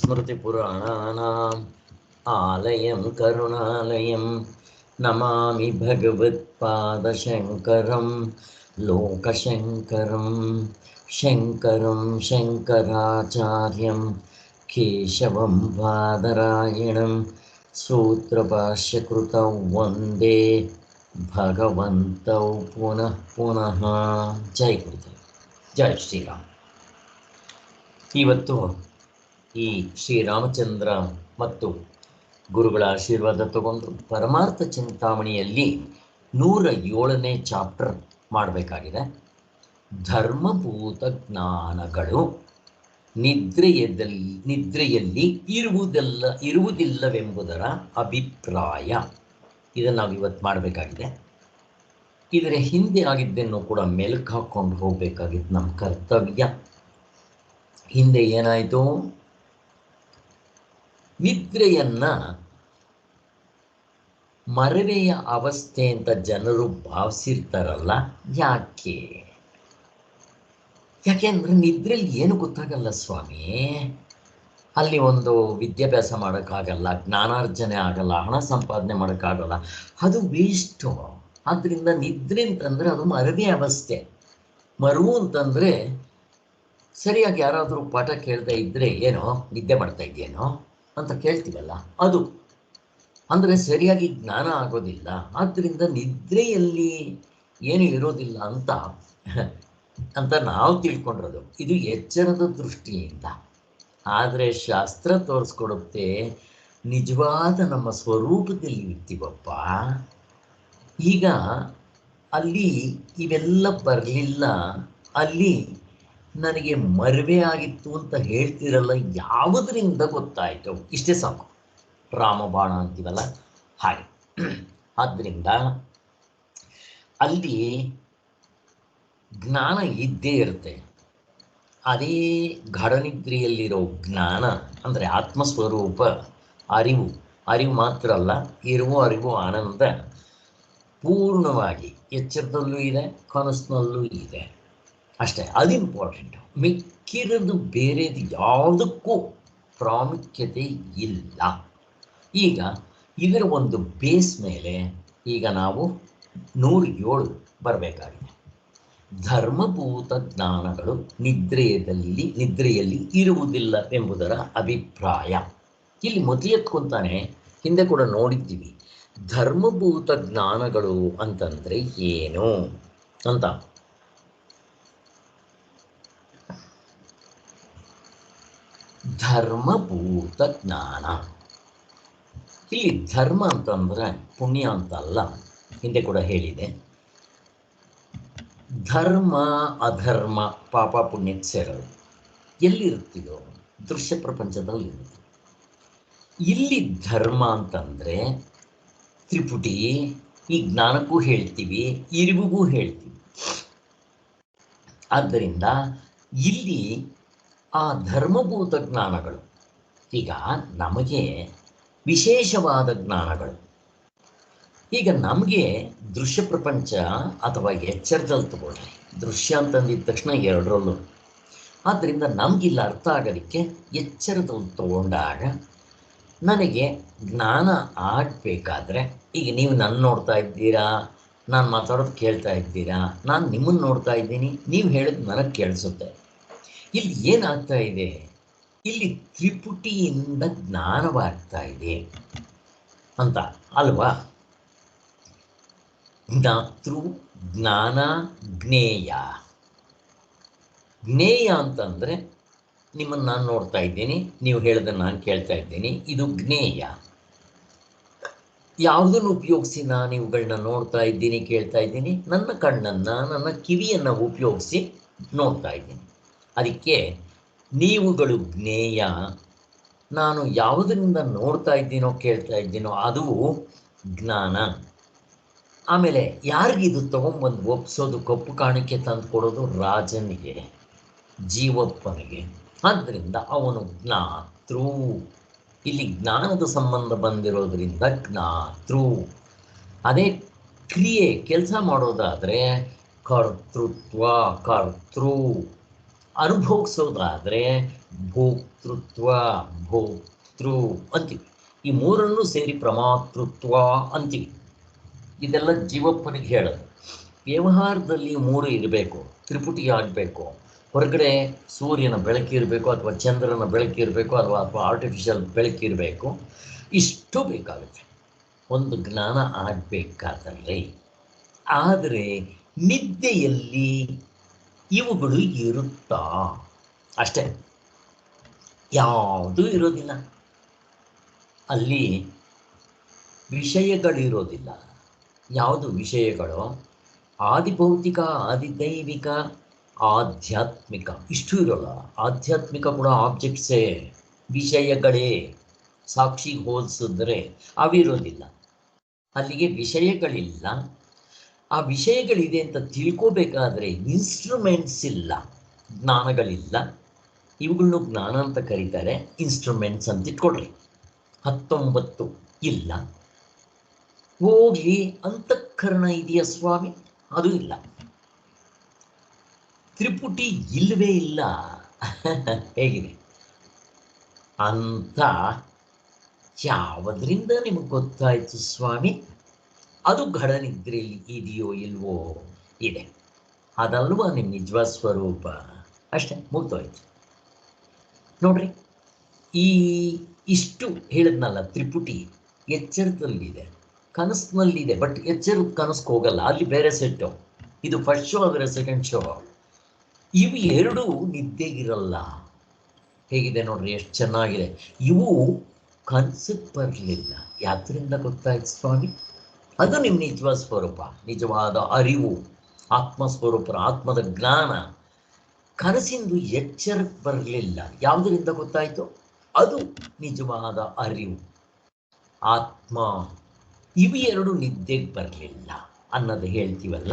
स्मृतिपुराणानाम् आलयं करुणालयं नमामि भगवत्पादशङ्करं लोकशङ्करं शङ्करं शङ्कराचार्यं केशवं बादरायणं सूत्रभाष्यकृतौ वन्दे भगवन्तौ पुनः पुनः. जय गुरुदेव, जय ಶ್ರೀರಾಮ್. ಇವತ್ತು ಈ ಶ್ರೀರಾಮಚಂದ್ರ ಮತ್ತು ಗುರುಗಳ ಆಶೀರ್ವಾದ ತಗೊಂಡು ಪರಮಾರ್ಥ ಚಿಂತಾಮಣಿಯಲ್ಲಿ 107ನೇ ಚಾಪ್ಟರ್ ಮಾಡಬೇಕಾಗಿದೆ. ಧರ್ಮಭೂತ ಜ್ಞಾನಗಳು ನಿದ್ರೆಯಲ್ಲಿ ಇರುವುದಿಲ್ಲವೆಂಬುದರ ಅಭಿಪ್ರಾಯ. ಇದನ್ನು ನಾವು ಇವತ್ತು ಮಾಡಬೇಕಾಗಿದೆ. ಇದರ ಹಿಂದೆ ಆಗಿದ್ದನ್ನು ಕೂಡ ಮೆಲುಕು ಹಾಕ್ಕೊಂಡು ಹೋಗಬೇಕಾಗಿತ್ತು ನಮ್ಮ ಕರ್ತವ್ಯ. ಹಿಂದೆ ಏನಾಯಿತು? ನಿದ್ರೆಯನ್ನ ಮರವೆಯ ಅವಸ್ಥೆ ಅಂತ ಜನರು ಭಾವಿಸಿರ್ತಾರಲ್ಲ. ಯಾಕೆಂದ್ರೆ ನಿದ್ರೆಯಲ್ಲಿ ಏನು ಗೊತ್ತಾಗಲ್ಲ ಸ್ವಾಮಿ. ಅಲ್ಲಿ ಒಂದು ವಿದ್ಯಾಭ್ಯಾಸ ಮಾಡೋಕ್ಕಾಗಲ್ಲ, ಜ್ಞಾನಾರ್ಜನೆ ಆಗಲ್ಲ, ಹಣ ಸಂಪಾದನೆ ಮಾಡೋಕ್ಕಾಗಲ್ಲ, ಅದು ವೇಸ್ಟು. ಆದ್ದರಿಂದ ನಿದ್ರೆ ಅಂತಂದರೆ ಅದು ಮರವೆ ಅವಸ್ಥೆ. ಮರುವು ಅಂತಂದರೆ ಸರಿಯಾಗಿ ಯಾರಾದರೂ ಪಾಠ ಕೇಳ್ತಾ ಇದ್ದರೆ ಏನೋ ನಿದ್ದೆ ಮಾಡ್ತಾ ಇದೆಯೇನೋ ಅಂತ ಕೇಳ್ತೀವಲ್ಲ, ಅದು ಅಂದರೆ ಸರಿಯಾಗಿ ಜ್ಞಾನ ಆಗೋದಿಲ್ಲ. ಆದ್ದರಿಂದ ನಿದ್ರೆಯಲ್ಲಿ ಏನು ಇರೋದಿಲ್ಲ ಅಂತ ನಾವು ತಿಳ್ಕೊಂಡಿರೋದು. ಇದು ಎಚ್ಚರದ ದೃಷ್ಟಿಯಿಂದ. ಆದರೆ ಶಾಸ್ತ್ರ ತೋರಿಸ್ಕೊಡುತ್ತೆ ನಿಜವಾದ ನಮ್ಮ ಸ್ವರೂಪದಲ್ಲಿ ಇರ್ತೀವಪ್ಪ. ಈಗ ಅಲ್ಲಿ ಇವೆಲ್ಲ ಬರಲಿಲ್ಲ. ಅಲ್ಲಿ ನನಗೆ ಮರುವೆ ಆಗಿತ್ತು ಅಂತ ಹೇಳ್ತಿರಲ್ಲ, ಯಾವುದರಿಂದ ಗೊತ್ತಾಯಿತು? ಇಷ್ಟೇ ಸಾಕು. ರಾಮಬಾಣ ಅಂತೀವಲ್ಲ ಹಾಗೆ. ಆದ್ದರಿಂದ ಅಲ್ಲಿ ಜ್ಞಾನ ಇದ್ದೇ ಇರುತ್ತೆ. ಅದೇ ಗಾಢನಿದ್ರೆಯಲ್ಲಿರೋ ಜ್ಞಾನ ಅಂದರೆ ಆತ್ಮಸ್ವರೂಪ ಅರಿವು ಮಾತ್ರ ಅಲ್ಲ, ಅರಿವು ಆನಂದ ಪೂರ್ಣವಾಗಿ ಎಚ್ಚರದಲ್ಲೂ ಇದೆ, ಕನಸಿನಲ್ಲೂ ಇದೆ. ಅಷ್ಟೇ, ಅದು ಇಂಪಾರ್ಟೆಂಟು. ಮಿಕ್ಕಿರೋದು ಬೇರೆದು ಯಾವುದಕ್ಕೂ ಪ್ರಾಮುಖ್ಯತೆ ಇಲ್ಲ. ಈಗ ಇದರ ಒಂದು ಬೇಸ್ ಮೇಲೆ ಈಗ ನಾವು 107 ಬರಬೇಕಾಗಿದೆ. ಧರ್ಮಭೂತ ಜ್ಞಾನಗಳು ನಿದ್ರೆಯಲ್ಲಿ ಇರುವುದಿಲ್ಲ ಎಂಬುದರ ಅಭಿಪ್ರಾಯ. ಇಲ್ಲಿ ಮೊದಲೆತ್ಕೊಂತಾನೆ, ಹಿಂದೆ ಕೂಡ ನೋಡಿದ್ದೀವಿ. ಧರ್ಮಭೂತ ಜ್ಞಾನಗಳು ಅಂತಂದರೆ ಏನು ಅಂತ. ಧರ್ಮಭೂತ ಜ್ಞಾನ, ಇಲ್ಲಿ ಧರ್ಮ ಅಂತಂದರೆ ಪುಣ್ಯ ಅಂತಲ್ಲ, ಹಿಂದೆ ಕೂಡ ಹೇಳಿದೆ. ಧರ್ಮ ಅಧರ್ಮ ಪಾಪ ಪುಣ್ಯಕ್ಕೆ ಸೇರೋದು ಎಲ್ಲಿರುತ್ತೀಯೋ ದೃಶ್ಯ ಪ್ರಪಂಚದಲ್ಲಿ ಇರುತ್ತೆ. ಇಲ್ಲಿ ಧರ್ಮ ಅಂತಂದರೆ ತ್ರಿಪುಟಿ. ಈ ಜ್ಞಾನಕ್ಕೂ ಹೇಳ್ತೀವಿ, ಇರುವಿಗೂ ಹೇಳ್ತೀವಿ. ಆದ್ದರಿಂದ ಇಲ್ಲಿ ಆ ಧರ್ಮಭೂತ ಜ್ಞಾನಗಳು, ಈಗ ನಮಗೆ ವಿಶೇಷವಾದ ಜ್ಞಾನಗಳು. ಈಗ ನಮಗೆ ದೃಶ್ಯ ಪ್ರಪಂಚ ಅಥವಾ ಎಚ್ಚರದಲ್ಲಿ ತಗೊಳ್ಳಿ. ದೃಶ್ಯ ಅಂತಂದಿದ ತಕ್ಷಣ ಎರಡರಲ್ಲೂ. ಆದ್ದರಿಂದ ನಮಗಿಲ್ಲ ಅರ್ಥ ಆಗೋದಕ್ಕೆ ಎಚ್ಚರದಲ್ಲಿ ತಗೊಂಡಾಗ ನನಗೆ ಜ್ಞಾನ ಆಗಬೇಕಾದ್ರೆ, ಈಗ ನೀವು ನನ್ನ ನೋಡ್ತಾ ಇದ್ದೀರಾ, ನಾನು ಮಾತಾಡೋದು ಕೇಳ್ತಾ ಇದ್ದೀರಾ, ನಾನು ನಿಮ್ಮನ್ನು ನೋಡ್ತಾ ಇದ್ದೀನಿ, ನೀವು ಹೇಳಿದ್ ನನಗೆ ಕೇಳಿಸುತ್ತೆ. ಇಲ್ಲಿ ಏನಾಗ್ತಾ ಇದೆ? ಇಲ್ಲಿ ತ್ರಿಪುಟಿಯಿಂದ ಜ್ಞಾನವಾಗ್ತಾ ಇದೆ ಅಂತ ಅಲ್ವಾ? ಜ್ಞಾತೃ ಜ್ಞಾನ ಜ್ಞೇಯ. ಜ್ಞೇಯ ಅಂತಂದರೆ ನಿಮ್ಮನ್ನು ನಾನು ನೋಡ್ತಾ ಇದ್ದೀನಿ, ನೀವು ಹೇಳಿದ್ರೆ ನಾನು ಕೇಳ್ತಾ ಇದ್ದೀನಿ, ಇದು ಜ್ಞೇಯ. ಯಾವುದನ್ನು ಉಪಯೋಗಿಸಿ ನಾನು ಇವುಗಳನ್ನ ನೋಡ್ತಾ ಇದ್ದೀನಿ, ಕೇಳ್ತಾ ಇದ್ದೀನಿ? ನನ್ನ ಕಣ್ಣನ್ನು, ನನ್ನ ಕಿವಿಯನ್ನು ಉಪಯೋಗಿಸಿ ನೋಡ್ತಾ ಇದ್ದೀನಿ. ಅದಕ್ಕೆ ನೀವುಗಳು ಜ್ಞೇಯ. ನಾನು ಯಾವುದರಿಂದ ನೋಡ್ತಾ ಇದ್ದೀನೋ ಕೇಳ್ತಾ ಇದ್ದೀನೋ ಅದು ಜ್ಞಾನ. ಆಮೇಲೆ ಯಾರಿಗಿದು ತೊಗೊಂಬಂದು ಒಪ್ಸೋದು, ಕಪ್ಪು ಕಾಣಿಕೆ ತಂದು ಕೊಡೋದು? ರಾಜನಿಗೆ, ಜೀವಪ್ಪನಿಗೆ. ಆದ್ದರಿಂದ ಅವನು ಜ್ಞಾತೃ. ಇಲ್ಲಿ ಜ್ಞಾನದ ಸಂಬಂಧ ಬಂದಿರೋದ್ರಿಂದ ಜ್ಞಾತೃ. ಅದೇ ಕ್ರಿಯೆ ಕೆಲಸ ಮಾಡೋದಾದರೆ ಕರ್ತೃತ್ವ, ಕರ್ತೃ. ಅನುಭವಿಸೋದಾದರೆ ಭೋಕ್ತೃತ್ವ, ಭೋಕ್ತೃ ಅಂತೀವಿ. ಈ ಮೂರನ್ನು ಸೇರಿ ಪ್ರಮಾತೃತ್ವ ಅಂತೀವಿ. ಇದೆಲ್ಲ ಜೀವಪ್ಪನಿಗೆ ಹೇಳೋದು. ವ್ಯವಹಾರದಲ್ಲಿ ಮೂರು ಇರಬೇಕು, ತ್ರಿಪುಟಿ ಆಗಬೇಕು. ಹೊರಗಡೆ ಸೂರ್ಯನ ಬೆಳಕಿರಬೇಕು, ಅಥವಾ ಚಂದ್ರನ ಬೆಳಕಿರಬೇಕು, ಅಥವಾ ಆರ್ಟಿಫಿಷಿಯಲ್ ಬೆಳಕಿರಬೇಕು. ಇಷ್ಟು ಬೇಕಾಗುತ್ತೆ ಒಂದು ಜ್ಞಾನ ಆಗಬೇಕಾದರೆ. ಆದರೆ ನಿದ್ದೆಯಲ್ಲಿ ಇವುಗಳು ಇರುತ್ತಾ? ಅಷ್ಟೇ, ಯಾವುದೂ ಇರೋದಿಲ್ಲ. ಅಲ್ಲಿ ವಿಷಯಗಳಿರೋದಿಲ್ಲ. ಯಾವುದು ವಿಷಯಗಳು? ಆದಿಭೌತಿಕ, ಆದಿದೈವಿಕ, ಆಧ್ಯಾತ್ಮಿಕ ಇಷ್ಟು ಇರೋಲ್ಲ. ಆಧ್ಯಾತ್ಮಿಕ ಕೂಡ ಆಬ್ಜೆಕ್ಟ್ಸೇ, ವಿಷಯಗಳೇ. ಸಾಕ್ಷಿ ಹೋಲಿಸಿದ್ರೆ ಅವಿರೋದಿಲ್ಲ. ಅಲ್ಲಿಗೆ ವಿಷಯಗಳಿಲ್ಲ. ಆ ವಿಷಯಗಳಿದೆ ಅಂತ ತಿಳ್ಕೋಬೇಕಾದ್ರೆ ಇನ್ಸ್ಟ್ರೂಮೆಂಟ್ಸ್ ಇಲ್ಲ, ಜ್ಞಾನಗಳಿಲ್ಲ. ಇವುಗಳನ್ನು ಜ್ಞಾನ ಅಂತ ಕರೀತಾರೆ, ಇನ್ಸ್ಟ್ರೂಮೆಂಟ್ಸ್ ಅಂತ ಇಟ್ಕೊಳ್ರಿ. 19 ಇಲ್ಲ. ಹೋಗಿ ಅಂತಃಕರಣ ಇದೆಯಾ ಸ್ವಾಮಿ? ಅದು ಇಲ್ಲ. ತ್ರಿಪುಟಿ ಇಲ್ಲವೇ ಇಲ್ಲ. ಹೇಗಿದೆ ಅಂತ ಯಾವುದರಿಂದ ನಿಮಗೆ ಗೊತ್ತಾಯಿತು ಸ್ವಾಮಿ? ಅದು ಘಡನಿದ್ರೆಯಲ್ಲಿ ಇದೆಯೋ ಇಲ್ವೋ? ಇದೆ. ಅದಲ್ವಾ ನಿಮ್ಮ ನಿಜವಾದ ಸ್ವರೂಪ? ಅಷ್ಟೇ, ಮುಗ್ದೋಯ್ತು. ನೋಡ್ರಿ, ಇಷ್ಟು ಹೇಳಿದ್ನಲ್ಲ, ತ್ರಿಪುಟಿ ಎಚ್ಚರದಲ್ಲಿದೆ, ಕನಸಿನಲ್ಲಿದೆ. ಬಟ್ ಎಚ್ಚರದ ಕನಸ್ಗೆ ಹೋಗಲ್ಲ, ಅಲ್ಲಿ ಬೇರೆ ಸೆಟ್ಟು. ಇದು ಫಸ್ಟ್ ಶೋ, ಆದರೆ ಸೆಕೆಂಡ್ ಶೋ. ಇವು ಎರಡೂ ನಿದ್ದೆಗಿರಲ್ಲ. ಹೇಗಿದೆ ನೋಡ್ರಿ, ಎಷ್ಟು ಚೆನ್ನಾಗಿದೆ. ಇವು ಕನಸಿಗೆ ಬರಲಿಲ್ಲ. ಯಾತ್ರಿಂದ ಗೊತ್ತಾಯ್ತು ಸ್ವಾಮಿ? ಅದು ನಿಮ್ಮ ನಿಜವಾದ ಸ್ವರೂಪ, ನಿಜವಾದ ಅರಿವು, ಆತ್ಮಸ್ವರೂಪರ ಆತ್ಮದ ಜ್ಞಾನ. ಕನಸಿಂದು ಎಚ್ಚರಕ್ಕೆ ಬರಲಿಲ್ಲ. ಯಾವುದರಿಂದ ಗೊತ್ತಾಯಿತು? ಅದು ನಿಜವಾದ ಅರಿವು, ಆತ್ಮ. ಇವು ಎರಡು ನಿದ್ದೆಗೆ ಬರಲಿಲ್ಲ ಅನ್ನೋದು ಹೇಳ್ತೀವಲ್ಲ,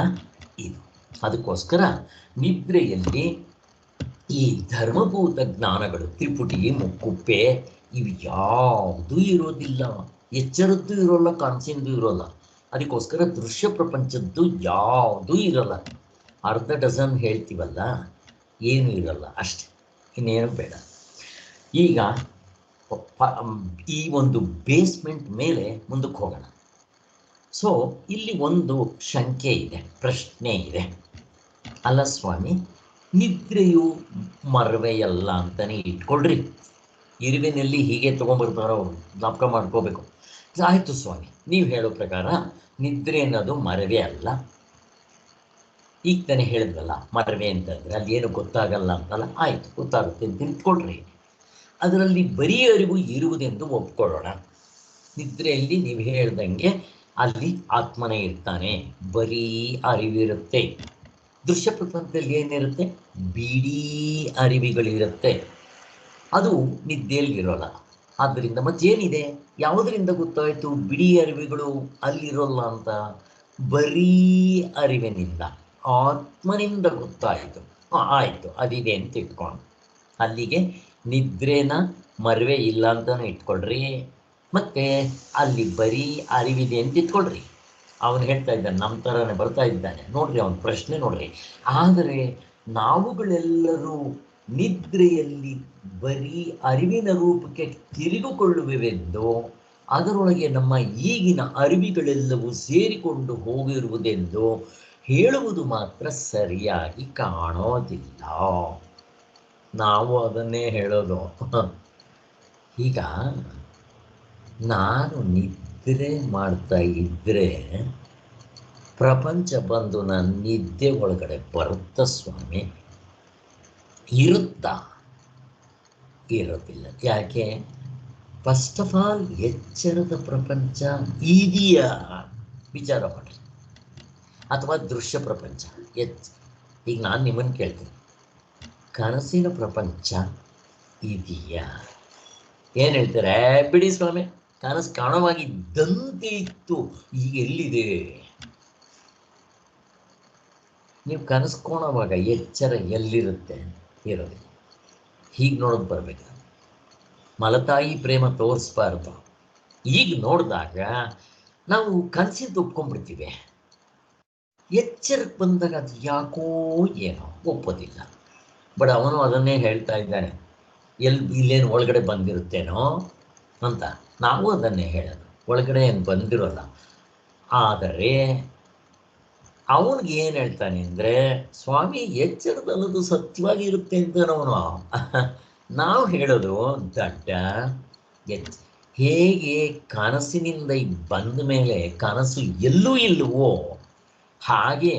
ಇದು. ಅದಕ್ಕೋಸ್ಕರ ನಿದ್ರೆಯಲ್ಲಿ ಈ ಧರ್ಮಭೂತ ಜ್ಞಾನಗಳು, ತ್ರಿಪುಟಿ, ಮುಕ್ಕುಪ್ಪೆ, ಇವು ಯಾವುದೂ ಇರೋದಿಲ್ಲ. ಎಚ್ಚರದ್ದು ಇರೋಲ್ಲ, ಕನಸಿಂದು ಇರೋಲ್ಲ. ಅದಕ್ಕೋಸ್ಕರ ದೃಶ್ಯ ಪ್ರಪಂಚದ್ದು ಯಾವುದೂ ಇರಲ್ಲ. ಅರ್ಧ ಡಜನ್ ಹೇಳ್ತೀವಲ್ಲ, ಏನೂ ಇರಲ್ಲ. ಅಷ್ಟೆ, ಇನ್ನೇನು ಬೇಡ. ಈಗ ಈ ಒಂದು ಬೇಸ್ಮೆಂಟ್ ಮೇಲೆ ಮುಂದಕ್ಕೆ ಹೋಗೋಣ. ಸೊ ಇಲ್ಲಿ ಒಂದು ಶಂಕೆ ಇದೆ, ಪ್ರಶ್ನೆ ಇದೆ. ಅಲ್ಲ ಸ್ವಾಮಿ, ನಿದ್ರೆಯು ಮರವೆಯಲ್ಲ ಅಂತಲೇ ಇಟ್ಕೊಳ್ರಿ. ಇರುವಿನಲ್ಲಿ ಹೀಗೆ ತೊಗೊಂಬರ್ತಾರೋ ಜ್ಞಾಪಕ ಮಾಡ್ಕೋಬೇಕು. ಆಯಿತು ಸ್ವಾಮಿ, ನೀವು ಹೇಳೋ ಪ್ರಕಾರ ನಿದ್ರೆ ಅನ್ನೋದು ಮರವೇ ಅಲ್ಲ. ಈಗ ತಾನೇ ಹೇಳಿದ್ವಲ್ಲ, ಮರವೇ ಅಂತಂದರೆ ಅಲ್ಲಿ ಏನು ಗೊತ್ತಾಗಲ್ಲ ಅಂತಲ್ಲ. ಆಯಿತು, ಗೊತ್ತಾಗುತ್ತೆ ಅಂತ ತಿಳ್ಕೊಳ್ರಿ. ಅದರಲ್ಲಿ ಬರೀ ಅರಿವು ಇರುವುದೆಂದು ಒಪ್ಕೊಳ್ಳೋಣ. ನಿದ್ರೆಯಲ್ಲಿ ನೀವು ಹೇಳ್ದಂಗೆ ಅಲ್ಲಿ ಆತ್ಮನೇ ಇರ್ತಾನೆ, ಬರೀ ಅರಿವಿರುತ್ತೆ. ದೃಶ್ಯ ಪ್ರಪಂಚದಲ್ಲಿ ಏನಿರುತ್ತೆ? ಬಿಡೀ ಅರಿವುಗಳಿರುತ್ತೆ. ಅದು ನಿದ್ದೆಯಲ್ಲಿ ಇರೋಲ್ಲ. ಆದ್ದರಿಂದ ಮತ್ತೇನಿದೆ? ಯಾವುದರಿಂದ ಗೊತ್ತಾಯಿತು ಬಿಡಿ ಅರಿವುಗಳು ಅಲ್ಲಿರೋಲ್ಲ ಅಂತ? ಬರೀ ಅರಿವಿನಿಂದ, ಆತ್ಮನಿಂದ ಗೊತ್ತಾಯಿತು. ಆಯಿತು, ಅದಿದೆ ಅಂತ ಇಟ್ಕೊಂಡು ಅಲ್ಲಿಗೆ ನಿದ್ರೆನ ಮರವೇ ಇಲ್ಲ ಅಂತಲೂ ಇಟ್ಕೊಳ್ರಿ. ಮತ್ತು ಅಲ್ಲಿ ಬರೀ ಅರಿವಿದೆ ಅಂತ ಇಟ್ಕೊಳ್ರಿ. ಅವನು ಹೇಳ್ತಾ ಇದ್ದಾನೆ, ನಮ್ಮ ಥರನೇ ಬರ್ತಾ ಇದ್ದಾನೆ ನೋಡ್ರಿ, ಅವನ ಪ್ರಶ್ನೆ ನೋಡ್ರಿ. ಆದರೆ ನಾವುಗಳೆಲ್ಲರೂ ನಿದ್ರೆಯಲ್ಲಿ ಬರೀ ಅರಿವಿನ ರೂಪಕ್ಕೆ ತಿರುಗಿಕೊಳ್ಳುವೆವೆಂದು, ಅದರೊಳಗೆ ನಮ್ಮ ಈಗಿನ ಅರಿವುಗಳೆಲ್ಲವೂ ಸೇರಿಕೊಂಡು ಹೋಗಿರುವುದೆಂದು ಹೇಳುವುದು ಮಾತ್ರ ಸರಿಯಾಗಿ ಕಾಣೋದಿಲ್ಲ. ನಾವು ಅದನ್ನೇ ಹೇಳೋದು. ಈಗ ನಾನು ನಿದ್ರೆ ಮಾಡ್ತಾ ಇದ್ದರೆ ಪ್ರಪಂಚ ಬಂದು ನನ್ನ ನಿದ್ದೆ ಒಳಗಡೆ ಬರುತ್ತಾ ಸ್ವಾಮಿ? ಇರುತ್ತಾ? ಇರೋದಿಲ್ಲ. ಯಾಕೆ? ಫಸ್ಟ್ ಆಫ್ ಆಲ್ ಎಚ್ಚರದ ಪ್ರಪಂಚ ಇದೆಯಾ ವಿಚಾರ ಮಾಡಿ, ಅಥವಾ ದೃಶ್ಯ ಪ್ರಪಂಚ ಈಗ ನಾನು ನಿಮ್ಮನ್ನು ಕೇಳ್ತೀನಿ, ಕನಸಿನ ಪ್ರಪಂಚ ಇದೆಯಾ? ಏನು ಹೇಳ್ತಾರೆ? ಬಿಡಿ ಸ್ವಾಮಿ, ಕನಸು ಕಾಣವಾಗಿದ್ದಂತೆ ಇತ್ತು, ಈಗ ಎಲ್ಲಿದೆ? ನೀವು ಕನಸು ಕಾಣುವಾಗ ಎಚ್ಚರ ಎಲ್ಲಿರುತ್ತೆ? ಇರೋದಿಲ್ಲ. ಹೀಗೆ ನೋಡೋದು ಬರಬೇಕು. ಮಲತಾಯಿ ಪ್ರೇಮ ತೋರಿಸ್ಬಾರ್ದು. ಈಗ ನೋಡಿದಾಗ ನಾವು ಕನಸಿಂದ ಒಪ್ಕೊಂಡ್ಬಿಡ್ತೀವಿ. ಎಚ್ಚರಕ್ಕೆ ಬಂದಾಗ ಅದು ಯಾಕೋ ಏನೋ ಒಪ್ಪೋದಿಲ್ಲ. ಬಟ್ ಅವನು ಅದನ್ನೇ ಹೇಳ್ತಾ ಇದ್ದಾನೆ, ಇಲ್ಲೇನು ಒಳಗಡೆ ಬಂದಿರುತ್ತೇನೋ ಅಂತ. ನಾವು ಅದನ್ನೇ ಹೇಳೋದು, ಒಳಗಡೆ ಏನು ಬಂದಿರೋಲ್ಲ. ಆದರೆ ಅವನಿಗೆ ಏನು ಹೇಳ್ತಾನೆ ಅಂದರೆ, ಸ್ವಾಮಿ ಎಚ್ಚರದಲ್ಲದು ಸತ್ಯವಾಗಿ ಇರುತ್ತೆ ಅಂತ ನಾವು ಹೇಳೋದು ದಡ್ಡ. ಹೇಗೆ ಕನಸಿನಿಂದ ಬಂದ ಮೇಲೆ ಕನಸು ಎಲ್ಲೂ ಇಲ್ಲವೋ, ಹಾಗೆ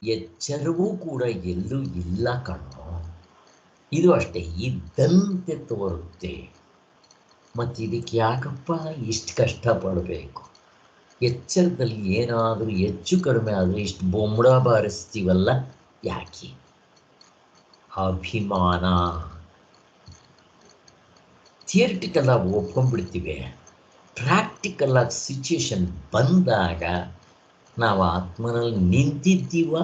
ಎಚ್ಚರವೂ ಕೂಡ ಎಲ್ಲೂ ಇಲ್ಲ ಕಣೋ. ಇದು ಅಷ್ಟೇ, ಇದ್ದಂತೆ ತೋರುತ್ತೆ. ಮತ್ತು ಇದಕ್ಕೆ ಯಾಕಪ್ಪ ಇಷ್ಟು ಕಷ್ಟಪಡಬೇಕು? ಎಚ್ಚರದಲ್ಲಿ ಏನಾದರೂ ಹೆಚ್ಚು ಕಡಿಮೆ ಆದರೆ ಇಷ್ಟು ಬೊಂಬಡ ಬಾರಿಸ್ತೀವಲ್ಲ, ಯಾಕೆ? ಅಭಿಮಾನ. ಥಿಯರಿಟಿಕಲ್ಲಾಗಿ ಒಪ್ಕೊಂಡ್ಬಿಡ್ತೀವಿ, ಪ್ರಾಕ್ಟಿಕಲ್ಲಾಗಿ ಸಿಚುಯೇಷನ್ ಬಂದಾಗ ನಾವು ಆತ್ಮನಲ್ಲಿ ನಿಂತಿದ್ದೀವ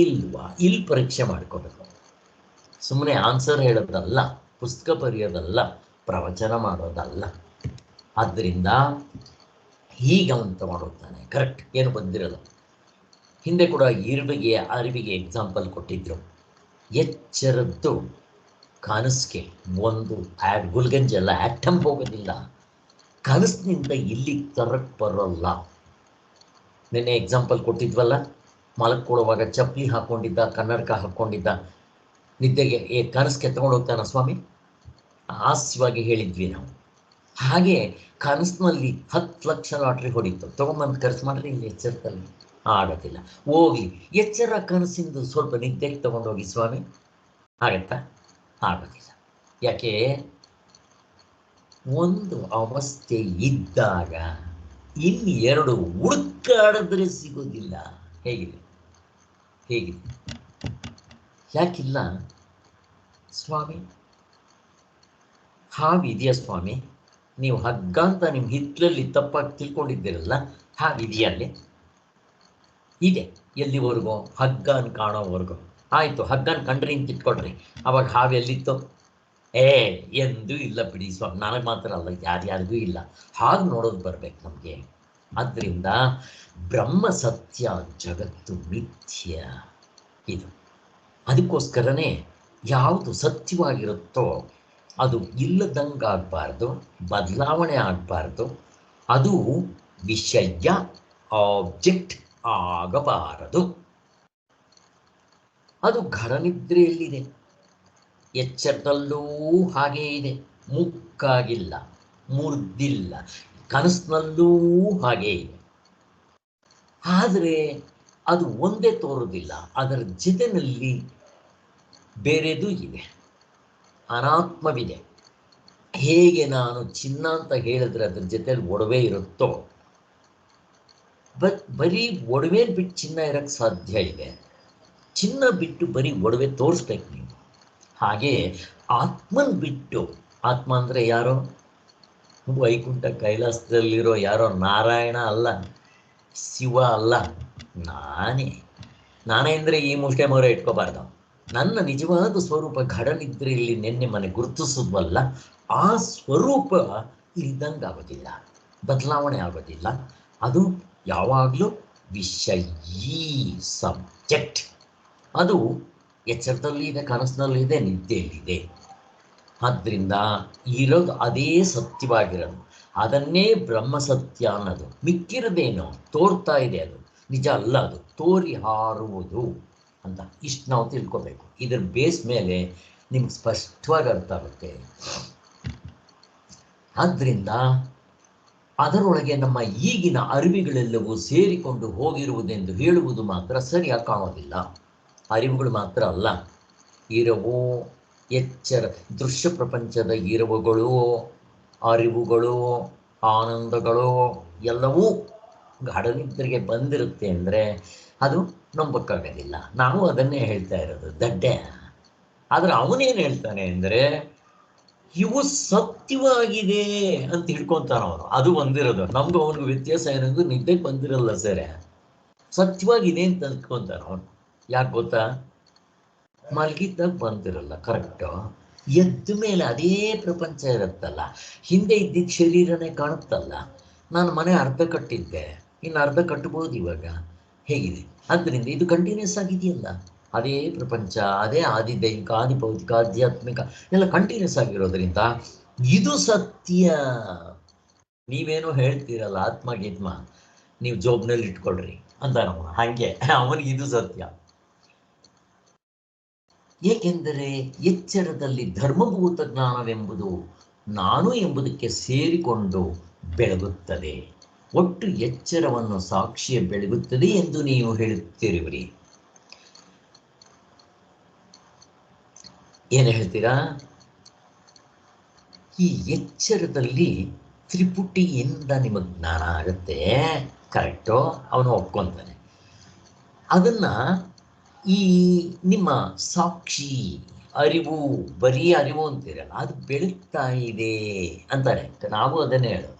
ಇಲ್ವಾ, ಇಲ್ಲಿ ಪರೀಕ್ಷೆ ಮಾಡ್ಕೋಬೇಕು. ಸುಮ್ಮನೆ ಆನ್ಸರ್ ಹೇಳೋದಲ್ಲ, ಪುಸ್ತಕ ಬರೆಯೋದಲ್ಲ, ಪ್ರವಚನ ಮಾಡೋದಲ್ಲ. ಆದ್ದರಿಂದ ಹೀಗೆ ಅವನು ತಗೊಂಡೋಗ್ತಾನೆ. ಕರೆಕ್ಟ್, ಏನು ಬಂದಿರೋದು. ಹಿಂದೆ ಕೂಡ ಅರಿವಿಗೆ ಎಕ್ಸಾಂಪಲ್ ಕೊಟ್ಟಿದ್ರು. ಎಚ್ಚರದ್ದು ಕನಸಿಗೆ ಒಂದು ಗುಲ್ಗಂಜ್ ಎಲ್ಲ ಆ್ಯಟಮ್ ಹೋಗೋದಿಲ್ಲ, ಕನಸಿನಿಂದ ಇಲ್ಲಿಗೆ ತರಕ್ಕೆ ಬರೋಲ್ಲ. ನಿನ್ನೆ ಎಕ್ಸಾಂಪಲ್ ಕೊಟ್ಟಿದ್ವಲ್ಲ, ಮಲಕ್ಕೊಡುವಾಗ ಚಪ್ಪಲಿ ಹಾಕ್ಕೊಂಡಿದ್ದ, ಕನ್ನಡಕ ಹಾಕ್ಕೊಂಡಿದ್ದ, ನಿದ್ದೆಗೆ ಕನಸಿಗೆ ತಗೊಂಡು ಹೋಗ್ತಾನ ಸ್ವಾಮಿ, ಹಾಸ್ಯವಾಗಿ ಹೇಳಿದ್ವಿ ನಾವು. ಹಾಗೆ ಕನಸಿನಲ್ಲಿ 10 ಲಕ್ಷ ಲಾಟ್ರಿ ಹೊಡಿತು, ತೊಗೊಂಬಂದು ಖರ್ಚು ಮಾಡಿದ್ರೆ ಇಲ್ಲಿ ಎಚ್ಚರದಲ್ಲಿ ಆಗೋದಿಲ್ಲ. ಹೋಗ್ಲಿ, ಎಚ್ಚರ ಕನಸಿಂದು ಸ್ವಲ್ಪ ನಿದ್ದೆಗೆ ತಗೊಂಡೋಗಿ ಸ್ವಾಮಿ, ಆಗತ್ತಾ? ಆಗೋದಿಲ್ಲ. ಯಾಕೆ? ಒಂದು ಅವಸ್ಥೆ ಇದ್ದಾಗ ಇಲ್ಲಿ ಎರಡು ಹುಡುಕಾಡಿದ್ರೆ ಸಿಗೋದಿಲ್ಲ. ಹೇಗಿದೆ? ಯಾಕಿಲ್ಲ ಸ್ವಾಮಿ? ಹಾವಿದೆಯಾ ಸ್ವಾಮಿ? ನೀವು ಹಗ್ಗ ಅಂತ ನಿಮ್ಮ ಹಿತ್ತಲಲ್ಲಿ ತಪ್ಪಾಗಿ ತಿಳ್ಕೊಂಡಿದ್ದೀರಲ್ಲ, ಹಾವಿದೆಯಾ ಅಲ್ಲಿ? ಇದೆ. ಎಲ್ಲಿವರೆಗೂ? ಹಗ್ಗನ ಕಾಣೋವರೆಗೂ. ಆಯಿತು, ಹಗ್ಗನ ಕಂಡ್ರಿ ಅಂತ ಇಟ್ಕೊಳ್ರಿ, ಅವಾಗ ಹಾವು ಎಲ್ಲಿತ್ತು? ಎಂದೂ ಇಲ್ಲ ಬಿಡಿ ಸ್ವಾಮಿ. ನನಗೆ ಮಾತ್ರ ಅಲ್ಲ, ಯಾರ್ಯಾರಿಗೂ ಇಲ್ಲ. ಹಾಗೆ ನೋಡೋದು ಬರಬೇಕು ನಮಗೆ. ಆದ್ದರಿಂದ ಬ್ರಹ್ಮ ಸತ್ಯ, ಜಗತ್ತು ಮಿಥ್ಯ. ಇದು ಅದಕ್ಕೋಸ್ಕರನೇ ಯಾವುದು ಸತ್ಯವಾಗಿರುತ್ತೋ ಅದು ಇಲ್ಲದಂಗಾಗಬಾರ್ದು, ಬದಲಾವಣೆ ಆಗಬಾರ್ದು. ಅದು ವಿಷಯ, ಆಬ್ಜೆಕ್ಟ್ ಆಗಬಾರದು. ಅದು ಘಡನಿದ್ರೆಯಲ್ಲಿದೆ, ಎಚ್ಚರದಲ್ಲೂ ಹಾಗೇ ಇದೆ, ಮುಕ್ಕಾಗಿಲ್ಲ, ಮುರಿದಿಲ್ಲ. ಕನಸಿನಲ್ಲೂ ಹಾಗೇ ಇದೆ. ಆದರೆ ಅದು ಒಂದೇ ತೋರುವುದಿಲ್ಲ, ಅದರ ಜೊತೆಯಲ್ಲಿ ಬೇರೆದೂ ಇದೆ, ಅನಾತ್ಮವಿದೆ. ಹೇಗೆ ನಾನು ಚಿನ್ನ ಅಂತ ಹೇಳಿದ್ರೆ ಅದ್ರ ಜೊತೆಲಿ ಒಡವೆ ಇರುತ್ತೋ, ಬರೀ ಒಡವೆ ಬಿಟ್ಟು ಚಿನ್ನ ಇರೋಕ್ಕೆ ಸಾಧ್ಯ ಇದೆ, ಚಿನ್ನ ಬಿಟ್ಟು ಬರೀ ಒಡವೆ ತೋರಿಸ್ಬೇಕು ನೀವು. ಹಾಗೆ ಆತ್ಮನ್ ಬಿಟ್ಟು, ಆತ್ಮ ಅಂದರೆ ಯಾರೋ ವೈಕುಂಠ ಕೈಲಾಸದಲ್ಲಿರೋ ಯಾರೋ ನಾರಾಯಣ ಅಲ್ಲ, ಶಿವ ಅಲ್ಲ, ನಾನೇ ಅಂದರೆ ಈ ಮುಷ್ಟೆ ಮೊರೆ ಇಟ್ಕೋಬಾರ್ದು. ನನ್ನ ನಿಜವಾದ ಸ್ವರೂಪ ಘಡನಿದ್ರೆಯಲ್ಲಿ ನಿನ್ನೆ ಮನೆ ಗುರುತಿಸಿದ್ವಲ್ಲ, ಆ ಸ್ವರೂಪ ಇಲ್ದಂಗೆ ಆಗೋದಿಲ್ಲ, ಬದಲಾವಣೆ ಆಗೋದಿಲ್ಲ. ಅದು ಯಾವಾಗಲೂ ವಿಷಯೀ, ಸಬ್ಜೆಕ್ಟ್. ಅದು ಎಚ್ಚರದಲ್ಲಿ ಇದೆ, ಕನಸಿನಲ್ಲಿ ಇದೆ, ನಿದ್ದೆಯಲ್ಲಿದೆ. ಆದ್ದರಿಂದ ಇರೋದು ಅದೇ ಸತ್ಯವಾಗಿರೋದು, ಅದನ್ನೇ ಬ್ರಹ್ಮ ಸತ್ಯ ಅನ್ನೋದು. ಮಿಕ್ಕಿರೋದೇನೋ ತೋರ್ತಾ ಇದೆ, ಅದು ನಿಜ ಅಲ್ಲ, ಅದು ತೋರಿ ಹಾರುವುದು ಅಂತ. ಇಷ್ಟು ನಾವು ತಿಳ್ಕೋಬೇಕು. ಇದರ ಬೇಸ್ ಮೇಲೆ ನಿಮ್ಗೆ ಸ್ಪಷ್ಟವಾಗಿ ಅರ್ಥ ಆಗುತ್ತೆ. ಆದ್ದರಿಂದ ಅದರೊಳಗೆ ನಮ್ಮ ಈಗಿನ ಅರಿವುಗಳೆಲ್ಲವೂ ಸೇರಿಕೊಂಡು ಹೋಗಿರುವುದೆಂದು ಹೇಳುವುದು ಮಾತ್ರ ಸರಿಯಾಗಿ ಕಾಣೋದಿಲ್ಲ. ಅರಿವುಗಳು ಮಾತ್ರ ಅಲ್ಲ, ಇರವು, ಎಚ್ಚರ, ದೃಶ್ಯ ಪ್ರಪಂಚದ ಇರುವುಗಳು, ಅರಿವುಗಳು, ಆನಂದಗಳು ಎಲ್ಲವೂ ಗಾಢನಿದ್ರೆಗೆ ಬಂದಿರುತ್ತೆ ಅಂದರೆ ಅದು ನಂಬಕ್ಕಾಗೋದಿಲ್ಲ. ನಾವು ಅದನ್ನೇ ಹೇಳ್ತಾ ಇರೋದು, ದಡ್ಡೆ. ಆದರೆ ಅವನೇನು ಹೇಳ್ತಾನೆ ಅಂದರೆ ಇವು ಸತ್ಯವಾಗಿದೆ ಅಂತ ಹಿಡ್ಕೊತಾನ ಅವನು. ಅದು ಬಂದಿರೋದು ನಮ್ದು ಅವನಿಗೆ ವ್ಯತ್ಯಾಸ ಏನಂದ್ರೆ ನಿದ್ದೆಗೆ ಬಂದಿರಲ್ಲ ಸರಿ, ಸತ್ಯವಾಗಿದೆ ಅಂತ ಅಂದ್ಕೊತಾನ ಅವನು. ಯಾಕೆ ಗೊತ್ತಾ? ಮಲಗಿದ್ದಾಗ ಬಂದಿರಲ್ಲ, ಕರೆಕ್ಟು. ಎದ್ದ ಮೇಲೆ ಅದೇ ಪ್ರಪಂಚ ಇರುತ್ತಲ್ಲ, ಹಿಂದೆ ಇದ್ದಿದ್ದ ಶರೀರನೇ ಕಾಣುತ್ತಲ್ಲ. ನಾನು ಮನೆ ಅರ್ಧ ಕಟ್ಟಿದ್ದೆ, ಇನ್ನು ಅರ್ಧ ಕಟ್ಬೋದು ಇವಾಗ. ಹೇಗಿದೆ? ಆದ್ದರಿಂದ ಇದು ಕಂಟಿನ್ಯೂಸ್ ಆಗಿದೆಯಲ್ಲ, ಅದೇ ಪ್ರಪಂಚ, ಅದೇ ಆದಿದೈವಿಕ, ಆದಿಭೌತಿಕ, ಆಧ್ಯಾತ್ಮಿಕ ಎಲ್ಲ ಕಂಟಿನ್ಯೂಸ್ ಆಗಿರೋದ್ರಿಂದ ಇದು ಸತ್ಯ. ನೀವೇನೋ ಹೇಳ್ತೀರಲ್ಲ ಆತ್ಮ ಗೀತ್ಮ, ನೀವು ಜೋಬ್ನಲ್ಲಿ ಇಟ್ಕೊಳ್ರಿ ಅಂತ ಹಾಗೆ ಅವನಿಗೆ ಇದು ಸತ್ಯ. ಏಕೆಂದರೆ ಎಚ್ಚರದಲ್ಲಿ ಧರ್ಮಭೂತ ಜ್ಞಾನವೆಂಬುದು ನಾನು ಎಂಬುದಕ್ಕೆ ಸೇರಿಕೊಂಡು ಬೆಳಗುತ್ತದೆ. ಒಟ್ಟು ಎಚ್ಚರವನ್ನು ಸಾಕ್ಷಿಯ ಬೆಳಗುತ್ತದೆ ಎಂದು ನೀವು ಹೇಳುತ್ತಿರುವಿರಿ. ಏನು ಹೇಳ್ತೀರಾ? ಈ ಎಚ್ಚರದಲ್ಲಿ ತ್ರಿಪುಟಿಯಿಂದ ನಿಮಗೆ ಜ್ಞಾನ ಆಗುತ್ತೆ, ಕರೆಕ್ಟು, ಅವನು ಒಪ್ಕೊಂತಾನೆ. ಅದನ್ನ ಈ ನಿಮ್ಮ ಸಾಕ್ಷಿ ಅರಿವು, ಬರೀ ಅರಿವು ಅಂತೀರಲ್ಲ, ಅದು ಬೆಳಗ್ತಾ ಇದೆ ಅಂತಾರೆ. ನಾವು ಅದನ್ನೇ ಹೇಳೋದು.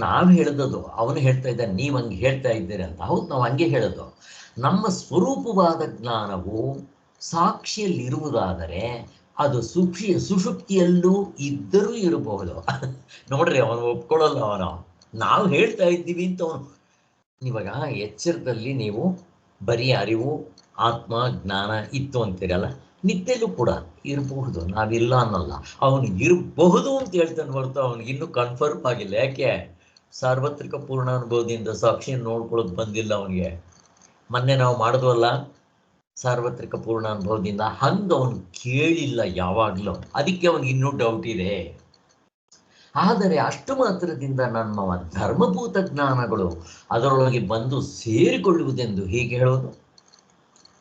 ನಾವು ಹೇಳೋದು, ಅವನು ಹೇಳ್ತಾ ಇದ್ದಾನೆ ನೀವು ಹಂಗೆ ಹೇಳ್ತಾ ಇದ್ದೀರಿ ಅಂತ. ಹೌದು, ನಾವು ಹಂಗೆ ಹೇಳೋದು. ನಮ್ಮ ಸ್ವರೂಪವಾದ ಜ್ಞಾನವು ಸಾಕ್ಷಿಯಲ್ಲಿರುವುದಾದರೆ ಅದು ಸುಷುಪ್ತಿಯಲ್ಲೂ ಇದ್ದರೂ ಇರಬಹುದು. ನೋಡ್ರಿ, ಅವನು ಒಪ್ಕೊಳ್ಳಲ್ಲ. ನಾವು ಹೇಳ್ತಾ ಇದ್ದೀವಿ ಅಂತ ಅವನು. ಇವಾಗ ಎಚ್ಚರದಲ್ಲಿ ನೀವು ಬರೀ ಅರಿವು, ಆತ್ಮ, ಜ್ಞಾನ ಇತ್ತು ಅಂತೀರಲ್ಲ, ನಿದ್ದೆಲ್ಲೂ ಕೂಡ ಇರಬಹುದು, ನಾವಿಲ್ಲ ಅನ್ನಲ್ಲ. ಅವನು ಇರಬಹುದು ಅಂತ ಹೇಳ್ತಾನೆ ಹೊರತು ಅವನಿಗೆ ಇನ್ನೂ ಕನ್ಫರ್ಮ್ ಆಗಿಲ್ಲ. ಯಾಕೆ? ಸಾರ್ವತ್ರಿಕ ಪೂರ್ಣಾನುಭವದಿಂದ ಸಾಕ್ಷಿಯನ್ನು ನೋಡ್ಕೊಳ್ಳೋದು ಬಂದಿಲ್ಲ ಅವನಿಗೆ. ಮೊನ್ನೆ ನಾವು ಮಾಡಿದ್ವಲ್ಲ ಸಾರ್ವತ್ರಿಕ ಪೂರ್ಣಾನುಭವದಿಂದ, ಹಂಗೆ ಅವನು ಕೇಳಿಲ್ಲ ಯಾವಾಗಲೂ. ಅದಕ್ಕೆ ಅವನಿಗೆ ಇನ್ನೂ ಡೌಟ್ ಇದೆ. ಆದರೆ ಅಷ್ಟು ಮಾತ್ರದಿಂದ ನಮ್ಮ ಧರ್ಮಭೂತ ಜ್ಞಾನಗಳು ಅದರೊಳಗೆ ಬಂದು ಸೇರಿಕೊಳ್ಳುವುದೆಂದು ಹೀಗೆ ಹೇಳೋದು.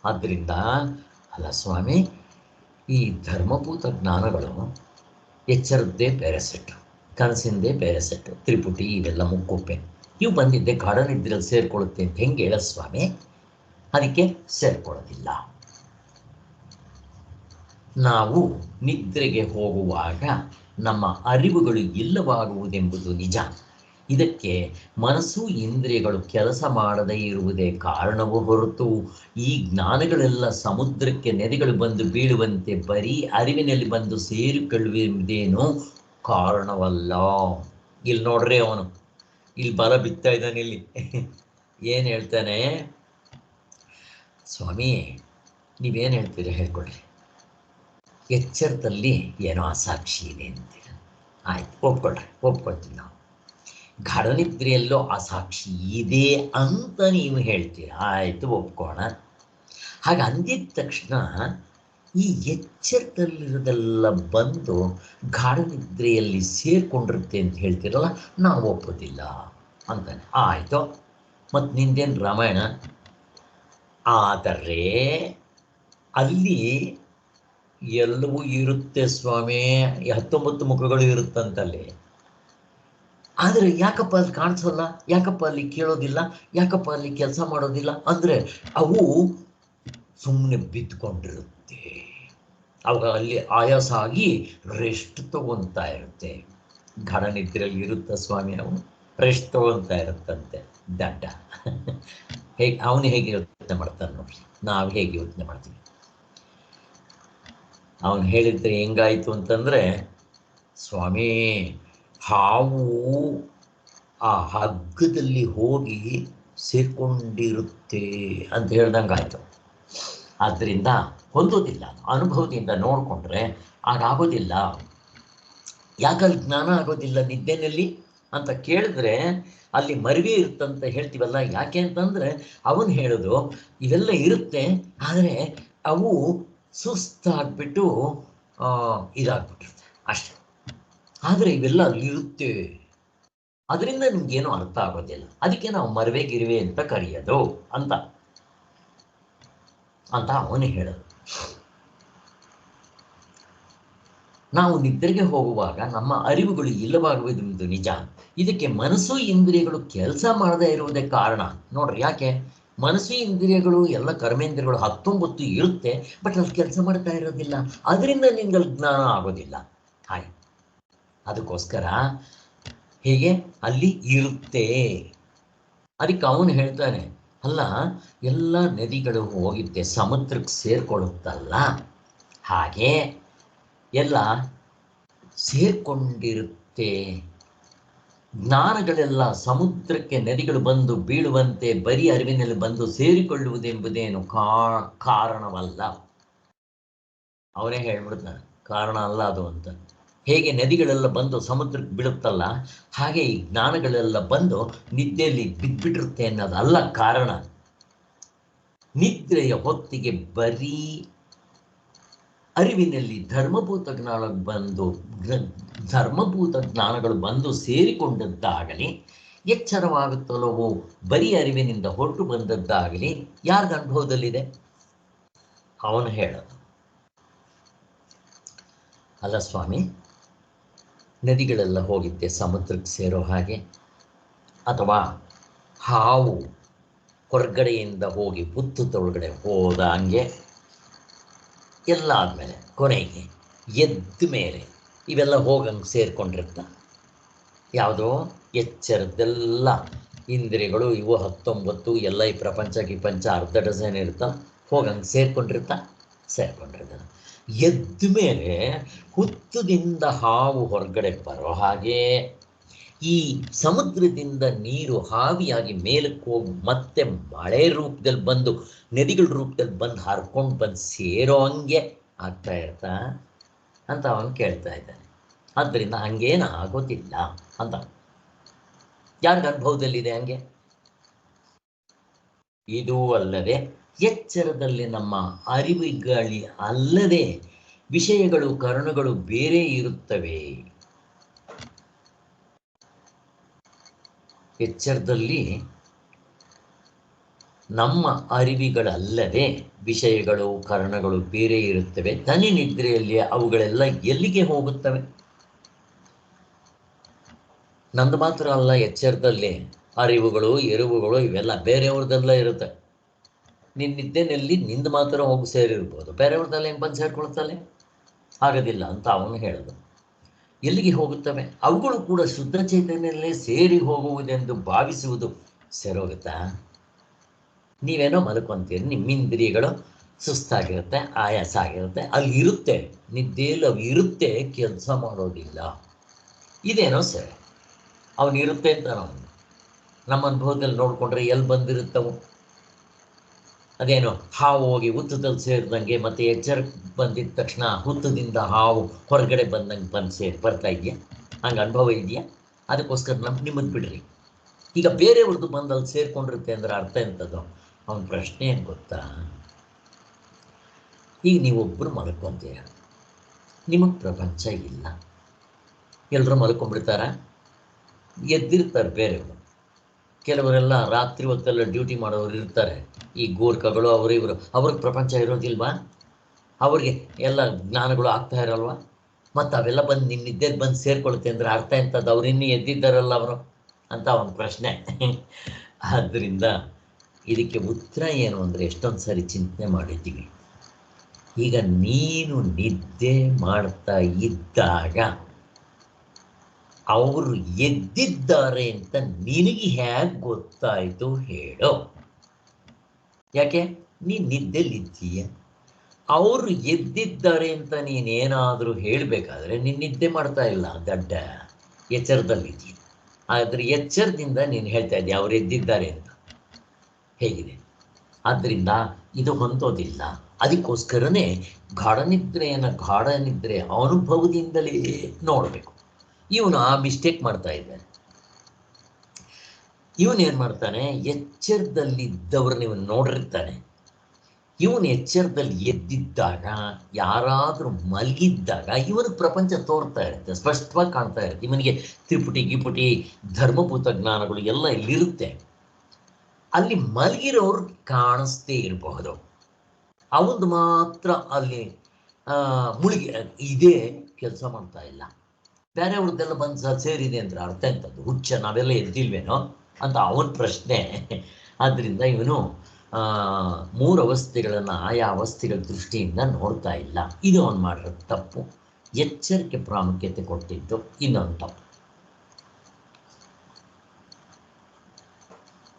ಆದ್ದರಿಂದ ಅಲ್ಲ ಸ್ವಾಮಿ, ಈ ಧರ್ಮಭೂತ ಜ್ಞಾನಗಳು ಎಚ್ಚರದ್ದೇ ಬೇರೆ ಸೆಟ್ಟು, ಕನಸಿಂದೇ ಬೇರೆ ಸೆಟ್ಟು, ತ್ರಿಪುಟಿ ಇವೆಲ್ಲ ಮುಕ್ಕೊಪ್ಪೆ ಇವು ಬಂದಿದ್ದೆ ಗಾಢ ನಿದ್ರೆಯಲ್ಲಿ ಸೇರ್ಕೊಳ್ಳುತ್ತೆ ಅಂತ ಹೆಂಗೆ ಹೇಳ ಸ್ವಾಮಿ? ಅದಕ್ಕೆ ಸೇರ್ಕೊಳ್ಳೋದಿಲ್ಲ. ನಾವು ನಿದ್ರೆಗೆ ಹೋಗುವಾಗ ನಮ್ಮ ಅರಿವುಗಳು ಇಲ್ಲವಾಗುವುದೆಂಬುದು ನಿಜ. ಇದಕ್ಕೆ ಮನಸ್ಸು ಇಂದ್ರಿಯಗಳು ಕೆಲಸ ಮಾಡದೇ ಇರುವುದೇ ಕಾರಣವೂ ಹೊರತು ಈ ಜ್ಞಾನಗಳೆಲ್ಲ ಸಮುದ್ರಕ್ಕೆ ನದಿಗಳು ಬಂದು ಬೀಳುವಂತೆ ಬರೀ ಅರಿವಿನಲ್ಲಿ ಬಂದು ಸೇರಿಕೊಳ್ಳುವುದೇನೂ ಕಾರಣವಲ್ಲ. ಇಲ್ಲಿ ನೋಡ್ರಿ, ಅವನು ಇಲ್ಲಿ ಬಲ ಬಿತ್ತಾ ಇದ್ದಾನೆ. ಇಲ್ಲಿ ಏನು ಹೇಳ್ತಾನೆ? ಸ್ವಾಮಿ ನೀವೇನು ಹೇಳ್ತೀರಿ ಹೇಳ್ಕೊಡ್ರಿ. ಎಚ್ಚರದಲ್ಲಿ ಏನೋ ಅಸಾಕ್ಷಿ ಇದೆ ಅಂತೀರ, ಆಯ್ತು, ಒಪ್ಕೊಳ್ತೀವಿ ನಾವು. ಗಾಢನಿದ್ರೆಯಲ್ಲೋ ಅಸಾಕ್ಷಿ ಇದೆ ಅಂತ ನೀವು ಹೇಳ್ತೀರ, ಆಯಿತು, ಒಪ್ಕೋಣ. ಹಾಗೆ ಅಂದಿದ ತಕ್ಷಣ ಈ ಎಚ್ಚರದಲ್ಲಿರೋದೆಲ್ಲ ಬಂದು ಗಾಢನಿದ್ರೆಯಲ್ಲಿ ಸೇರ್ಕೊಂಡಿರುತ್ತೆ ಅಂತ ಹೇಳ್ತೀರಲ್ಲ, ನಾವು ಒಪ್ಪೋದಿಲ್ಲ ಅಂತಾನೆ. ಆಯಿತು, ಮತ್ತು ನಿಂದೇನು ರಾಮಾಯಣ? ಆದರೆ ಅಲ್ಲಿ ಎಲ್ಲವೂ ಇರುತ್ತೆ ಸ್ವಾಮಿ, 19 ಮುಖಗಳು ಇರುತ್ತಂತಲ್ಲಿ. ಆದರೆ ಯಾಕಪ್ಪ ಅಲ್ಲಿ ಕಾಣಿಸೋಲ್ಲ, ಯಾಕಪ್ಪ ಅಲ್ಲಿ ಕೇಳೋದಿಲ್ಲ, ಯಾಕಪ್ಪ ಅಲ್ಲಿ ಕೆಲಸ ಮಾಡೋದಿಲ್ಲ ಅಂದರೆ ಅವು ಸುಮ್ಮನೆ ಬಿದ್ದುಕೊಂಡಿರುತ್ತೆ. ಅವಾಗ ಅಲ್ಲಿ ಆಯಾಸ ಆಗಿ ರೆಸ್ಟ್ ತಗೊತಾ ಇರುತ್ತೆ. ಗಾಢನಿದ್ರೆಯಲ್ಲಿ ಇರುತ್ತೆ ಸ್ವಾಮಿ, ಅವನು ರೆಸ್ಟ್ ತಗೊತಾ ಇರುತ್ತಂತೆ ದಡ್ಡ. ಅವನು ಹೇಗೆ ಯೋಚನೆ ಮಾಡ್ತಾನೆ ನೋಡ್ರಿ, ನಾವು ಹೇಗೆ ಯೋಚನೆ ಮಾಡ್ತೀವಿ. ಅವನು ಹೇಳಿದ್ರೆ ಹೆಂಗಾಯ್ತು ಅಂತಂದರೆ, ಸ್ವಾಮಿ ಹಾವು ಆ ಹಗ್ಗದಲ್ಲಿ ಹೋಗಿ ಸೇರ್ಕೊಂಡಿರುತ್ತೆ ಅಂತ ಹೇಳ್ದಂಗೆ ಆಯಿತು. ಆದ್ದರಿಂದ ಹೊಂದೋದಿಲ್ಲ, ಅನುಭವದಿಂದ ನೋಡಿಕೊಂಡ್ರೆ ಆಗೋದಿಲ್ಲ. ಯಾಕಲ್ಲಿ ಜ್ಞಾನ ಆಗೋದಿಲ್ಲ ನಿದ್ದೆನಲ್ಲಿ ಅಂತ ಕೇಳಿದ್ರೆ ಅಲ್ಲಿ ಮರಿವೆ ಇರುತ್ತಂತ ಹೇಳ್ತೀವಲ್ಲ. ಯಾಕೆ ಅಂತಂದರೆ ಅವನು ಹೇಳೋದು ಇವೆಲ್ಲ ಇರುತ್ತೆ, ಆದರೆ ಅವು ಸುಸ್ತಾಗ್ಬಿಟ್ಟು ಇದಾಗ್ಬಿಟ್ಟಿರುತ್ತೆ ಅಷ್ಟೆ. ಆದರೆ ಇವೆಲ್ಲ ಅಲ್ಲಿರುತ್ತೆ, ಅದರಿಂದ ನಿಮ್ಗೇನು ಅರ್ಥ ಆಗೋದಿಲ್ಲ. ಅದಕ್ಕೆ ನಾವು ಮರವೆ ಗಿರಿವೆ ಅಂತ ಕರೆಯೋದು ಅಂತ ಅವನು ಹೇಳೋದು. ನಾವು ನಿದ್ರೆಗೆ ಹೋಗುವಾಗ ನಮ್ಮ ಅರಿವುಗಳು ಇಲ್ಲವಾಗುವುದು ನಿಜ. ಇದಕ್ಕೆ ಮನಸ್ಸು ಇಂದ್ರಿಯಗಳು ಕೆಲಸ ಮಾಡದೇ ಇರುವುದೇ ಕಾರಣ. ನೋಡ್ರಿ, ಯಾಕೆ? ಮನಸ್ಸು ಇಂದ್ರಿಯಗಳು ಎಲ್ಲ ಕರ್ಮೇಂದ್ರಿಯಗಳು 19 ಇರುತ್ತೆ, ಬಟ್ ಅಲ್ಲಿ ಕೆಲಸ ಮಾಡ್ತಾ ಇರೋದಿಲ್ಲ. ಅದರಿಂದ ನಿಮ್ಗೆ ಜ್ಞಾನ ಆಗೋದಿಲ್ಲ. ಹಾಗೆ ಅದಕ್ಕೋಸ್ಕರ ಹೀಗೆ ಅಲ್ಲಿ ಇರುತ್ತೆ. ಅದಕ್ಕೆ ಅವನು ಹೇಳ್ತಾನೆ, ಅಲ್ಲ ಎಲ್ಲ ನದಿಗಳು ಹೋಗಿದ್ದೆ ಸಮುದ್ರಕ್ಕೆ ಸೇರ್ಕೊಳ್ಳುತ್ತಲ್ಲ, ಹಾಗೆ ಎಲ್ಲ ಸೇರ್ಕೊಂಡಿರುತ್ತೆ ಜ್ಞಾನಗಳೆಲ್ಲ ಸಮುದ್ರಕ್ಕೆ ನದಿಗಳು ಬಂದು ಬೀಳುವಂತೆ ಬರೀ ಅರಿವಿನಲ್ಲಿ ಬಂದು ಸೇರಿಕೊಳ್ಳುವುದೆಂಬುದೇನು ಕಾರಣವಲ್ಲ. ಅವನೇ ಹೇಳ್ಬಿಡ್ತಾನೆ, ಕಾರಣ ಅಲ್ಲ ಅದು ಅಂತ. ಹೇಗೆ ನದಿಗಳೆಲ್ಲ ಬಂದು ಸಮುದ್ರಕ್ಕೆ ಬೀಳುತ್ತಲ್ಲ, ಹಾಗೆ ಈ ಜ್ಞಾನಗಳೆಲ್ಲ ಬಂದು ನಿದ್ದೆಯಲ್ಲಿ ಬಿದ್ದುಬಿಟ್ಟಿರುತ್ತೆ ಅನ್ನೋದಲ್ಲ ಕಾರಣ. ನಿದ್ರೆಯ ಹೊತ್ತಿಗೆ ಬರೀ ಅರಿವಿನಲ್ಲಿ ಧರ್ಮಭೂತ ಜ್ಞಾನಗಳು ಬಂದು ಸೇರಿಕೊಂಡದ್ದಾಗಲಿ, ಎಚ್ಚರವಾಗುತ್ತಲವೋ ಬರೀ ಅರಿವಿನಿಂದ ಹೊರಟು ಬಂದದ್ದಾಗಲಿ ಯಾರ್ಗ ಅನುಭವದಲ್ಲಿದೆ? ಅವನು ಹೇಳೋದು. ಅಲ್ಲ ಸ್ವಾಮಿ, ನದಿಗಳೆಲ್ಲ ಹೋಗಿದ್ದೆ ಸಮುದ್ರಕ್ಕೆ ಸೇರೋ ಹಾಗೆ, ಅಥವಾ ಹಾವು ಹೊರಗಡೆಯಿಂದ ಹೋಗಿ ಹುತ್ತದೊಳಗಡೆ ಹೋದ ಹಂಗೆ ಎಲ್ಲ ಆದಮೇಲೆ ಕೊನೆಗೆ ಎದ್ದ ಮೇಲೆ ಇವೆಲ್ಲ ಹೋಗಂಗೆ ಸೇರ್ಕೊಂಡಿರ್ತ. ಯಾವುದೋ ಎಚ್ಚರದೆಲ್ಲ ಇಂದ್ರಿಯಗಳು ಇವು 19 ಎಲ್ಲ ಈ ಪ್ರಪಂಚ ಅರ್ಧ ಡಜನ್ ಇರ್ತಾ ಹೋಗಂಗೆ ಸೇರ್ಕೊಂಡಿರ್ತಾನೆ. ಎದ್ದ ಮೇಲೆ ಹುತ್ತದಿಂದ ಹಾವು ಹೊರಗಡೆ ಬರೋ ಹಾಗೆ ಈ ಸಮುದ್ರದಿಂದ ನೀರು ಹಾವಿಯಾಗಿ ಮೇಲಕ್ಕೆ ಹೋಗಿ ಮತ್ತೆ ಮಳೆ ರೂಪದಲ್ಲಿ ಬಂದು ನದಿಗಳ ರೂಪದಲ್ಲಿ ಬಂದು ಹರ್ಕೊಂಡು ಬಂದು ಸೇರೋ ಹಂಗೆ ಆಗ್ತಾ ಇರ್ತಾ ಅಂತ ಅವನು ಕೇಳ್ತಾ ಇದ್ದಾನೆ. ಆದ್ದರಿಂದ ಹಂಗೇನು ಆಗೋದಿಲ್ಲ ಅಂತ ಯಾರ್ಗ ಅನುಭವದಲ್ಲಿದೆ ಹಂಗೆ? ಇದೂ ಅಲ್ಲದೆ ಎಚ್ಚರದಲ್ಲಿ ನಮ್ಮ ಅರಿವುಗಳಿ ಅಲ್ಲದೆ ವಿಷಯಗಳು ಕರಣಗಳು ಬೇರೆ ಇರುತ್ತವೆ. ಎಚ್ಚರದಲ್ಲಿ ನಮ್ಮ ಅರಿವುಗಳಲ್ಲದೆ ವಿಷಯಗಳು ಕರಣಗಳು ಬೇರೆ ಇರುತ್ತವೆ. ತನಿ ನಿದ್ರೆಯಲ್ಲಿ ಅವುಗಳೆಲ್ಲ ಎಲ್ಲಿಗೆ ಹೋಗುತ್ತವೆ? ನಂದು ಮಾತ್ರ ಅಲ್ಲ, ಎಚ್ಚರದಲ್ಲಿ ಅರಿವುಗಳು ಎರುವುಗಳು ಇವೆಲ್ಲ ಬೇರೆಯವ್ರದ್ದೆಲ್ಲ ಇರುತ್ತೆ. ನಿನ್ನ ನಿದ್ದೆನಲ್ಲಿ ನಿಂದು ಮಾತ್ರ ಹೋಗಿ ಸೇರಿರ್ಬೋದು, ಬೇರೆಯವ್ರದ್ದೆಲ್ಲ ಏನು ಬಂದು ಸೇರ್ಕೊಳ್ತಲ್ಲ, ಆಗೋದಿಲ್ಲ ಅಂತ ಅವನು ಹೇಳಿದ. ಎಲ್ಲಿಗೆ ಹೋಗುತ್ತವೆ? ಅವುಗಳು ಕೂಡ ಶುದ್ಧ ಚೈತನ್ಯದಲ್ಲೇ ಸೇರಿ ಹೋಗುವುದೆಂದು ಭಾವಿಸುವುದು ಸರೋಗುತ್ತಾ? ನೀವೇನೋ ಮಲ್ಕೊಂತೀರಿ, ನಿಮ್ಮ ಇಂದ್ರಿಯಗಳು ಸುಸ್ತಾಗಿರುತ್ತೆ, ಆಯಾಸ ಆಗಿರುತ್ತೆ, ಅಲ್ಲಿ ಇರುತ್ತೆ, ನಿದ್ದೆಯಲ್ಲಿ ಅವು ಇರುತ್ತೆ, ಕೆಲಸ ಮಾಡೋದಿಲ್ಲ. ಇದೇನೋ ಸರಿ, ಅವನಿರುತ್ತೆ ಅಂತ ನಮ್ಮ ಅನುಭವದಲ್ಲಿ ನೋಡಿಕೊಂಡ್ರೆ ಎಲ್ಲಿ ಬಂದಿರುತ್ತವು? ಅದೇನೋ ಹಾವು ಹೋಗಿ ಹುತ್ತದಲ್ಲಿ ಸೇರಿದಂಗೆ, ಮತ್ತು ಎಚ್ಚರಕ್ಕೆ ಬಂದಿದ್ದ ತಕ್ಷಣ ಹುತ್ತದಿಂದ ಹಾವು ಹೊರಗಡೆ ಬಂದಂಗೆ ಬರ್ತಾ ಇದೆಯಾ? ಹಂಗೆ ಅನುಭವ ಇದೆಯಾ? ಅದಕ್ಕೋಸ್ಕರ ನಿಮ್ಮದು ಬಿಡ್ರಿ. ಈಗ ಬೇರೆಯವ್ರದ್ದು ಬಂದಲ್ಲಿ ಸೇರಿಕೊಂಡಿರುತ್ತೆ ಅಂದರೆ ಅರ್ಥ ಎಂಥದ್ದು? ಅವನ ಪ್ರಶ್ನೆ ಏನು ಗೊತ್ತಾ? ಈಗ ನೀವೊಬ್ಬರು ಮಲ್ಕೊಂತೀರ, ನಿಮಗೆ ಪ್ರಪಂಚ ಇಲ್ಲ, ಎಲ್ಲರೂ ಮಲ್ಕೊಂಡ್ಬಿಡ್ತಾರ, ಎದ್ದಿರ್ತಾರೆ ಬೇರೆಯವರು. ಕೆಲವರೆಲ್ಲ ರಾತ್ರಿ ಹೊತ್ತೆಲ್ಲ ಡ್ಯೂಟಿ ಮಾಡೋರು ಇರ್ತಾರೆ, ಈ ಗೋರ್ಖಗಳು ಅವರು ಇವರು, ಅವ್ರಿಗೆ ಪ್ರಪಂಚ ಇರೋದಿಲ್ವಾ? ಅವ್ರಿಗೆ ಎಲ್ಲ ಜ್ಞಾನಗಳು ಆಗ್ತಾ ಇರಲ್ವ? ಮತ್ತು ಅವೆಲ್ಲ ಬಂದು ನಿಮ್ಮ ನಿದ್ದೆಗೆ ಬಂದು ಸೇರ್ಕೊಳುತ್ತೆ ಅಂದರೆ ಅರ್ಥ ಎಂಥದ್ದು? ಅವ್ರು ಇನ್ನೂ ಎದ್ದಿದ್ದಾರಲ್ಲ ಅವರು ಅಂತ ಅವನ ಪ್ರಶ್ನೆ. ಆದ್ದರಿಂದ ಇದಕ್ಕೆ ಉತ್ತರ ಏನು ಅಂದರೆ, ಎಷ್ಟೊಂದು ಸಾರಿ ಚಿಂತನೆ ಮಾಡಿದ್ದೀವಿ. ಈಗ ನೀನು ನಿದ್ದೆ ಮಾಡ್ತಾ ಇದ್ದಾಗ ಅವರು ಎದ್ದಿದ್ದಾರೆ ಅಂತ ನಿನಗೆ ಹೇಗೆ ಗೊತ್ತಾಯಿತು ಹೇಳೋ? ಯಾಕೆ? ನೀನು ನಿದ್ದೆಲಿದ್ದೀಯ. ಅವರು ಎದ್ದಿದ್ದಾರೆ ಅಂತ ನೀನೇನಾದರೂ ಹೇಳಬೇಕಾದ್ರೆ ನೀನು ನಿದ್ದೆ ಮಾಡ್ತಾ ಇಲ್ಲ, ದಡ್ಡ, ಎಚ್ಚರದಲ್ಲಿದ್ದೀಯ. ಆದರೆ ಎಚ್ಚರದಿಂದ ನೀನು ಹೇಳ್ತಾ ಇದ್ದೀಯ ಅವ್ರು ಎದ್ದಿದ್ದಾರೆ ಅಂತ. ಹೇಗಿದೆ? ಆದ್ದರಿಂದ ಇದು ಹೊಂದೋದಿಲ್ಲ. ಅದಕ್ಕೋಸ್ಕರನೇ ಗಾಢ ನಿದ್ರೆ ಅನುಭವದಿಂದಲೇ ನೋಡಬೇಕು. ಇವನು ಆ ಮಿಸ್ಟೇಕ್ ಮಾಡ್ತಾ ಇದ್ದಾನೆ. ಇವನೇನು ಮಾಡ್ತಾನೆ? ಎಚ್ಚರದಲ್ಲಿದ್ದವ್ರು ನೀವು ನೋಡಿರ್ತಾನೆ, ಇವನು ಎಚ್ಚರದಲ್ಲಿ ಎದ್ದಿದ್ದಾಗ, ಯಾರಾದರೂ ಮಲಗಿದ್ದಾಗ ಇವನಿಗೆ ಪ್ರಪಂಚ ತೋರ್ತಾ ಇರುತ್ತೆ, ಸ್ಪಷ್ಟವಾಗಿ ಕಾಣ್ತಾ ಇರುತ್ತೆ. ಇವನಿಗೆ ತ್ರಿಪುಟಿ ಗಿಪುಟಿ ಧರ್ಮಭೂತ ಜ್ಞಾನಗಳು ಎಲ್ಲ ಇಲ್ಲಿರುತ್ತೆ. ಅಲ್ಲಿ ಮಲಗಿರೋರು ಕಾಣಿಸ್ತೇ ಇರಬಹುದು, ಅವನು ಮಾತ್ರ ಅಲ್ಲಿ ಮುಳುಗಿ ಇದೇ ಕೆಲಸ ಮಾಡ್ತಾ ಇಲ್ಲ. ಬೇರೆಯವ್ರದ್ದೆಲ್ಲ ಬಂದು ಸೇರಿದೆ ಅಂದರೆ ಅರ್ಥ ಎಂಥದ್ದು? ಹುಚ್ಚ, ನಾವೆಲ್ಲ ಎದ್ದಿಲ್ವೇನೋ ಅಂತ ಅವನ ಪ್ರಶ್ನೆ. ಆದ್ದರಿಂದ ಇವನು 3 ಅವಸ್ಥೆಗಳನ್ನು ಆಯಾ ಅವಸ್ಥೆಗಳ ದೃಷ್ಟಿಯಿಂದ ನೋಡ್ತಾ ಇಲ್ಲ. ಇದು ಅವನು ಮಾಡಿರೋ ತಪ್ಪು. ಎಚ್ಚರಿಕೆ ಪ್ರಾಮುಖ್ಯತೆ ಕೊಟ್ಟಿದ್ದು ಇನ್ನೊಂದು ತಪ್ಪು.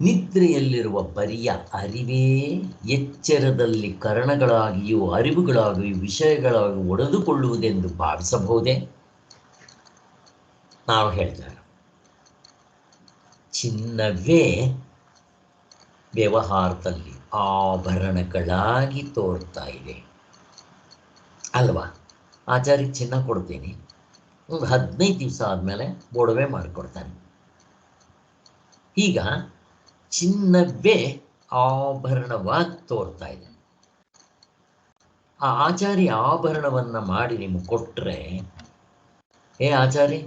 ನಿದ್ರೆಯಲ್ಲಿರುವ ಬರಿಯ ಅರಿವೇ ಎಚ್ಚರದಲ್ಲಿ ಕರಣಗಳಾಗಿಯೂ ಅರಿವುಗಳಾಗಿಯೂ ವಿಷಯಗಳಾಗಿ ಒಡೆದುಕೊಳ್ಳುವುದೆಂದು ಭಾವಿಸಬಹುದೇ? ನಾವು ಹೇಳ್ತೇವೆ, ಚಿನ್ನವೇ ವ್ಯವಹಾರದಲ್ಲಿ ಆಭರಣಗಳಾಗಿ ತೋರ್ತಾ ಇದೆ ಅಲ್ವಾ? ಆಚಾರ್ಯ ಚಿನ್ನ ಕೊಡ್ತೀನಿ, ಒಂದು 15 ದಿವಸ ಆದಮೇಲೆ ಒಡವೆ ಮಾಡಿಕೊಡ್ತಾನೆ. ಈಗ ಚಿನ್ನವೇ ಆಭರಣವಾಗಿ ತೋರ್ತಾ ಇದೆ. ಆ ಆಚಾರ್ಯ ಆಭರಣವನ್ನು ಮಾಡಿ ನಿಮಗೆ ಕೊಟ್ಟರೆ, ಏ ಆಚಾರ್ಯ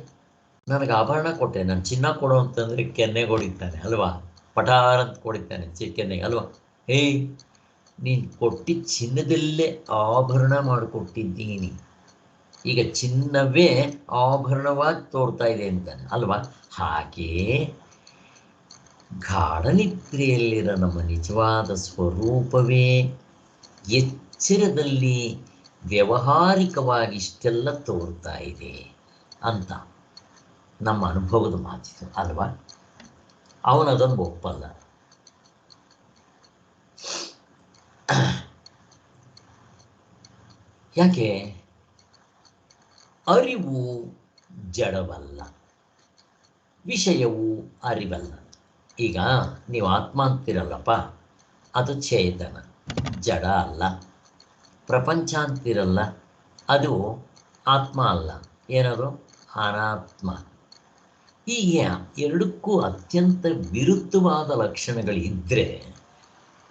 ನನಗೆ ಆಭರಣ ಕೊಟ್ಟೆ, ನಾನು ಚಿನ್ನ ಕೊಡು ಅಂತಂದರೆ ಕೆನ್ನೆಗೆ ಹೊಡಿತಾನೆ ಅಲ್ವಾ? ಪಟಾರ ಅಂತ ಕೊಡಿತಾನೆ ಕೆನ್ನೆಗೆ ಅಲ್ವಾ? ಏಯ್ ನೀನು ಕೊಟ್ಟಿದ್ದ ಚಿನ್ನದಲ್ಲೇ ಆಭರಣ ಮಾಡಿಕೊಟ್ಟಿದ್ದೀನಿ, ಈಗ ಚಿನ್ನವೇ ಆಭರಣವಾಗಿ ತೋರ್ತಾ ಇದೆ ಅಂತಾನೆ ಅಲ್ವಾ? ಹಾಗೇ ಗಾಢನಿದ್ರೆಯಲ್ಲಿರೋ ನಮ್ಮ ನಿಜವಾದ ಸ್ವರೂಪವೇ ಎಚ್ಚರದಲ್ಲಿ ವ್ಯಾವಹಾರಿಕವಾಗಿ ಇಷ್ಟೆಲ್ಲ ತೋರ್ತಾ ಇದೆ ಅಂತ ನಮ್ಮ ಅನುಭವದ ಮಾತಿತು ಅಲ್ವಾ? ಅವನದನ್ನು ಒಪ್ಪಲ್ಲ. ಯಾಕೆ? ಅರಿವು ಜಡವಲ್ಲ, ವಿಷಯವು ಅರಿವಲ್ಲ. ಈಗ ನೀವು ಆತ್ಮ ಅಂತಿರಲ್ಲಪ್ಪ, ಅದು ಚೇತನ, ಜಡ ಅಲ್ಲ. ಪ್ರಪಂಚ ಅಂತಿರಲ್ಲ, ಅದು ಆತ್ಮ ಅಲ್ಲ, ಏನದು ಅನಾತ್ಮ. ಹೀಗೆ ಎರಡಕ್ಕೂ ಅತ್ಯಂತ ವಿರುದ್ಧವಾದ ಲಕ್ಷಣಗಳಿದ್ದರೆ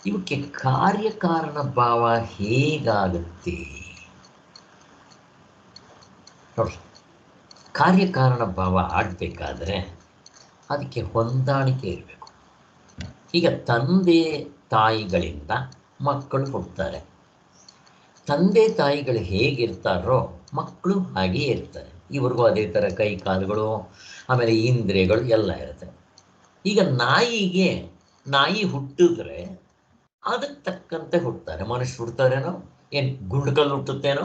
ಇವಕ್ಕೆ ಕಾರ್ಯಕಾರಣ ಭಾವ ಹೇಗಾಗುತ್ತೆ ನೋಡಿ? ಕಾರ್ಯಕಾರಣ ಭಾವ ಆಗಬೇಕಾದ್ರೆ ಅದಕ್ಕೆ ಹೊಂದಾಣಿಕೆ ಇರಬೇಕು. ಈಗ ತಂದೆ ತಾಯಿಗಳಿಂದ ಮಕ್ಕಳು ಹುಡ್ತಾರೆ. ತಂದೆ ತಾಯಿಗಳು ಹೇಗಿರ್ತಾರೋ ಮಕ್ಕಳು ಹಾಗೇ ಇರ್ತಾರೆ. ಇವ್ರಿಗೂ ಅದೇ ಥರ ಕೈ ಕಾಲುಗಳು, ಆಮೇಲೆ ಇಂದ್ರಿಯಗಳು ಎಲ್ಲ ಇರುತ್ತೆ. ಈಗ ನಾಯಿ ಹುಟ್ಟಿದ್ರೆ ಅದಕ್ಕೆ ತಕ್ಕಂತೆ ಹುಡ್ತಾರೆ. ಮನುಷ್ಯ ಹುಡ್ತಾರೇನೋ? ಏನು ಗುಂಡ್ಕಲ್ಲು ಹುಟ್ಟುತ್ತೇನೋ?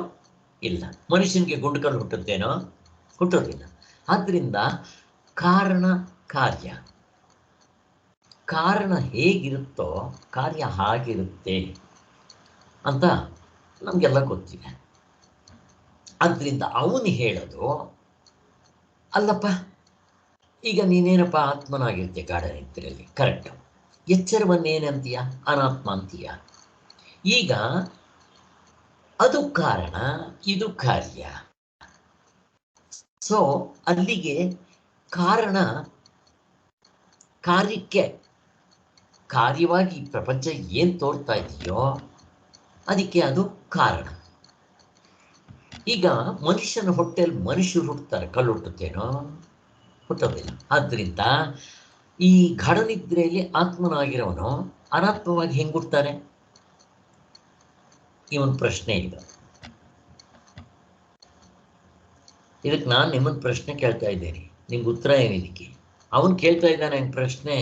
ಇಲ್ಲ. ಮನುಷ್ಯನಿಗೆ ಗುಂಡ್ಕಲ್ಲು ಹುಟ್ಟುತ್ತೇನೋ? ಹುಟ್ಟೋದಿಲ್ಲ. ಆದ್ದರಿಂದ ಕಾರಣ ಕಾರ್ಯ, ಕಾರಣ ಹೇಗಿರುತ್ತೋ ಕಾರ್ಯ ಹಾಗಿರುತ್ತೆ ಅಂತ ನಮಗೆಲ್ಲ ಗೊತ್ತಿದೆ. ಆದ್ದರಿಂದ ಅವನು ಹೇಳೋದು, ಅಲ್ಲಪ್ಪ ಈಗ ನೀನೇನಪ್ಪ ಆತ್ಮನಾಗಿರ್ತೀಯ ಗಾಢನಿದ್ರೆಯಲ್ಲಿ, ಕರೆಕ್ಟು. ಎಚ್ಚರವನ್ನೇನಂತೀಯ? ಅನಾತ್ಮ ಅಂತೀಯ. ಈಗ ಅದು ಕಾರಣ, ಇದು ಕಾರ್ಯ. ಸೊ ಅಲ್ಲಿಗೆ ಕಾರಣ ಕಾರ್ಯಕ್ಕೆ ಕಾರ್ಯವಾಗಿ ಪ್ರಪಂಚ ಏನು ತೋರ್ತಾ ಇದೆಯೋ ಅದಕ್ಕೆ ಅದು ಕಾರಣ. ಈಗ ಮನುಷ್ಯನ ಹೊಟ್ಟೆಯಲ್ಲಿ ಮನುಷ್ಯರು ಹುಟ್ಟುತ್ತಾರೆ, ಕಲ್ಲು ಹುಟ್ಟುತ್ತೇನೋ? ಹುಟ್ಟೋದಿಲ್ಲ. ಆದ್ದರಿಂದ ಈ ಗಾಢನಿದ್ರೆಯಲ್ಲಿ ಆತ್ಮನಾಗಿರೋನು ಅನಾತ್ಮವಾಗಿ ಹೆಂಗೆ ಹುಡ್ತಾರೆ? ಇವನ್ ಪ್ರಶ್ನೆ ಇದು. ಇದಕ್ಕೆ ನಾನು ನಿಮ್ಮನ್ನು ಪ್ರಶ್ನೆ ಕೇಳ್ತಾ ಇದ್ದೇನೆ, ನಿಮ್ಗೆ ಉತ್ತರ ಏನಿದಕ್ಕೆ? ಅವನು ಕೇಳ್ತಾ ಇದ್ದಾನೆ ಪ್ರಶ್ನೆ,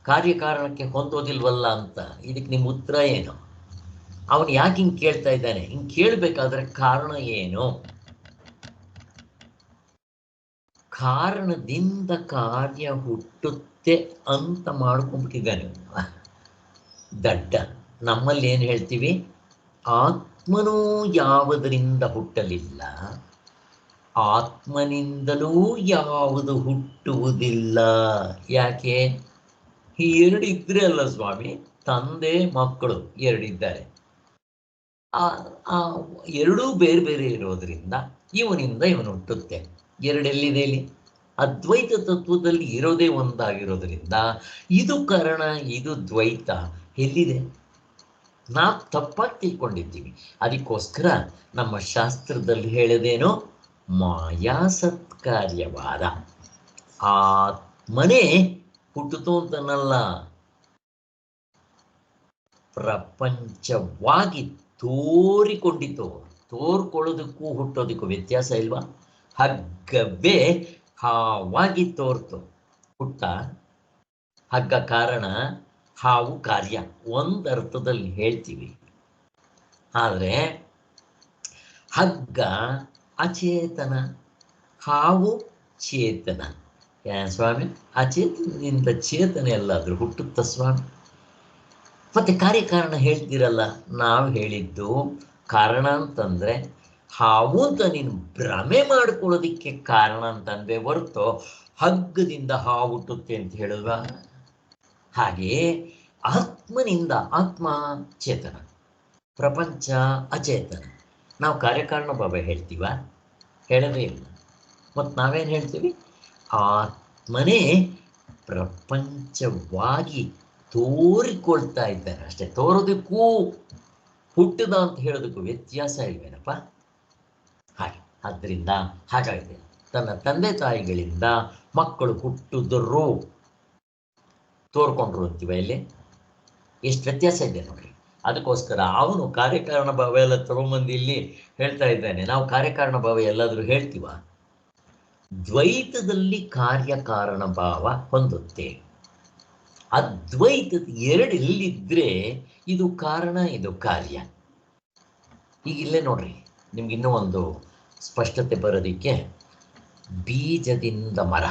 ಕಾರ್ಯಕಾರಣಕ್ಕೆ ಹೊಂದೋದಿಲ್ವಲ್ಲ ಅಂತ. ಇದಕ್ಕೆ ನಿಮ್ಮ ಉತ್ತರ ಏನು? ಅವನು ಯಾಕೆ ಹಿಂಗೆ ಕೇಳ್ತಾ ಇದ್ದಾನೆ? ಹಿಂಗೆ ಕೇಳಬೇಕಾದ್ರೆ ಕಾರಣ ಏನು? ಕಾರಣದಿಂದ ಕಾರ್ಯ ಹುಟ್ಟುತ್ತೆ ಅಂತ ಮಾಡ್ಕೊಂಡ್ಬಿಟ್ಟಿದ್ದಾನೆ ದಡ್ಡ. ನಮ್ಮಲ್ಲಿ ಏನು ಹೇಳ್ತೀವಿ? ಆತ್ಮನೂ ಯಾವುದರಿಂದ ಹುಟ್ಟಲಿಲ್ಲ, ಆತ್ಮನಿಂದಲೂ ಯಾವುದು ಹುಟ್ಟುವುದಿಲ್ಲ. ಯಾಕೆ? ಎರಡಿದ್ರೆ ಅಲ್ಲ ಸ್ವಾಮಿ, ತಂದೆ ಮಕ್ಕಳು ಎರಡಿದ್ದಾರೆ. ಆ ಎರಡೂ ಬೇರೆ ಬೇರೆ ಇರೋದ್ರಿಂದ ಇವನಿಂದ ಇವನು ಹುಟ್ಟುತ್ತೆ. ಎರಡೆಲ್ಲಿದೆ ಇಲ್ಲಿ? ಅದ್ವೈತ ತತ್ವದಲ್ಲಿ ಇರೋದೇ ಒಂದಾಗಿರೋದ್ರಿಂದ ಇದು ಕಾರಣ, ಇದು ದ್ವೈತ ಎಲ್ಲಿದೆ? ನಾವು ತಪ್ಪಾಗಿ ತಿಳ್ಕೊಂಡಿದ್ದೀವಿ. ಅದಕ್ಕೋಸ್ಕರ ನಮ್ಮ ಶಾಸ್ತ್ರದಲ್ಲಿ ಹೇಳೋದೇನೋ ಮಾಯಾ ಸತ್ಕಾರ್ಯವಾದ. ಆತ್ಮನೇ ಹುಟ್ಟಿತು ಅಂತನಲ್ಲ, ಪ್ರಪಂಚವಾಗಿ ತೋರಿಕೊಂಡಿತು. ತೋರ್ಕೊಳ್ಳೋದಕ್ಕೂ ಹುಟ್ಟೋದಕ್ಕೂ ವ್ಯತ್ಯಾಸ ಇಲ್ವಾ? ಹಗ್ಗವೇ ಹಾವಾಗಿ ತೋರ್ತು. ಹುಟ್ಟ ಹಗ್ಗ ಕಾರಣ, ಹಾವು ಕಾರ್ಯ. ಒಂದರ್ಥದಲ್ಲಿ ಹೇಳ್ತೀವಿ. ಆದರೆ ಹಗ್ಗ ಅಚೇತನ, ಹಾವು ಚೇತನ. ಸ್ವಾಮಿ, ಅಚೇತನದಿಂದ ಚೇತನ ಎಲ್ಲಾದರೂ ಹುಟ್ಟುತ್ತ ಸ್ವಾಮಿ? ಮತ್ತೆ ಕಾರ್ಯಕಾರಣ ಹೇಳ್ತೀರಲ್ಲ, ನಾವು ಹೇಳಿದ್ದು ಕಾರಣ ಅಂತಂದರೆ ಹಾವು ಅಂತ ನೀನು ಭ್ರಮೆ ಮಾಡ್ಕೊಳ್ಳೋದಿಕ್ಕೆ ಕಾರಣ ಅಂತಂದ್ರೆ ಹೊರತು ಹಗ್ಗದಿಂದ ಹಾವು ಹುಟ್ಟುತ್ತೆ ಅಂತ ಹೇಳಿದ್ವಾ? ಹಾಗೆ ಆತ್ಮನಿಂದ, ಆತ್ಮ ಚೇತನ, ಪ್ರಪಂಚ ಅಚೇತನ. ನಾವು ಕಾರ್ಯಕಾರಣ ಭಾವ ಹೇಳ್ತೀವ? ಹೇಳೋದೇ ಇಲ್ಲ. ಮತ್ತು ನಾವೇನು ಹೇಳ್ತೀವಿ? ಆತ್ಮನೇ ಪ್ರಪಂಚವಾಗಿ ತೋರಿಕೊಳ್ತಾ ಇದ್ದಾನೆ ಅಷ್ಟೇ. ತೋರೋದಕ್ಕೂ ಹುಟ್ಟಿದ ಅಂತ ಹೇಳೋದಕ್ಕೂ ವ್ಯತ್ಯಾಸ ಇಲ್ವೇನಪ್ಪ? ಹಾಗೆ ಆದ್ದರಿಂದ ಹಾಗಾಗಿದೆ. ತನ್ನ ತಂದೆ ತಾಯಿಗಳಿಂದ ಮಕ್ಕಳು ಹುಟ್ಟಿದ್ರು, ತೋರ್ಕೊಂಡ್ರು ಅಂತೀವ. ಇಲ್ಲಿ ಎಷ್ಟು ವ್ಯತ್ಯಾಸ ಇದೆ ನೋಡ್ರಿ. ಅದಕ್ಕೋಸ್ಕರ ಅವನು ಕಾರ್ಯಕಾರಣ ಭಾವ ಎಲ್ಲ ತಗೊಂಬಂದು ಇಲ್ಲಿ ಹೇಳ್ತಾ ಇದ್ದಾನೆ. ನಾವು ಕಾರ್ಯಕಾರಣ ಭಾವ ಎಲ್ಲಾದರೂ ಹೇಳ್ತೀವ? ದ್ವೈತದಲ್ಲಿ ಕಾರ್ಯಕಾರಣ ಭಾವ ಹೊಂದುತ್ತೆ. ಅದ್ವೈತದ ಎರಡು ಎಲ್ಲಿದ್ರೆ ಇದು ಕಾರಣ, ಇದು ಕಾರ್ಯ. ಈಗ ಇಲ್ಲೇ ನೋಡ್ರಿ, ನಿಮ್ಗೆ ಇನ್ನೂ ಒಂದು ಸ್ಪಷ್ಟತೆ ಬರೋದಿಕ್ಕೆ, ಬೀಜದಿಂದ ಮರ,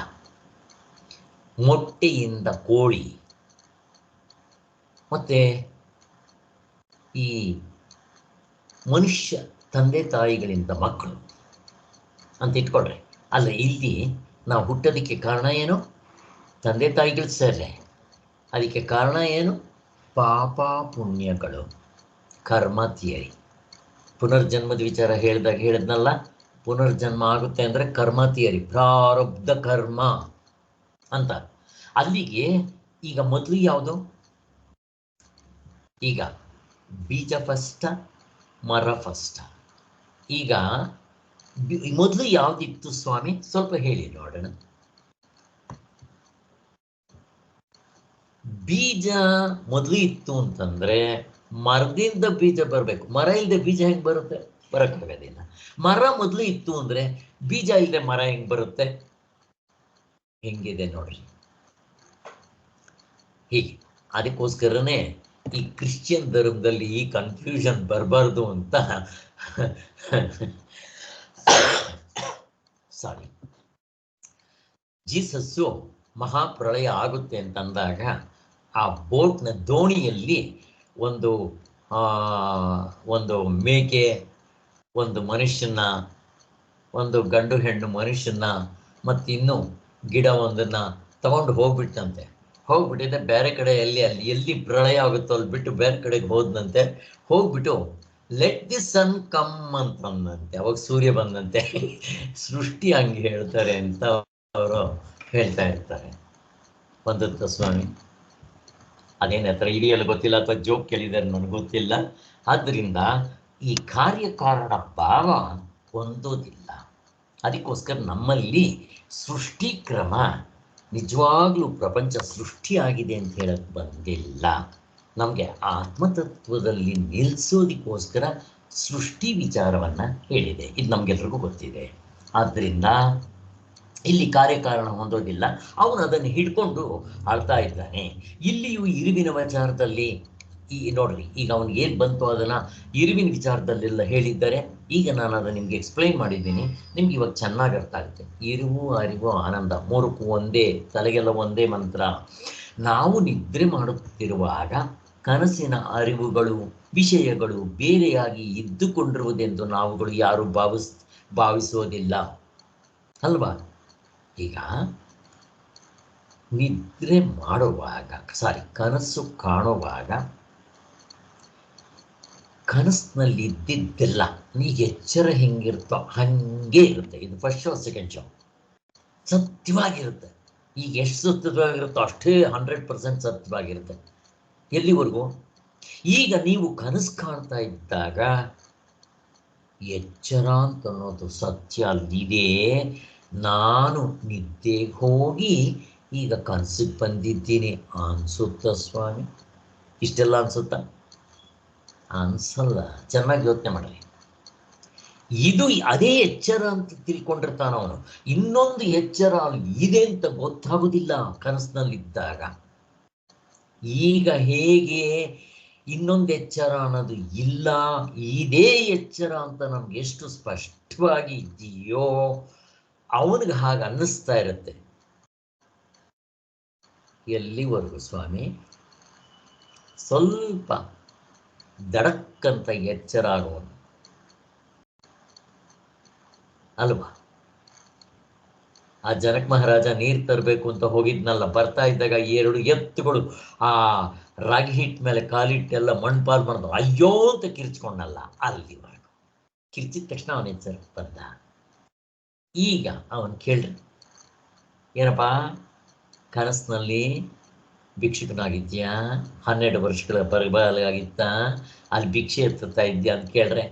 ಮೊಟ್ಟೆಯಿಂದ ಕೋಳಿ, ಮತ್ತೆ ಈ ಮನುಷ್ಯ ತಂದೆ ತಾಯಿಗಳಿಂದ ಮಕ್ಕಳು ಅಂತ ಇಟ್ಕೊಳ್ರಿ. ಅಲ್ಲ, ಇಲ್ಲಿ ನಾವು ಹುಟ್ಟೋದಕ್ಕೆ ಕಾರಣ ಏನು? ತಂದೆ ತಾಯಿಗಳು ಸರಿ. ಅದಕ್ಕೆ ಕಾರಣ ಏನು? ಪಾಪ ಪುಣ್ಯಗಳು, ಕರ್ಮ ಥಿಯರಿ. ಪುನರ್ಜನ್ಮದ ವಿಚಾರ ಹೇಳಿದ್ನಲ್ಲ, ಪುನರ್ಜನ್ಮ ಆಗುತ್ತೆ ಅಂದರೆ ಕರ್ಮ ಥಿಯರಿ, ಪ್ರಾರಬ್ಧ ಕರ್ಮ ಅಂತ. ಅಲ್ಲಿಗೆ ಈಗ ಮೊದಲು ಯಾವುದು? ಈಗ ಬೀಜ ಫಸ್ಟ್, ಮರ ಫಸ್ಟ್. ಈಗ ಮೊದಲು ಯಾವುದಿತ್ತು ಸ್ವಾಮಿ? ಸ್ವಲ್ಪ ಹೇಳಿ ನೋಡೋಣ. ಬೀಜ ಮೊದಲು ಇತ್ತು ಅಂತಂದ್ರೆ ಮರದಿಂದ ಬೀಜ ಬರಬೇಕು. ಮರ ಇಲ್ಲದೆ ಬೀಜ ಹೆಂಗೆ ಬರುತ್ತೆ? ಬರಕ್ಕಾಗೋದಿಲ್ಲ. ಮರ ಮೊದಲು ಇತ್ತು ಅಂದ್ರೆ ಬೀಜ ಇಲ್ಲದೆ ಮರ ಹೆಂಗೆ ಬರುತ್ತೆ? ಹೆಂಗಿದೆ ನೋಡ್ರಿ. ಹೀಗೆ ಅದಕ್ಕೋಸ್ಕರನೇ ಈ ಕ್ರಿಶ್ಚಿಯನ್ ಧರ್ಮದಲ್ಲಿ ಈ ಕನ್ಫ್ಯೂಷನ್ ಬರಬಾರ್ದು ಅಂತ ಸಾರಿ, ಜೀಸಸ್ಸು ಮಹಾಪ್ರಳಯ ಆಗುತ್ತೆ ಅಂತಂದಾಗ ಆ ಬೋಟ್ನ ದೋಣಿಯಲ್ಲಿ ಒಂದು ಮೇಕೆ, ಒಂದು ಮನುಷ್ಯನ, ಒಂದು ಗಂಡು ಹೆಣ್ಣು ಮನುಷ್ಯನ, ಮತ್ತಿನ್ನು ಗಿಡ ಒಂದನ್ನ ತಗೊಂಡು ಹೋಗ್ಬಿಟ್ಟಂತೆ. ಹೋಗ್ಬಿಟ್ಟಿದ್ದೆ ಬೇರೆ ಕಡೆ, ಎಲ್ಲಿ ಪ್ರಳಯ ಆಗುತ್ತೋ ಅಲ್ಲಿ ಬಿಟ್ಟು ಬೇರೆ ಕಡೆಗೆ ಹೋದಂತೆ. ಹೋಗ್ಬಿಟ್ಟು ಲೆಟ್ ದಿ ಸನ್ ಕಮ್ ಅಂತಂದಂತೆ. ಅವಾಗ ಸೂರ್ಯ ಬಂದಂತೆ. ಸೃಷ್ಟಿ ಹಂಗೆ ಹೇಳ್ತಾರೆ ಅಂತ ಅವರು ಹೇಳ್ತಾ ಇರ್ತಾರೆ. ಬಂದತ್ತ ಸ್ವಾಮಿ ಅದೇನ ಹತ್ರ ಹಿಡಿಯಲು ಗೊತ್ತಿಲ್ಲ, ಅಥವಾ ಜೋಕ್ ಕೇಳಿದ್ದಾರೆ ನನಗೆ ಗೊತ್ತಿಲ್ಲ. ಆದ್ದರಿಂದ ಈ ಕಾರ್ಯಕಾರಣ ಭಾವ ಹೊಂದೋದಿಲ್ಲ. ಅದಕ್ಕೋಸ್ಕರ ನಮ್ಮಲ್ಲಿ ಸೃಷ್ಟಿಕ್ರಮ ನಿಜವಾಗ್ಲೂ ಪ್ರಪಂಚ ಸೃಷ್ಟಿಯಾಗಿದೆ ಅಂತ ಹೇಳಕ್ ಬಂದಿಲ್ಲ. ನಮಗೆ ಆತ್ಮತತ್ವದಲ್ಲಿ ನಿಲ್ಲಿಸೋದಕ್ಕೋಸ್ಕರ ಸೃಷ್ಟಿ ವಿಚಾರವನ್ನ ಹೇಳಿದೆ. ಇದು ನಮ್ಗೆಲ್ರಿಗೂ ಗೊತ್ತಿದೆ. ಆದ್ದರಿಂದ ಇಲ್ಲಿ ಕಾರ್ಯಕಾರಣ ಹೊಂದೋದಿಲ್ಲ. ಅವನು ಅದನ್ನು ಹಿಡ್ಕೊಂಡು ಆಳ್ತಾ ಇದ್ದಾನೆ. ಇಲ್ಲಿಯೂ ಇರುವಿನ ವಿಚಾರದಲ್ಲಿ ನೋಡ್ರಿ, ಈಗ ಅವನಿಗೆ ಏನು ಬಂತು ಅದನ್ನ ಇರುವಿನ ವಿಚಾರದಲ್ಲೆಲ್ಲ ಹೇಳಿದ್ದಾರೆ. ಈಗ ನಾನು ಅದನ್ನು ನಿಮ್ಗೆ ಎಕ್ಸ್ಪ್ಲೈನ್ ಮಾಡಿದ್ದೀನಿ. ನಿಮ್ಗೆ ಇವಾಗ ಚೆನ್ನಾಗಿ ಅರ್ಥ ಆಗುತ್ತೆ. ಇರುವು, ಅರಿವು, ಆನಂದ ಮೂರಕ್ಕೂ ಒಂದೇ, ತಲೆಗೆಲ್ಲ ಒಂದೇ ಮಂತ್ರ. ನಾವು ನಿದ್ರೆ ಮಾಡುತ್ತಿರುವಾಗ ಕನಸಿನ ಅರಿವುಗಳು, ವಿಷಯಗಳು ಬೇರೆಯಾಗಿ ಇದ್ದುಕೊಂಡಿರುವುದೆಂದು ನಾವುಗಳು ಯಾರು ಭಾವಿಸೋದಿಲ್ಲ ಅಲ್ವಾ? ಈಗ ನಿದ್ರೆ ಮಾಡುವಾಗ, ಕನಸು ಕಾಣುವಾಗ ಕನಸಿನಲ್ಲಿ ಇದ್ದಿದ್ದೆಲ್ಲ ಈಗ ಎಚ್ಚರ ಹೆಂಗಿರುತ್ತೋ ಹಂಗೆ ಇರುತ್ತೆ. ಇದು ಫಸ್ಟ್ ಶೋ, ಸೆಕೆಂಡ್ ಶೋ ಸತ್ಯವಾಗಿರುತ್ತೆ. ಈಗ ಎಷ್ಟು ಸತ್ಯವಾಗಿರುತ್ತೋ ಅಷ್ಟೇ 100% ಸತ್ಯವಾಗಿರುತ್ತೆ. ಎಲ್ಲಿವರೆಗೂ? ಈಗ ನೀವು ಕನಸು ಕಾಣ್ತಾ ಇದ್ದಾಗ ಎಚ್ಚರ ಅಂತ ಅನ್ನೋದು ಸತ್ಯ ಅಲ್ಲಿದೆ. ನಾನು ನಿದ್ದೆಗೆ ಹೋಗಿ ಈಗ ಕನಸಿಗೆ ಬಂದಿದ್ದೀನಿ ಅನ್ಸುತ್ತ ಸ್ವಾಮಿ? ಇಷ್ಟೆಲ್ಲ ಅನ್ಸುತ್ತಾ? ಅನ್ಸಲ್ಲ. ಚೆನ್ನಾಗಿ ಯೋಚನೆ ಮಾಡ್ರಿ. ಇದು ಅದೇ ಎಚ್ಚರ ಅಂತ ತಿಳ್ಕೊಂಡಿರ್ತಾನ ಅವನು. ಇನ್ನೊಂದು ಎಚ್ಚರ ಇದೆ ಅಂತ ಗೊತ್ತಾಗುದಿಲ್ಲ ಕನಸಿನಲ್ಲಿದ್ದಾಗ. ಈಗ ಹೇಗೆ ಇನ್ನೊಂದು ಎಚ್ಚರ ಅನ್ನೋದು ಇಲ್ಲ, ಇದೇ ಎಚ್ಚರ ಅಂತ ನಮ್ಗೆ ಎಷ್ಟು ಸ್ಪಷ್ಟವಾಗಿ ಇದೆಯೋ ಅವನಿಗೆ ಹಾಗೆ ಅನ್ನಿಸ್ತಾ ಇರುತ್ತೆ. ಎಲ್ಲಿವರೆಗೂ ಸ್ವಾಮಿ? ಸ್ವಲ್ಪ ದಡಕ್ಕಂತ ಎಚ್ಚರ ಆಗುವನು ಅಲ್ವಾ? ಆ ಜನಕ ಮಹಾರಾಜ ನೀರು ತರಬೇಕು ಅಂತ ಹೋಗಿದ್ನಲ್ಲ, ಬರ್ತಾ ಇದ್ದಾಗ 2 ಎತ್ತುಗಳು ಆ ರಾಗಿ ಹಿಟ್ ಮೇಲೆ ಕಾಲಿಟ್ಟೆಲ್ಲ ಮಣ್ಪಾಲ್ ಮಾಡ್ದು, ಅಯ್ಯೋ ಅಂತ ಕಿರ್ಚ್ಕೊಂಡಲ್ಲ. ಅಲ್ಲಿ ಕಿರ್ಚಿದ ತಕ್ಷಣ ಅವನ ಎಚ್ಚರ ಬಂದ. ಈಗ ಅವನ್ ಕೇಳ್ರಿ, ಏನಪ್ಪಾ ಕನಸಿನಲ್ಲಿ ಭಿಕ್ಷುಕನಾಗಿದ್ಯಾ, 12 ವರ್ಷಗಳ ಪರಿಬಾಲಾಗಿತ್ತ, ಅಲ್ಲಿ ಭಿಕ್ಷೆ ಎತ್ತುತ್ತಾ ಇದ್ಯಾ ಅಂತ ಕೇಳ್ರೆ,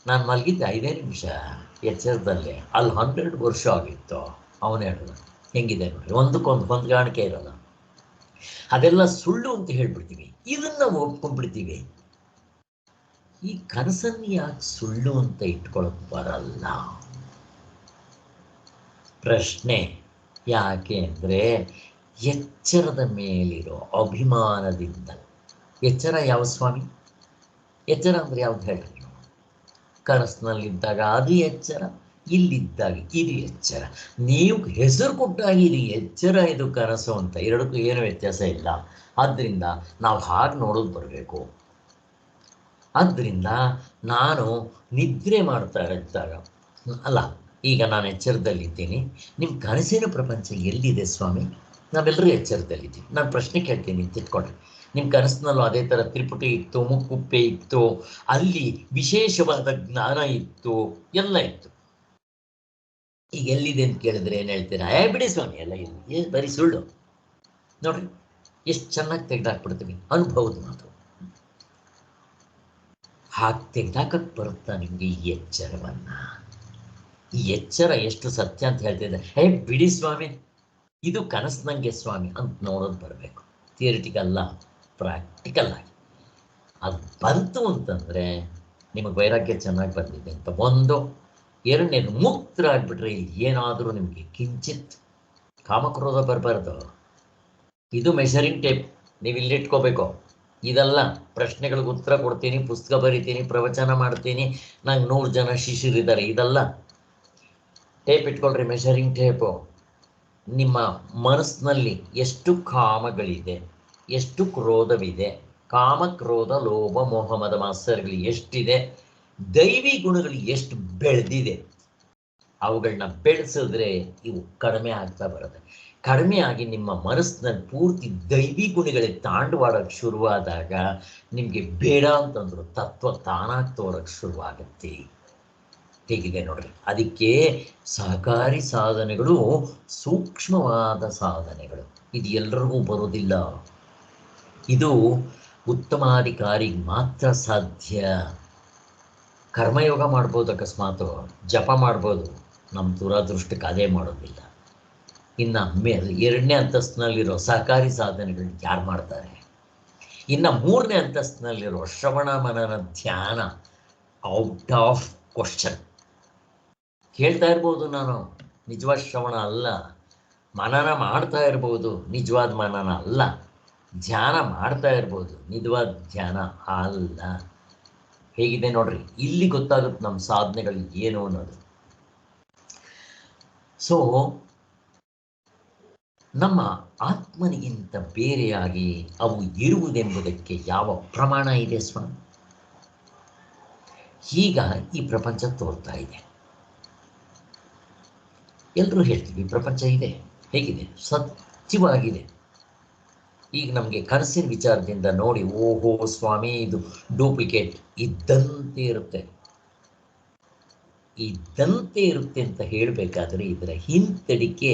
ನಾನು ಮಲಗಿದ್ದೆ 5 ನಿಮಿಷ ಎಚ್ಚರದಲ್ಲೇ, ಅಲ್ಲಿ 12 ವರ್ಷ ಆಗಿತ್ತು. ಅವನು ಹೇಳಿದ, ಹೆಂಗಿದೆ ನೋಡ್ರಿ, ಒಂದಕ್ಕೊಂದು ಹೊಂದಾಣಿಕೆ ಇರೋಲ್ಲ. ಅದೆಲ್ಲ ಸುಳ್ಳು ಅಂತ ಹೇಳ್ಬಿಡ್ತೀವಿ, ಇದನ್ನ ಒಪ್ಕೊಂಡ್ಬಿಡ್ತೀವಿ. ಈ ಕನಸನ್ನು ಯಾಕೆ ಸುಳ್ಳು ಅಂತ ಇಟ್ಕೊಳ್ಳೋಕೆ ಬರಲ್ಲ? ಪ್ರಶ್ನೆ ಯಾಕೆ ಅಂದರೆ, ಎಚ್ಚರದ ಮೇಲಿರೋ ಅಭಿಮಾನದಿಂದ. ಎಚ್ಚರ ಯಾವ ಸ್ವಾಮಿ? ಎಚ್ಚರ ಅಂದರೆ ಯಾವ್ದು ಹೇಳ್ರಿ? ಕನಸಿನಲ್ಲಿದ್ದಾಗ ಅದು ಎಚ್ಚರ, ಇಲ್ಲಿದ್ದಾಗ ಇದು ಎಚ್ಚರ. ನೀವು ಹೆಸರು ಕೊಟ್ಟಾಗ ಇದು ಎಚ್ಚರ, ಇದು ಕನಸು ಅಂತ, ಎರಡಕ್ಕೂ ಏನು ವ್ಯತ್ಯಾಸ ಇಲ್ಲ. ಆದ್ದರಿಂದ ನಾವು ಹಾಗೆ ನೋಡೋದು ಬರಬೇಕು. ಆದ್ದರಿಂದ ನಾನು ನಿದ್ರೆ ಮಾಡ್ತಾ ಇದ್ದಾಗ ಅಲ್ಲ, ಈಗ ನಾನು ಎಚ್ಚರದಲ್ಲಿದ್ದೀನಿ, ನಿಮ್ಮ ಕನಸಿನ ಪ್ರಪಂಚ ಎಲ್ಲಿದೆ ಸ್ವಾಮಿ? ನಾವೆಲ್ಲರೂ ಎಚ್ಚರದಲ್ಲಿದ್ದೀವಿ. ನಾನು ಪ್ರಶ್ನೆ ಕೇಳ್ತೀನಿ, ತಿಳ್ಕೊಡ್ರಿ. ನಿಮ್ಮ ಕನಸಿನಲ್ಲೂ ಅದೇ ಥರ ತ್ರಿಪುಟಿ ಇತ್ತು, ಮುಕ್ಕುಪ್ಪೆ ಇತ್ತು, ಅಲ್ಲಿ ವಿಶೇಷವಾದ ಜ್ಞಾನ ಇತ್ತು, ಎಲ್ಲ ಇತ್ತು. ಈಗ ಎಲ್ಲಿದೆ ಅಂತ ಕೇಳಿದ್ರೆ ಏನು ಹೇಳ್ತೀರಾ? ಬಿಡಿ ಸ್ವಾಮಿ, ಎಲ್ಲ ಇಲ್ಲಿ ಬರೀ ಸುಳ್ಳು. ನೋಡ್ರಿ ಎಷ್ಟು ಚೆನ್ನಾಗಿ ತೆಗೆದಾಕ್ಬಿಡ್ತೀವಿ, ಅನುಭವದ ಮಾತು. ಹಾಗೆ ತೆಗೆದಾಕಕ್ಕೆ ಬರುತ್ತಾ ನಿಮಗೆ ಈ ಎಚ್ಚರವನ್ನ? ಈ ಎಚ್ಚರ ಎಷ್ಟು ಸತ್ಯ ಅಂತ ಹೇಳ್ತಿದ್ದೆ. ಬಿಡಿ ಸ್ವಾಮಿ, ಇದು ಕನಸಿನಂಗೆ ಸ್ವಾಮಿ ಅಂತ ನೋಡೋದು ಬರಬೇಕು. ಥಿಯರಿಟಿಕಲ್ ಅಲ್ಲ, ಪ್ರಾಕ್ಟಿಕಲ್ ಆಗಿ ಅದು ಬಂತು ಅಂತಂದರೆ ನಿಮಗೆ ವೈರಾಗ್ಯ ಚೆನ್ನಾಗಿ ಬಂದಿದೆ ಅಂತ ಒಂದು. ಎರಡನೇದು, ಮುಕ್ತರಾಗ್ಬಿಟ್ರೆ ಇಲ್ಲಿ ಏನಾದರೂ ನಿಮಗೆ ಕಿಂಚಿತ್ ಕಾಮಕ್ರೋಧ ಬರಬಾರ್ದು. ಇದು ಮೆಷರಿಂಗ್ ಟೇಪ್, ನೀವು ಇಲ್ಲಿಟ್ಕೋಬೇಕು. ಇದೆಲ್ಲ ಪ್ರಶ್ನೆಗಳಿಗೆ ಉತ್ತರ ಕೊಡ್ತೀನಿ, ಪುಸ್ತಕ ಬರಿತೀನಿ, ಪ್ರವಚನ ಮಾಡ್ತೀನಿ, ನಂಗೆ 100 ಜನ ಶಿಷ್ಯರಿದ್ದಾರೆ, ಇದೆಲ್ಲ ಟೇಪ್ ಇಟ್ಕೊಳ್ರಿ, ಮೆಷರಿಂಗ್ ಟೇಪು. ನಿಮ್ಮ ಮನಸ್ಸಿನಲ್ಲಿ ಎಷ್ಟು ಕಾಮಗಳಿದೆ, ಎಷ್ಟು ಕ್ರೋಧವಿದೆ, ಕಾಮ ಕ್ರೋಧ ಲೋಭ ಮೋಹ ಮದ ಮಾತ್ಸರ್ಯಗಳು ಎಷ್ಟಿದೆ, ದೈವಿ ಗುಣಗಳು ಎಷ್ಟು ಬೆಳೆದಿದೆ, ಅವುಗಳನ್ನ ಬೆಳೆಸಿದ್ರೆ ಇವು ಕಡಿಮೆ ಆಗ್ತಾ ಬರುತ್ತೆ. ಕಡಿಮೆ ಆಗಿ ನಿಮ್ಮ ಮನಸ್ಸಿನಲ್ಲಿ ಪೂರ್ತಿ ದೈವಿ ಗುಣಗಳೇ ತಾಂಡವಾಡೋಕ್ಕೆ ಶುರುವಾದಾಗ ನಿಮಗೆ ಬೇಡ ಅಂತಂದ್ರು ತತ್ವ ತಾನಾಗಿ ತೋರಕ್ಕೆ ಶುರುವಾಗುತ್ತೆ. ಹೇಗಿದೆ ನೋಡ್ರಿ. ಅದಕ್ಕೆ ಸಹಕಾರಿ ಸಾಧನೆಗಳು ಸೂಕ್ಷ್ಮವಾದ ಸಾಧನೆಗಳು. ಇದು ಎಲ್ಲರಿಗೂ ಬರೋದಿಲ್ಲ. ಇದು ಉತ್ತಮಾಧಿಕಾರಿಗೆ ಮಾತ್ರ ಸಾಧ್ಯ. ಕರ್ಮಯೋಗ ಮಾಡ್ಬೋದು, ಅಕಸ್ಮಾತ್ ಜಪ ಮಾಡ್ಬೋದು, ನಮ್ಮ ದುರಾದೃಷ್ಟಕ್ಕೆ ಅದೇ ಮಾಡೋದಿಲ್ಲ. ಇನ್ನು ಮೇಲೆ 2ನೇ ಅಂತಸ್ತಿನಲ್ಲಿರೋ ಸಹಕಾರಿ ಸಾಧನೆಗಳು ಯಾರು ಮಾಡ್ತಾರೆ? ಇನ್ನು 3ನೇ ಅಂತಸ್ತಿನಲ್ಲಿರೋ ಶ್ರವಣ ಮನನ ಧ್ಯಾನ ಔಟ್ ಆಫ್ ಕ್ವಶನ್. ಕೇಳ್ತಾ ಇರ್ಬೋದು, ನಾನು ನಿಜವಾದ ಶ್ರವಣ ಅಲ್ಲ. ಮನನ ಮಾಡ್ತಾ ಇರ್ಬೋದು, ನಿಜವಾದ ಮನನ ಅಲ್ಲ. ಧ್ಯಾನ ಮಾಡ್ತಾ ಇರ್ಬೋದು, ನಿಜವಾದ ಧ್ಯಾನ ಅಲ್ಲ. ಹೇಗಿದೆ ನೋಡ್ರಿ, ಇಲ್ಲಿ ಗೊತ್ತಾಗುತ್ತೆ ನಮ್ಮ ಸಾಧನೆಗಳು ಏನು ಅನ್ನೋದು. ಸೊ ನಮ್ಮ ಆತ್ಮನಿಗಿಂತ ಬೇರೆಯಾಗಿ ಅವು ಇರುವುದೆಂಬುದಕ್ಕೆ ಯಾವ ಪ್ರಮಾಣ ಇದೆ ಸ್ವಾಮಿ? ಈಗ ಈ ಪ್ರಪಂಚ ತೋರ್ತಾ ಇದೆ, ಎಲ್ಲರೂ ಹೇಳ್ತೀವಿ ಪ್ರಪಂಚ ಇದೆ, ಹೇಗಿದೆ, ಸತ್ಯವಾಗಿದೆ. ಈಗ ನಮಗೆ ಕನಸಿನ ವಿಚಾರದಿಂದ ನೋಡಿ, ಓಹೋ ಸ್ವಾಮಿ ಇದು ಡೂಪ್ಲಿಕೇಟ್ ಇದ್ದಂತೆ ಇರುತ್ತೆ, ಇದ್ದಂತೆ ಇರುತ್ತೆ ಅಂತ ಹೇಳಬೇಕಾದ್ರೆ ಇದರ ಹಿಂತಡಿಕೆ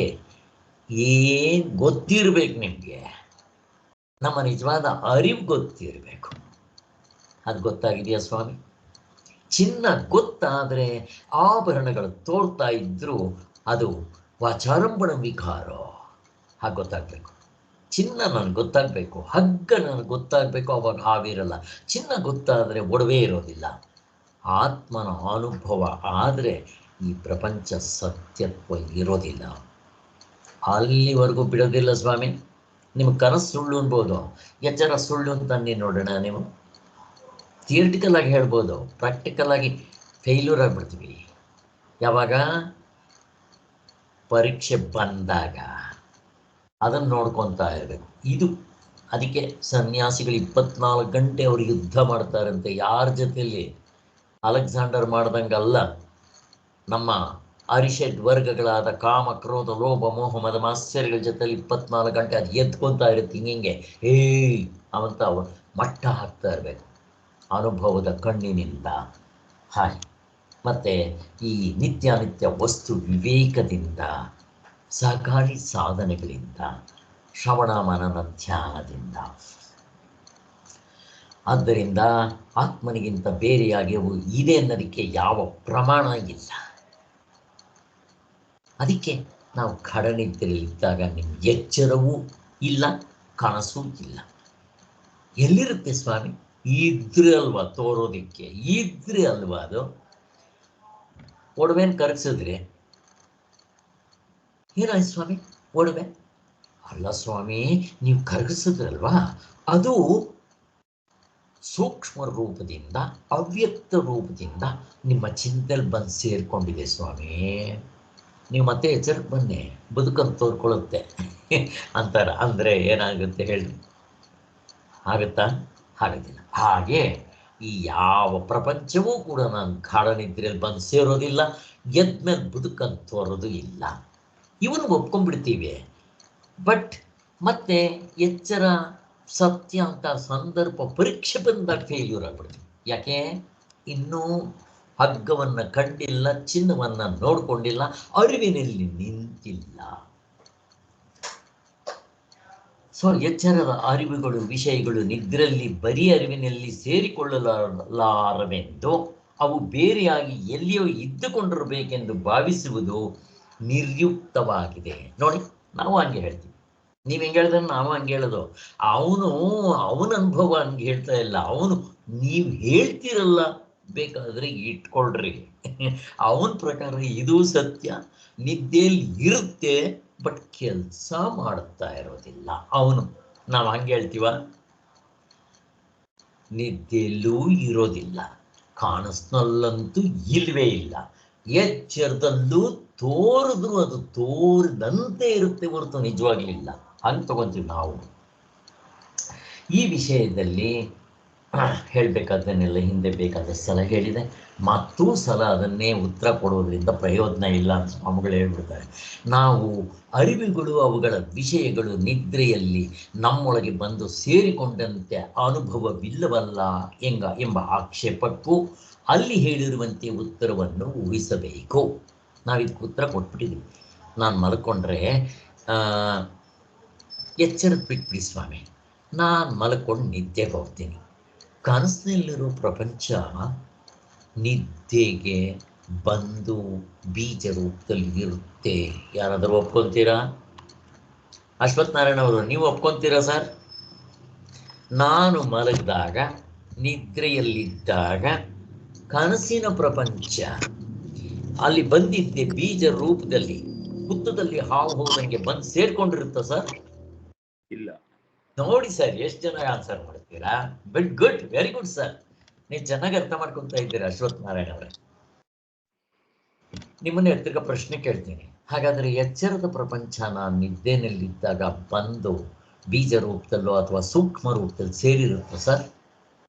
ಏನು ಗೊತ್ತಿರಬೇಕು ನಿಮಗೆ. ನಮ್ಮ ನಿಜವಾದ ಅರಿವು ಗೊತ್ತಿರಬೇಕು. ಅದು ಗೊತ್ತಾಗಿದೆಯಾ ಸ್ವಾಮಿ? ಚಿನ್ನ ಗೊತ್ತಾದರೆ ಆಭರಣಗಳು ತೋರ್ತಾ ಇದ್ದರೂ ಅದು ವಾಚಾರಂಭಣ ವಿಕಾರ. ಹಾಗೆ ಗೊತ್ತಾಗಬೇಕು. ಚಿನ್ನ ನನಗೆ ಗೊತ್ತಾಗಬೇಕು, ಹಗ್ಗ ನನಗೆ ಗೊತ್ತಾಗಬೇಕು, ಅವಾಗ ಹಾವಿರಲ್ಲ. ಚಿನ್ನ ಗೊತ್ತಾದರೆ ಒಡವೆ ಇರೋದಿಲ್ಲ. ಆತ್ಮನ ಅನುಭವ ಆದರೆ ಈ ಪ್ರಪಂಚ ಸತ್ಯತ್ವ ಇರೋದಿಲ್ಲ. ಅಲ್ಲಿವರೆಗೂ ಬಿಡೋದಿಲ್ಲ ಸ್ವಾಮಿ. ನಿಮ್ಗೆ ಕನಸು ಸುಳ್ಳು ಅನ್ಬೋದು, ಎಚ್ಚರ ಸುಳ್ಳು ಅಂತ ಅನ್ನಿ ನೋಡೋಣ. ನೀವು ಥಿಯರಿಟಿಕಲ್ ಆಗಿ ಹೇಳ್ಬೋದು, ಪ್ರಾಕ್ಟಿಕಲ್ ಆಗಿ ಫೇಲ್ಯೂರ್ ಆಗಿಬಿಡ್ತೀವಿ. ಯಾವಾಗ? ಪರೀಕ್ಷೆ ಬಂದಾಗ ಅದನ್ನು ನೋಡ್ಕೊತಾ ಇರಬೇಕು. ಇದು ಅದಕ್ಕೆ ಸನ್ಯಾಸಿಗಳು 24 ಗಂಟೆ ಅವರು ಯುದ್ಧ ಮಾಡ್ತಾರಂತೆ. ಯಾರ ಜೊತೆಯಲ್ಲಿ? ಅಲೆಕ್ಸಾಂಡರ್ ಮಾಡ್ದಂಗಲ್ಲ, ನಮ್ಮ ಅರಿಷಡ್ ವರ್ಗಗಳಾದ ಕಾಮ, ಕ್ರೋಧ, ಲೋಭ, ಮೋಹ, ಮದ, ಮಾತ್ಸರ್ಯಗಳ ಜೊತೆಲಿ 24 ಗಂಟೆ ಅದು ಎದ್ಕೊತಾ ಇರುತ್ತೆ ಹಿಂಗೆ ಅವಂತ ಮಟ್ಟ ಹಾಕ್ತಾ ಇರಬೇಕು ಅನುಭವದ ಕಣ್ಣಿನಿಂದ. ಹಾಗೆ ಮತ್ತು ಈ ನಿತ್ಯಾನಿತ್ಯ ವಸ್ತು ವಿವೇಕದಿಂದ, ಸಹಕಾರಿ ಸಾಧನೆಗಳಿಂದ, ಶ್ರವಣ ಮನನ ಧ್ಯಾನದಿಂದ. ಆದ್ದರಿಂದ ಆತ್ಮನಿಗಿಂತ ಬೇರೆಯಾಗಿ ಅವು ಇದೆ ಅನ್ನೋದಕ್ಕೆ ಯಾವ ಪ್ರಮಾಣ ಇಲ್ಲ. ಅದಕ್ಕೆ ನಾವು ಖಡನಿದ್ರೆಯಲ್ಲಿದ್ದಾಗ ನಿಮ್ಗೆ ಎಚ್ಚರವೂ ಇಲ್ಲ, ಕನಸೂ ಇಲ್ಲ. ಎಲ್ಲಿರುತ್ತೆ ಸ್ವಾಮಿ? ಇದ್ರೆ ಅಲ್ವಾ ತೋರೋದಿಕ್ಕೆ, ಇದ್ರೆ ಅಲ್ವಾ ಅದು. ಒಡವೆನ ಕರಗಿಸಿದ್ರೆ ಏನಾಯ್ತು ಸ್ವಾಮಿ? ಒಡವೆ ಅಲ್ಲ ಸ್ವಾಮಿ, ನೀವು ಕರಗಿಸಿದ್ರಲ್ವಾ, ಅದು ಸೂಕ್ಷ್ಮ ರೂಪದಿಂದ ಅವ್ಯಕ್ತ ರೂಪದಿಂದ ನಿಮ್ಮ ಚಿಂತೆಯಲ್ಲಿ ಬಂದು ಸೇರ್ಕೊಂಡಿದೆ ಸ್ವಾಮಿ. ನೀವು ಮತ್ತೆ ಎಚ್ಚರಕ್ಕೆ ಬನ್ನಿ, ಬದುಕಂತ ತೋರ್ಕೊಳ್ಳುತ್ತೆ ಅಂತಾರ. ಅಂದರೆ ಏನಾಗುತ್ತೆ ಹೇಳಿ? ಆಗುತ್ತಾ? ಆಗೋದಿಲ್ಲ. ಹಾಗೆ ಈ ಯಾವ ಪ್ರಪಂಚವೂ ಕೂಡ ನಾನು ಗಾಢ ನಿದ್ರೆಯಲ್ಲಿ ಬಂದು ಸೇರೋದಿಲ್ಲ, ಎದ್ಮೇಲೆ ಬದುಕಂತ ತೋರೋದು ಇಲ್ಲ. ಇವನು ಒಪ್ಕೊಂಡ್ಬಿಡ್ತೀವಿ. ಬಟ್ ಮತ್ತೆ ಎಚ್ಚರ ಸತ್ಯ ಅಂತ ಸಂದರ್ಭ ಪರೀಕ್ಷೆ ಬಂದಾಗ ಫೇಲ್ಯೂರ್ ಆಗ್ಬಿಡ್ತೀವಿ. ಯಾಕೆ? ಇನ್ನೂ ಹಗ್ಗವನ್ನು ಕಂಡಿಲ್ಲ, ಚಿನ್ನವನ್ನು ನೋಡ್ಕೊಂಡಿಲ್ಲ, ಅರಿವಿನಲ್ಲಿ ನಿಂತಿಲ್ಲ. ಸೊ ಎಚ್ಚರದ ಅರಿವುಗಳು, ವಿಷಯಗಳು ನಿದ್ರೆಯಲ್ಲಿ ಬರೀ ಅರಿವಿನಲ್ಲಿ ಸೇರಿಕೊಳ್ಳಲಾರವೆಂದು ಅವು ಬೇರೆಯಾಗಿ ಎಲ್ಲಿಯೋ ಇದ್ದುಕೊಂಡಿರಬೇಕೆಂದು ಭಾವಿಸುವುದು ನಿರ್ಯುಕ್ತವಾಗಿದೆ. ನೋಡಿ, ನಾವು ಹಂಗೆ ಹೇಳ್ತೀವಿ. ನೀವು ಹೆಂಗೆ ಹೇಳಿದ್ರೆ ನಾವು ಹಂಗೆ ಹೇಳೋದು. ಅವನ ಅನುಭವ ಹಂಗೆ ಹೇಳ್ತಾ ಇಲ್ಲ. ನೀವು ಹೇಳ್ತೀರಲ್ಲ, ಬೇಕಾದರೆ ಇಟ್ಕೊಳ್ರಿ. ಅವನ ಪ್ರಕಾರ ಇದು ಸತ್ಯ, ನಿದ್ದೆಯಲ್ಲಿ ಇರುತ್ತೆ, ಬಟ್ ಕೆಲಸ ಮಾಡ್ತಾ ಇರೋದಿಲ್ಲ ನಾವು ಹಂಗೆ ಹೇಳ್ತೀವ? ನಿದ್ದೆಯಲ್ಲೂ ಇರೋದಿಲ್ಲ, ಕಾಣಿಸ್ನಲ್ಲಂತೂ ಇಲ್ವೇ ಇಲ್ಲ, ಎಚ್ಚರದಲ್ಲೂ ತೋರಿದ್ರು ಅದು ತೋರಿದಂತೆ ಇರುತ್ತೆ ಹೊರತು ನಿಜವಾಗ್ಲಿಲ್ಲ ಅಂತ ತಗೊಂತೀವಿ ನಾವು. ಈ ವಿಷಯದಲ್ಲಿ ಹೇಳಬೇಕಾದನ್ನೆಲ್ಲ ಹಿಂದೆ ಬೇಕಾದ ಸಲ ಹೇಳಿದೆ, ಮತ್ತೂ ಸಲ ಅದನ್ನೇ ಉತ್ತರ ಕೊಡೋದ್ರಿಂದ ಪ್ರಯೋಜನ ಇಲ್ಲ ಅಂತ ಸ್ವಾಮಿಗಳು ಹೇಳ್ಬಿಡ್ತಾರೆ. ನಾವು ಅರಿವುಗಳು, ಅವುಗಳ ವಿಷಯಗಳು ನಿದ್ರೆಯಲ್ಲಿ ನಮ್ಮೊಳಗೆ ಬಂದು ಸೇರಿಕೊಂಡಂತೆ ಅನುಭವವಿಲ್ಲವಲ್ಲ ಎಂಬ ಆಕ್ಷೇಪಕ್ಕೂ ಅಲ್ಲಿ ಹೇಳಿರುವಂತೆ ಉತ್ತರವನ್ನು ಊಹಿಸಬೇಕು. ನಾವಿದಕ್ಕೆ ಉತ್ತರ ಕೊಟ್ಬಿಟ್ಟಿದ್ದೀವಿ. ನಾನು ಮಲ್ಕೊಂಡ್ರೆ ಎಚ್ಚರದ ಬಿಟ್ಬಿಡಿ ಸ್ವಾಮಿ, ನಾನು ಮಲ್ಕೊಂಡು ನಿದ್ದೆಗೆ ಹೋಗ್ತೀನಿ. ಕನಸಿನಲ್ಲಿರೋ ಪ್ರಪಂಚ ನಿದ್ದೆಗೆ ಬಂದು ಬೀಜ ರೂಪದಲ್ಲಿ ಇರುತ್ತೆ. ಯಾರಾದರೂ ಒಪ್ಕೊತೀರಾ? ಅಶ್ವಥ್ ನಾರಾಯಣ ಅವರು, ನೀವು ಒಪ್ಕೊತೀರಾ ಸರ್? ನಾನು ಮಲಗಿದಾಗ, ನಿದ್ರೆಯಲ್ಲಿದ್ದಾಗ ಕನಸಿನ ಪ್ರಪಂಚ ಅಲ್ಲಿ ಬಂದಿದ್ದೆ ಬೀಜ ರೂಪದಲ್ಲಿ, ಹುತ್ತದಲ್ಲಿ ಹಾವು ಹೋದಂಗೆ ಬಂದು ಸೇರ್ಕೊಂಡಿರುತ್ತ ಸರ್? ಇಲ್ಲ. ನೋಡಿ ಸರ್, ಎಷ್ಟು ಜನ ಆನ್ಸರ್ ಮಾಡ್ತೀರಾ? Good, very good sir. ನೀವು ಚೆನ್ನಾಗಿ ಅರ್ಥ ಮಾಡ್ಕೊತಾ ಇದ್ದೀರಾ ಅಶ್ವಥ್ ನಾರಾಯಣ ಅವರೇ. ನಿಮ್ಮನ್ನ ತಿರ್ಗ ಪ್ರಶ್ನೆ ಕೇಳ್ತೀನಿ. ಹಾಗಾದ್ರೆ ಎಚ್ಚರದ ಪ್ರಪಂಚ ನಾನು ನಿದ್ದೆನಲ್ಲಿದ್ದಾಗ ಬಂದು ಬೀಜ ರೂಪದಲ್ಲೋ ಅಥವಾ ಸೂಕ್ಷ್ಮ ರೂಪದಲ್ಲಿ ಸೇರಿರುತ್ತೆ ಸರ್?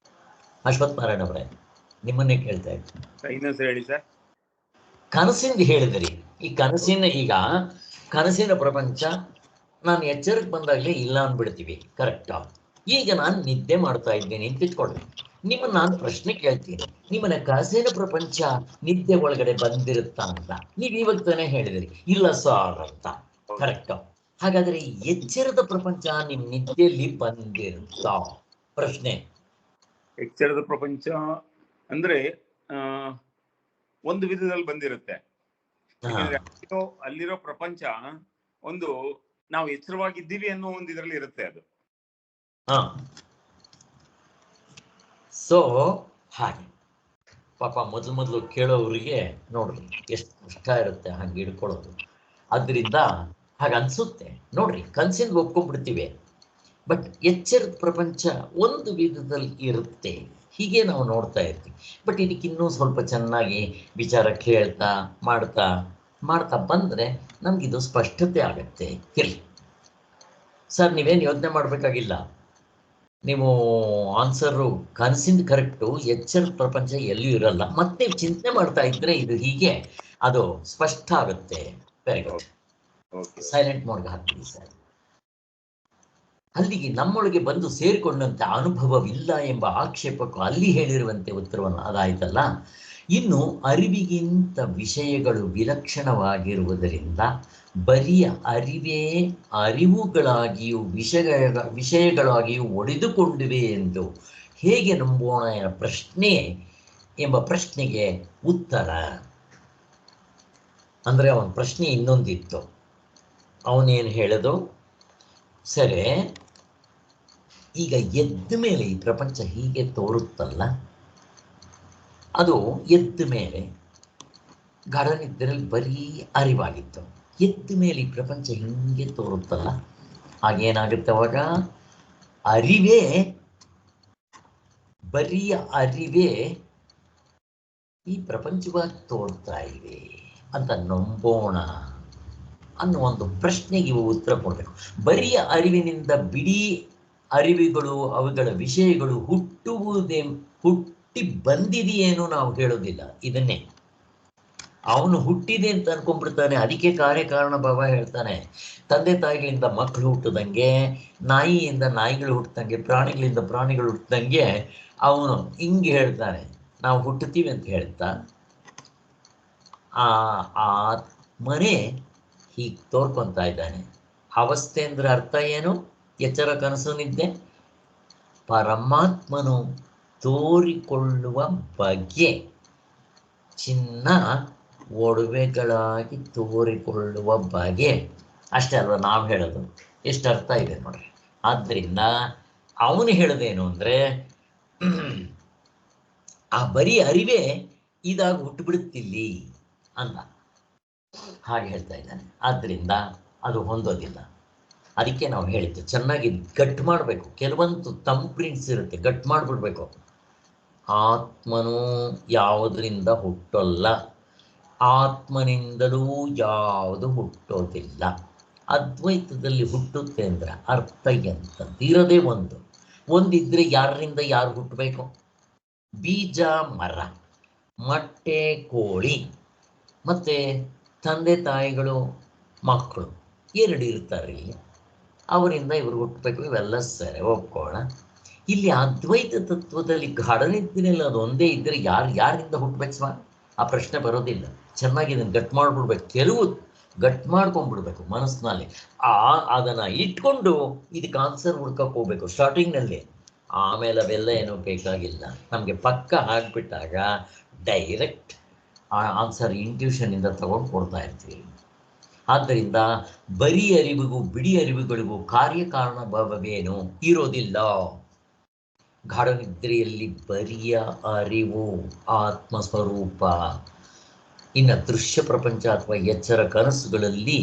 ಅಶ್ವಥ್ ನಾರಾಯಣ ಅವರೇ, ನಿಮ್ಮನ್ನೇ ಕೇಳ್ತಾ ಇದ್ದೀನಿ. ಹೇಳಿ ಸರ್. ಕನಸಿಂದ ಹೇಳಿದ್ರಿ. ಈ ಕನಸಿನ ಪ್ರಪಂಚ ನಾನು ಎಚ್ಚರಕ್ಕೆ ಬಂದಾಗಲೇ ಇಲ್ಲ ಅಂದ್ಬಿಡ್ತೀವಿ, ಕರೆಕ್ಟಾ? ಈಗ ನಾನು ನಿದ್ದೆ ಮಾಡ್ತಾ ಇದ್ದೀನಿ ಅಂತ ಇಟ್ಕೊಳ್ಳಿ. ನಿಮ್ಮನ್ನ ನಾನು ಪ್ರಶ್ನೆ ಕೇಳ್ತೀನಿ, ನಿಮ್ಮನ್ನ ಕನಸಿನ ಪ್ರಪಂಚ ನಿದ್ದೆ ಒಳಗಡೆ ಬಂದಿರುತ್ತಾ ಅಂತ. ನೀವು ಇವಾಗ ತಾನೇ ಹೇಳಿದ್ರಿ ಇಲ್ಲ ಸಾರ್ ಅಂತ, ಕರೆಕ್ಟಾ? ಹಾಗಾದ್ರೆ ಎಚ್ಚರದ ಪ್ರಪಂಚ ನಿಮ್ ನಿದ್ದೆಯಲ್ಲಿ ಬಂದಿರುತ್ತಾ? ಪ್ರಶ್ನೆ. ಎಚ್ಚರದ ಪ್ರಪಂಚ ಅಂದ್ರೆ ಒಂದು ವಿಧದಲ್ಲಿ ಬಂದಿರುತ್ತೆ. ಅಲ್ಲಿರೋ ಪ್ರಪಂಚ ಒಂದು ನಾವು ಎಚ್ಚರವಾಗಿದ್ದೀವಿ ಅನ್ನೋ ಒಂದು ಇದರಲ್ಲಿ ಇರುತ್ತೆ ಅದು. ಸೊ ಹಾಗೆ ಪಾಪ ಮೊದಲು ಕೇಳೋರಿಗೆ ನೋಡ್ರಿ ಎಷ್ಟು ಕಷ್ಟ ಇರುತ್ತೆ ಹಂಗೆ ಹಿಡ್ಕೊಳ್ಳೋದು. ಅದರಿಂದ ಹಾಗೆ ಅನ್ಸುತ್ತೆ ನೋಡ್ರಿ, ಕನ್ಸಿಂದ ಒಪ್ಕೊಂಡ್ಬಿಡ್ತೀವಿ, ಬಟ್ ಎಚ್ಚರದ ಪ್ರಪಂಚ ಒಂದು ವಿಧದಲ್ಲಿ ಇರುತ್ತೆ, ಹೀಗೆ ನಾವು ನೋಡ್ತಾ ಇರ್ತೀವಿ. ಬಟ್ ಇದಕ್ಕೆ ಇನ್ನೂ ಸ್ವಲ್ಪ ಚೆನ್ನಾಗಿ ವಿಚಾರ ಕೇಳ್ತಾ ಮಾಡ್ತಾ ಬಂದರೆ ನಮಗಿದು ಸ್ಪಷ್ಟತೆ ಆಗುತ್ತೆ. ಇರಲಿ ಸರ್, ನೀವೇನು ಯೋಚನೆ ಮಾಡಬೇಕಾಗಿಲ್ಲ. ನೀವು ಆನ್ಸರು ಕನಸಿಂದ ಕರೆಕ್ಟು, ಎಚ್ಚರದ ಪ್ರಪಂಚ ಎಲ್ಲಿಯೂ ಇರಲ್ಲ. ಮತ್ತೆ ಚಿಂತೆ ಮಾಡ್ತಾ ಇದ್ರೆ ಇದು ಹೀಗೆ ಅದು ಸ್ಪಷ್ಟ ಆಗುತ್ತೆ. Very good. ಸೈಲೆಂಟ್ ಮೋಡ್ಗೆ ಹಾಕ್ಬಿಡಿ ಸರ್. ಅಲ್ಲಿಗೆ ನಮ್ಮೊಳಗೆ ಬಂದು ಸೇರಿಕೊಂಡಂತೆ ಅನುಭವವಿಲ್ಲ ಎಂಬ ಆಕ್ಷೇಪಕ್ಕೂ ಅಲ್ಲಿ ಹೇಳಿರುವಂತೆ ಉತ್ತರವನ್ನು ಅದಾಯ್ತಲ್ಲ. ಇನ್ನು ಅರಿವಿಗಿಂತ ವಿಷಯಗಳು ವಿಲಕ್ಷಣವಾಗಿರುವುದರಿಂದ ಬರಿಯ ಅರಿವೇ ಅರಿವುಗಳಾಗಿಯೂ ವಿಷಯಗಳಾಗಿಯೂ ಒಡೆದುಕೊಂಡಿವೆ ಎಂದು ಹೇಗೆ ನಂಬೋಣ ಎಂಬ ಪ್ರಶ್ನೆಗೆ ಉತ್ತರ ಅಂದರೆ ಅವನ ಪ್ರಶ್ನೆ ಇನ್ನೊಂದಿತ್ತು. ಅವನೇನು ಹೇಳೋದು, ಸರಿ ಈಗ ಎದ್ದ ಮೇಲೆ ಈ ಪ್ರಪಂಚ ಹೀಗೆ ತೋರುತ್ತಲ್ಲ, ಅದು ಎದ್ದ ಮೇಲೆ ಗಾಢನಿದ್ರೆಯಲ್ಲಿ ಬರೀ ಅರಿವಾಗಿತ್ತು. ಎದ್ದ ಮೇಲೆ ಈ ಪ್ರಪಂಚ ಹಿಂಗೆ ತೋರುತ್ತಲ್ಲ, ಹಾಗೇನಾಗುತ್ತೆ ಅವಾಗ ಅರಿವೇ ಬರೀ ಅರಿವೇ ಈ ಪ್ರಪಂಚವಾಗಿ ತೋರ್ತಾ ಇವೆ ಅಂತ ನಂಬೋಣ ಅನ್ನೋ ಒಂದು ಪ್ರಶ್ನೆಗೆ ಇವು ಉತ್ತರ ಕೊಡಬೇಕು. ಬರಿಯ ಅರಿವಿನಿಂದ ಬಿಡಿ ಅರಿವುಗಳು ಅವುಗಳ ವಿಷಯಗಳು ಹುಟ್ಟಿ ಬಂದಿದೆಯೇನು ನಾವು ಹೇಳೋದಿಲ್ಲ. ಇದನ್ನೇ ಅವನು ಹುಟ್ಟಿದೆ ಅಂತ ಅನ್ಕೊಂಡ್ಬಿಡ್ತಾನೆ. ಅದಕ್ಕೆ ಕಾರ್ಯಕಾರಣ ಭಾವ ಹೇಳ್ತಾನೆ. ತಂದೆ ತಾಯಿಗಳಿಂದ ಮಕ್ಕಳು ಹುಟ್ಟದಂಗೆ, ನಾಯಿಯಿಂದ ನಾಯಿಗಳು ಹುಟ್ಟದಂಗೆ, ಪ್ರಾಣಿಗಳಿಂದ ಪ್ರಾಣಿಗಳು ಹುಟ್ಟದಂಗೆ ಅವನು ಹಿಂಗೆ ಹೇಳ್ತಾನೆ, ನಾವು ಹುಟ್ಟುತ್ತೀವಿ ಅಂತ ಹೇಳ್ತಾ ಆ ಮನೆ ಹೀಗೆ ತೋರ್ಕೊತಾ ಇದ್ದಾನೆ. ಅವಸ್ಥೆ ಅಂದ್ರೆ ಅರ್ಥ ಏನು? ಎಚ್ಚರ ಕನಸು ನಿದ್ದೆ. ಪರಮಾತ್ಮನು ತೋರಿಕೊಳ್ಳುವ ಬಗೆ ಚಿನ್ನ ಒಡವೆಗಳಾಗಿ ತೋರಿಕೊಳ್ಳುವ ಬಗೆ ಅಷ್ಟೇ ಅಲ್ವಾ ನಾವು ಹೇಳೋದು. ಎಷ್ಟು ಅರ್ಥ ಇದೆ ನೋಡ್ರಿ. ಆದ್ದರಿಂದ ಅವನು ಹೇಳೋದೇನು ಅಂದರೆ ಆ ಬರೀ ಅರಿವೇ ಇದಾಗ ಹುಟ್ಟುಬಿಡುತ್ತಿಲ್ಲಿ ಅಂತ ಹಾಗೆ ಹೇಳ್ತಾ ಇದ್ದಾನೆ. ಆದ್ದರಿಂದ ಅದು ಹೊಂದೋದಿಲ್ಲ. ಅದಕ್ಕೆ ನಾವು ಹೇಳಿದ್ದು ಚೆನ್ನಾಗಿ ಗಟ್ಟು ಮಾಡಬೇಕು. ಕೆಲವೊಂದು ಪ್ರಿಂಟ್ಸ್ ಇರುತ್ತೆ, ಗಟ್ಟು ಮಾಡಿಬಿಡ್ಬೇಕು. ಆತ್ಮನು ಯಾವುದರಿಂದ ಹುಟ್ಟೋಲ್ಲ, ಆತ್ಮನಿಂದಲೂ ಯಾವುದು ಹುಟ್ಟೋದಿಲ್ಲ. ಅದ್ವೈತದಲ್ಲಿ ಹುಟ್ಟುತ್ತೆ ಅಂದರೆ ಅರ್ಥ ಎಂತದ್ದು ಇರೋದೇ ಒಂದಿದ್ರೆ ಯಾರಿಂದ ಯಾರು ಹುಟ್ಟಬೇಕು? ಬೀಜ ಮರ, ಮೊಟ್ಟೆ ಕೋಳಿ, ಮತ್ತು ತಂದೆ ತಾಯಿಗಳು ಮಕ್ಕಳು ಎರಡು ಇರ್ತಾರೆ. ಅವರಿಂದ ಇವರು ಹುಟ್ಟಬೇಕು, ಇವೆಲ್ಲ ಸರಿ ಒಪ್ಕೋಣ. ಇಲ್ಲಿ ಅದ್ವೈತ ತತ್ವದಲ್ಲಿ ಗಾಢನಿದ್ರೆಯಲ್ಲಿ ಅದು ಒಂದೇ ಇದ್ದರೆ ಯಾರಿಂದ ಹುಟ್ಟಬೇಕು ಸ್ವಾಮಿ? ಆ ಪ್ರಶ್ನೆ ಬರೋದಿಲ್ಲ. ಚೆನ್ನಾಗಿ ಇದನ್ನು ಗಟ್ಟು ಮಾಡಿಬಿಡ್ಬೇಕು. ಕೆಲವು ಗಟ್ಟು ಮಾಡ್ಕೊಂಡ್ಬಿಡ್ಬೇಕು ಮನಸ್ಸಿನಲ್ಲಿ. ಅದನ್ನು ಇಟ್ಕೊಂಡು ಇದಕ್ಕೆ ಆನ್ಸರ್ ಹುಡ್ಕಕ್ಕೆ ಹೋಗ್ಬೇಕು ಸ್ಟಾರ್ಟಿಂಗ್ನಲ್ಲಿ. ಆಮೇಲೆ ಅವೆಲ್ಲ ಏನೂ ಬೇಕಾಗಿಲ್ಲ. ನಮಗೆ ಪಕ್ಕ ಆಗಿಬಿಟ್ಟಾಗ ಡೈರೆಕ್ಟ್ ಆ ಆನ್ಸರ್ ಇಂಟ್ಯೂಷನಿಂದ ತಗೊಂಡು ಕೊಡ್ತಾ ಇರ್ತೀವಿ. ಆದ್ದರಿಂದ ಬರೀ ಅರಿವಿಗೂ ಬಿಡಿ ಅರಿವುಗಳಿಗೂ ಕಾರ್ಯಕಾರಣ ಭಾವವೇನು ಇರೋದಿಲ್ಲ. ಗಾಢನಿದ್ರೆಯಲ್ಲಿ ಬರಿಯ ಅರಿವು ಆತ್ಮಸ್ವರೂಪ. ಇನ್ನು ದೃಶ್ಯ ಪ್ರಪಂಚ ಅಥವಾ ಎಚ್ಚರ ಕನಸುಗಳಲ್ಲಿ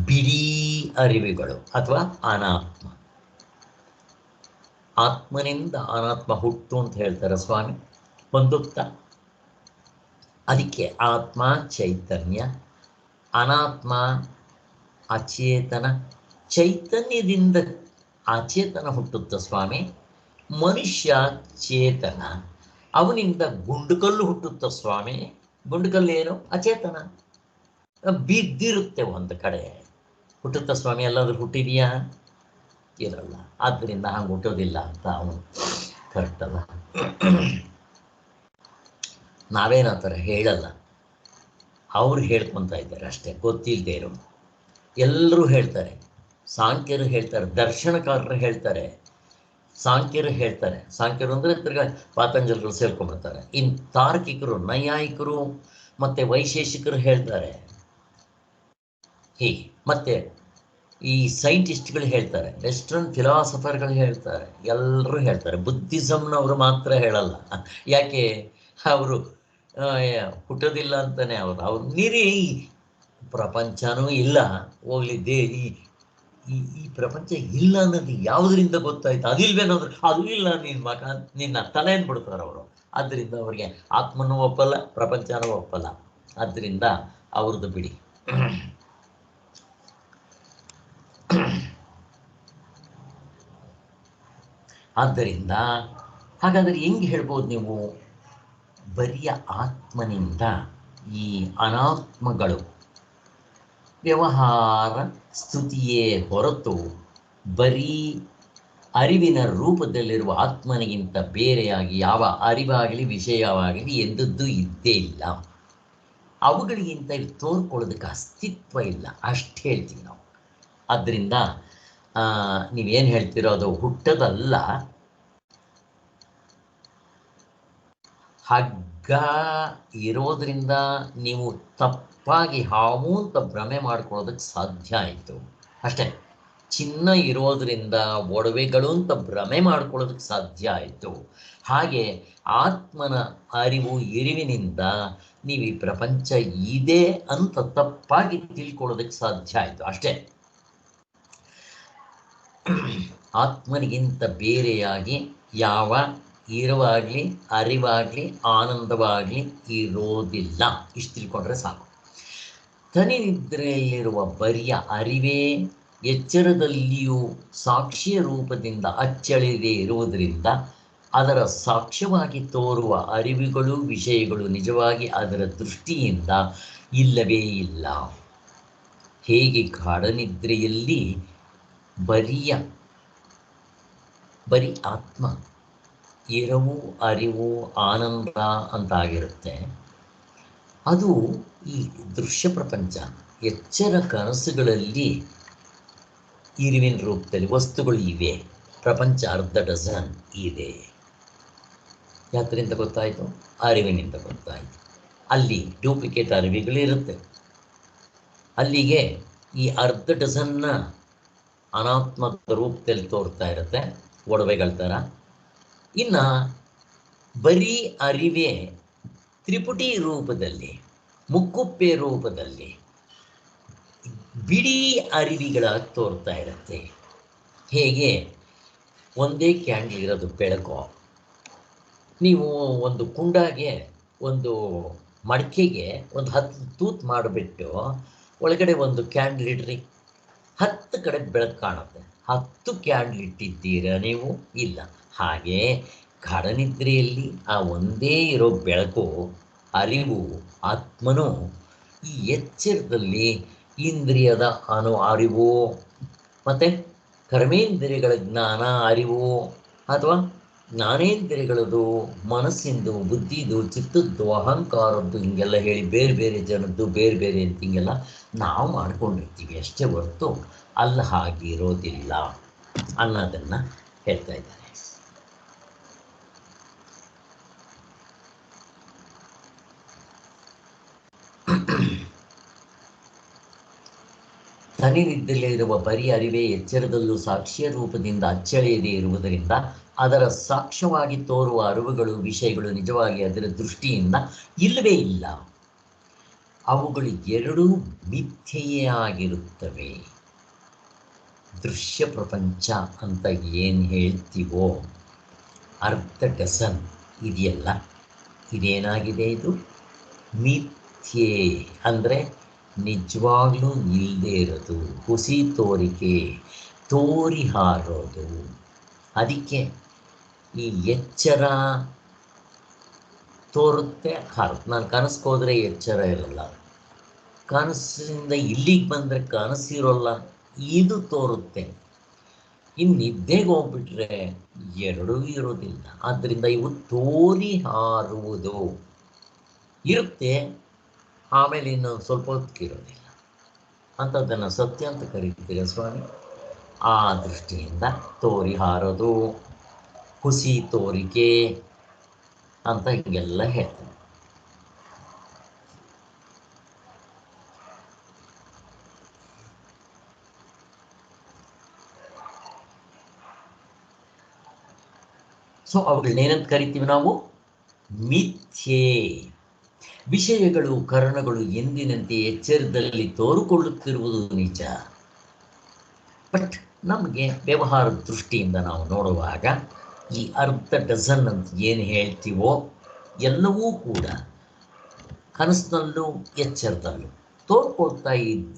ಬಿಡಿ ಅರಿವುಗಳು ಅಥವಾ ಅನಾತ್ಮ. ಆತ್ಮನಿಂದ ಅನಾತ್ಮ ಹುಟ್ಟು ಅಂತ ಹೇಳ್ತಾರೆ ಸ್ವಾಮಿ, ಹೊಂದುತ್ತಾ. ಅದಕ್ಕೆ ಆತ್ಮ ಚೈತನ್ಯ, ಅನಾತ್ಮ ಅಚೇತನ. ಚೈತನ್ಯದಿಂದ ಅಚೇತನ ಹುಟ್ಟುತ್ತ ಸ್ವಾಮಿ. ಮನುಷ್ಯ ಚೇತನ, ಅವನಿಂದ ಗುಂಡುಕಲ್ಲು ಹುಟ್ಟುತ್ತ ಸ್ವಾಮಿ. ಗುಂಡುಕಲ್ಲು ಏನು? ಅಚೇತನ, ಬಿದ್ದಿರುತ್ತೆ ಒಂದು ಕಡೆ. ಹುಟ್ಟುತ್ತ ಸ್ವಾಮಿ. ಎಲ್ಲಾದ್ರೂ ಹುಟ್ಟಿದೆಯಾ? ಇರಲ್ಲ. ಆದ್ದರಿಂದ ಹಂಗೆ ಹುಟ್ಟೋದಿಲ್ಲ ಅಂತ ಅವನು ಕರೆಕ್ಟ್ ಅಲ್ಲ. ನಾವೇನೋ ಥರ ಹೇಳಲ್ಲ, ಅವ್ರು ಹೇಳ್ಕೊತಾ ಇದ್ದಾರೆ ಅಷ್ಟೇ, ಗೊತ್ತಿಲ್ಲದೆ ಇರೋ. ಎಲ್ಲರೂ ಹೇಳ್ತಾರೆ. ಸಾಂಖ್ಯರು ಹೇಳ್ತಾರೆ, ದರ್ಶನಕಾರರು ಹೇಳ್ತಾರೆ, ಸಾಂಖ್ಯರು ಹೇಳ್ತಾರೆ. ಸಾಂಖ್ಯರು ಅಂದರೆ ತಿರ್ಗಾ ಪಾತಂಜಲಿಗಳು ಸೇರ್ಕೊಂಡ್ಬಿಡ್ತಾರೆ. ಇನ್ನು ತಾರ್ಕಿಕರು, ನೈಯಾಯಿಕರು ಮತ್ತು ವೈಶೇಷಿಕರು ಹೇಳ್ತಾರೆ ಹೀಗೆ. ಮತ್ತು ಈ ಸೈಂಟಿಸ್ಟ್ಗಳು ಹೇಳ್ತಾರೆ, ವೆಸ್ಟರ್ನ್ ಫಿಲಾಸಫರ್ಗಳು ಹೇಳ್ತಾರೆ, ಎಲ್ಲರೂ ಹೇಳ್ತಾರೆ. ಬುದ್ಧಿಸಮ್ನವರು ಮಾತ್ರ ಹೇಳಲ್ಲ. ಯಾಕೆ? ಅವರು ಹುಟ್ಟೋದಿಲ್ಲ ಅಂತಾನೆ. ಅವ್ರು ನೀರೇ ಪ್ರಪಂಚನೂ ಇಲ್ಲ ಹೋಗ್ಲಿದ್ದೇ. ಈ ಪ್ರಪಂಚ ಇಲ್ಲ ಅನ್ನೋದು ಯಾವುದರಿಂದ ಗೊತ್ತಾಯ್ತು? ಅದಿಲ್ವೇನಂದ್ರೆ ಅದು ಇಲ್ಲ ನಿನ್ನ ತಲೆ ಅಂದ್ಬಿಡ್ತಾರೆ ಅವರು. ಆದ್ದರಿಂದ ಅವರಿಗೆ ಆತ್ಮನೂ ಒಪ್ಪಲ್ಲ, ಪ್ರಪಂಚನೂ ಒಪ್ಪಲ್ಲ. ಆದ್ದರಿಂದ ಅವ್ರದ್ದು ಬಿಡಿ. ಆದ್ದರಿಂದ ಹಾಗಾದರೆ ಹೆಂಗೆ ಹೇಳ್ಬೋದು ನೀವು? ಬರಿಯ ಆತ್ಮನಿಂದ ಈ ಅನಾತ್ಮಗಳು ವ್ಯವಹಾರ ಸ್ತುತಿಯೇ ಹೊರತು ಬರೀ ಅರಿವಿನ ರೂಪದಲ್ಲಿರುವ ಆತ್ಮನಿಗಿಂತ ಬೇರೆಯಾಗಿ ಯಾವ ಅರಿವಾಗಲಿ ವಿಷಯವಾಗಲಿ ಎಂದದ್ದು ಇದ್ದೇ ಇಲ್ಲ. ಅವುಗಳಿಗಿಂತ ಇದು ತೋರ್ಕೊಳ್ಳೋದಕ್ಕೆ ಅಸ್ತಿತ್ವ ಇಲ್ಲ, ಅಷ್ಟು ಹೇಳ್ತೀವಿ ನಾವು. ಆದ್ದರಿಂದ ನೀವೇನು ಹೇಳ್ತಿರೋ ಅದು ಹುಟ್ಟದಲ್ಲ. ಹಗ್ಗ ಇರೋದ್ರಿಂದ ನೀವು ತಪ್ಪಾಗಿ ಹಾವು ಅಂತ ಭ್ರಮೆ ಮಾಡ್ಕೊಳ್ಳೋದಕ್ಕೆ ಸಾಧ್ಯ ಆಯಿತು ಅಷ್ಟೇ. ಚಿನ್ನ ಇರೋದ್ರಿಂದ ಒಡವೆಗಳು ಅಂತ ಭ್ರಮೆ ಮಾಡ್ಕೊಳ್ಳೋದಕ್ಕೆ ಸಾಧ್ಯ ಆಯಿತು. ಹಾಗೆ ಆತ್ಮನ ಅರಿವು ಇರಿವಿನಿಂದ ನೀವು ಈ ಪ್ರಪಂಚ ಇದೆ ಅಂತ ತಪ್ಪಾಗಿ ತಿಳ್ಕೊಳ್ಳೋದಕ್ಕೆ ಸಾಧ್ಯ ಆಯಿತು ಅಷ್ಟೇ. ಆತ್ಮನಿಗಿಂತ ಬೇರೆಯಾಗಿ ಯಾವ ಇರುವಾಗಲಿ ಅರಿವಾಗಲಿ ಆನಂದವಾಗಲಿ ಇರೋದಿಲ್ಲ. ಇಷ್ಟು ತಿಳ್ಕೊಂಡ್ರೆ ಸಾಕು. ತನಿನಿದ್ರೆಯಲ್ಲಿರುವ ಬರಿಯ ಅರಿವೇ ಎಚ್ಚರದಲ್ಲಿಯೂ ಸಾಕ್ಷ್ಯ ರೂಪದಿಂದ ಅಚ್ಚಳಿದೇ ಇರುವುದರಿಂದ ಅದರ ಸಾಕ್ಷ್ಯವಾಗಿ ತೋರುವ ಅರಿವುಗಳು ವಿಷಯಗಳು ನಿಜವಾಗಿ ಅದರ ದೃಷ್ಟಿಯಿಂದ ಇಲ್ಲವೇ ಇಲ್ಲ. ಹೇಗೆ ಗಾಢನಿದ್ರೆಯಲ್ಲಿ ಬರೀ ಆತ್ಮ ಇರವು ಅರಿವು ಆನಂದ ಅಂತಾಗಿರುತ್ತೆ, ಅದು ಈ ದೃಶ್ಯ ಪ್ರಪಂಚ ಎಚ್ಚರ ಕನಸುಗಳಲ್ಲಿ ಇರುವಿನ ರೂಪದಲ್ಲಿ ವಸ್ತುಗಳು ಇವೆ. ಪ್ರಪಂಚ ಅರ್ಧ ಡಜನ್ ಇದೆ. ಯಾತ್ರಿಂದ ಗೊತ್ತಾಯಿತು? ಅರಿವಿನಿಂದ ಗೊತ್ತಾಯಿತು. ಅಲ್ಲಿ ಡೂಪ್ಲಿಕೇಟ್ ಅರಿವುಗಳಿರುತ್ತೆ. ಅಲ್ಲಿಗೆ ಈ ಅರ್ಧ ಡಜನ್ನ ಅನಾತ್ಮಕ ರೂಪದಲ್ಲಿ ತೋರ್ತಾ ಇರುತ್ತೆ, ಒಡವೆಗಳ ಥರ. ಇನ್ನು ಬರೀ ಅರಿವೇ ತ್ರಿಪುಟಿ ರೂಪದಲ್ಲಿ, ಮುಕ್ಕುಪ್ಪೆ ರೂಪದಲ್ಲಿ ಬಿಡೀ ಅರಿವಿಗಳಾಗಿ ತೋರ್ತಾ ಇರುತ್ತೆ. ಹೇಗೆ ಒಂದೇ ಕ್ಯಾಂಡಲ್ ಇರೋದು ಬೆಳಕು. ನೀವು ಒಂದು ಕುಂಡಾಗೆ ಒಂದು ಮಡಿಕೆಗೆ ಒಂದು 10 ತೂತು ಮಾಡಿಬಿಟ್ಟು ಒಳಗಡೆ ಒಂದು ಕ್ಯಾಂಡಲ್ ಇಡ್ರಿ, 10 ಕಡೆ ಬೆಳಕು ಕಾಣುತ್ತೆ. 10 ಕ್ಯಾಂಡಲ್ ಇಟ್ಟಿದ್ದೀರಾ ನೀವು? ಇಲ್ಲ. ಹಾಗೆ ಗಾಢನಿದ್ರೆಯಲ್ಲಿ ಆ ಒಂದೇ ಇರೋ ಬೆಳಕು ಅರಿವು ಆತ್ಮನು ಈ ಎಚ್ಚರದಲ್ಲಿ ಇಂದ್ರಿಯದ ಅರಿವು ಮತ್ತು ಕರ್ಮೇಂದ್ರಿಯಗಳ ಜ್ಞಾನ ಅರಿವು ಅಥವಾ ಜ್ಞಾನೇಂದ್ರಿಯಗಳದು ಮನಸ್ಸಿಂದು ಬುದ್ಧಿದು ಚಿತ್ತದ್ದು ಅಹಂಕಾರದ್ದು ಹಿಂಗೆಲ್ಲ ಹೇಳಿ ಬೇರೆ ಬೇರೆ ಜನದ್ದು ಬೇರೆ ಬೇರೆ ಅಂತ ಹಿಂಗೆಲ್ಲ ನಾವು ಮಾಡ್ಕೊಂಡಿರ್ತೀವಿ ಅಷ್ಟೇ ಹೊರತು ಅಲ್ಲ ಹಾಗಿರೋದಿಲ್ಲ ಅನ್ನೋದನ್ನು ಹೇಳ್ತಾ ಇದ್ದಾರೆ. ತನಿನಿದ್ದಲ್ಲಿರುವ ಬರೀ ಅರಿವೇ ಎಚ್ಚರದಲ್ಲೂ ಸಾಕ್ಷ್ಯ ರೂಪದಿಂದ ಅಚ್ಚಳಿಯದೇ ಇರುವುದರಿಂದ ಅದರ ಸಾಕ್ಷ್ಯವಾಗಿ ತೋರುವ ಅರಿವುಗಳು ವಿಷಯಗಳು ನಿಜವಾಗಿ ಅದರ ದೃಷ್ಟಿಯಿಂದ ಇಲ್ಲವೇ ಇಲ್ಲ. ಅವುಗಳು ಎರಡೂ ಮಿಥ್ಯೆಯೇ ಆಗಿರುತ್ತವೆ. ದೃಶ್ಯ ಪ್ರಪಂಚ ಅಂತ ಏನು ಹೇಳ್ತೀವೋ ಅರ್ಧ ಡಜನ್ ಇದೆಯಲ್ಲ, ಇದೇನಾಗಿದೆ? ಇದು ಮಿಥ್ಯೆ. ಅಂದರೆ ನಿಜವಾಗ್ಲೂ ಇಲ್ಲದೆ ಇರೋದು, ಹುಸಿ ತೋರಿಕೆ, ತೋರಿ ಹಾರೋದು. ಅದಕ್ಕೆ ಈ ಎಚ್ಚರ ತೋರುತ್ತೆ, ಹಾರುತ್ತೆ. ನಾನು ಕನಸಿಗೆ ಹೋದರೆ ಎಚ್ಚರ ಇರಲ್ಲ, ಕನಸಿಂದ ಇಲ್ಲಿಗೆ ಬಂದರೆ ಕನಸಿರೋಲ್ಲ, ಇದು ತೋರುತ್ತೆ. ಇನ್ನು ನಿದ್ದೆಗೆ ಹೋಗ್ಬಿಟ್ರೆ ಎರಡೂ ಇರೋದಿಲ್ಲ. ಆದ್ದರಿಂದ ಇವು ತೋರಿ ಹಾರುವುದು ಇರುತ್ತೆ, ಆಮೇಲೆ ಇನ್ನು ಸ್ವಲ್ಪ ಹೊತ್ತಿಗೆ ಇರೋದಿಲ್ಲ. ಅಂಥದ್ದನ್ನು ಸತ್ಯ ಅಂತ ಕರೀತೀರ ಸ್ವಾಮಿ. ಆ ದೃಷ್ಟಿಯಿಂದ ತೋರಿ ಹಾರೋದು, ಹುಸಿ ತೋರಿಕೆ ಅಂತ ಹಿಂಗೆಲ್ಲ ಹೇಳ್ತಾರೆ. ಸೊ ಅವುಗಳನ್ನೇನಂತ ಕರಿತೀವಿ ನಾವು? ಮಿಥ್ಯೆ. ವಿಷಯಗಳು ಕರ್ಣಗಳು ಎಂದಿನಂತೆ ಎಚ್ಚರದಲ್ಲಿ ತೋರಿಕೊಳ್ಳುತ್ತಿರುವುದು ನಿಜ. ಬಟ್ ನಮಗೆ ವ್ಯವಹಾರದ ದೃಷ್ಟಿಯಿಂದ ನಾವು ನೋಡುವಾಗ ಈ ಅರ್ಧ ಡಜನ್ ಅಂತ ಏನು ಹೇಳ್ತೀವೋ ಎಲ್ಲವೂ ಕೂಡ ಕನಸಿನಲ್ಲೂ ಎಚ್ಚರದಲ್ಲೂ ತೋರ್ಕೊಳ್ತಾ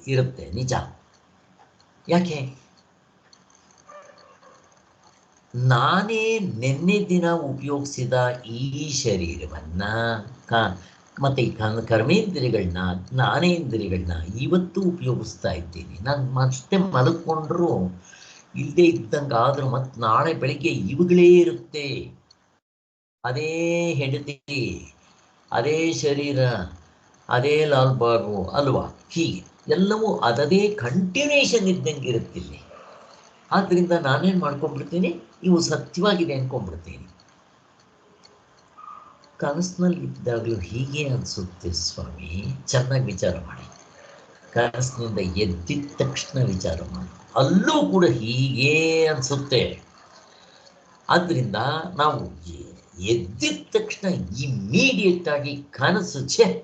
ಇರುತ್ತೆ ನಿಜ. ಯಾಕೆ? ನಾನೇ ನಿನ್ನೆ ದಿನ ಉಪಯೋಗಿಸಿದ ಈ ಶರೀರವನ್ನು ಮತ್ತು ಈ ಕರ್ಮೇಂದ್ರಿಯಗಳನ್ನ ಜ್ಞಾನೇಂದ್ರಿಯಗಳನ್ನ ಇವತ್ತು ಉಪಯೋಗಿಸ್ತಾ ಇದ್ದೀನಿ. ನಾನು ಮತ್ತೆ ಮಲ್ಕೊಂಡ್ರು ಇಲ್ಲದೆ ಇದ್ದಂಗೆ ಆದರೂ ಮತ್ತೆ ನಾಳೆ ಬೆಳಿಗ್ಗೆ ಇವುಗಳೇ ಇರುತ್ತೆ. ಅದೇ ಹೆಂಡತಿ, ಅದೇ ಶರೀರ, ಅದೇ ಲಾಲ್ಬಾಗು ಅಲ್ವಾ, ಹೀಗೆ ಎಲ್ಲವೂ ಅದದೇ ಕಂಟಿನ್ಯೂಷನ್ ಇದ್ದಂಗೆ ಇರುತ್ತಿಲ್ಲ. ಆದ್ದರಿಂದ ನಾನೇನು ಮಾಡ್ಕೊಂಡ್ಬಿಡ್ತೀನಿ, ಇವು ಸತ್ಯವಾಗಿದೆ ಅಂದ್ಕೊಂಡ್ಬಿಡ್ತೀನಿ. ಕನಸಿನಲ್ಲಿದ್ದಾಗಲೂ ಹೀಗೆ ಅನಿಸುತ್ತೆ ಸ್ವಾಮಿ. ಚೆನ್ನಾಗಿ ವಿಚಾರ ಮಾಡಿ. ಕನಸಿನಿಂದ ಎದ್ದಿದ ತಕ್ಷಣ ವಿಚಾರ ಮಾಡಿ, ಅಲ್ಲೂ ಕೂಡ ಹೀಗೆ ಅನಿಸುತ್ತೆ. ಆದ್ದರಿಂದ ನಾವು ಎದ್ದಿದ ತಕ್ಷಣ ಇಮ್ಮಿಡಿಯೇಟ್ ಆಗಿ ಕನಸು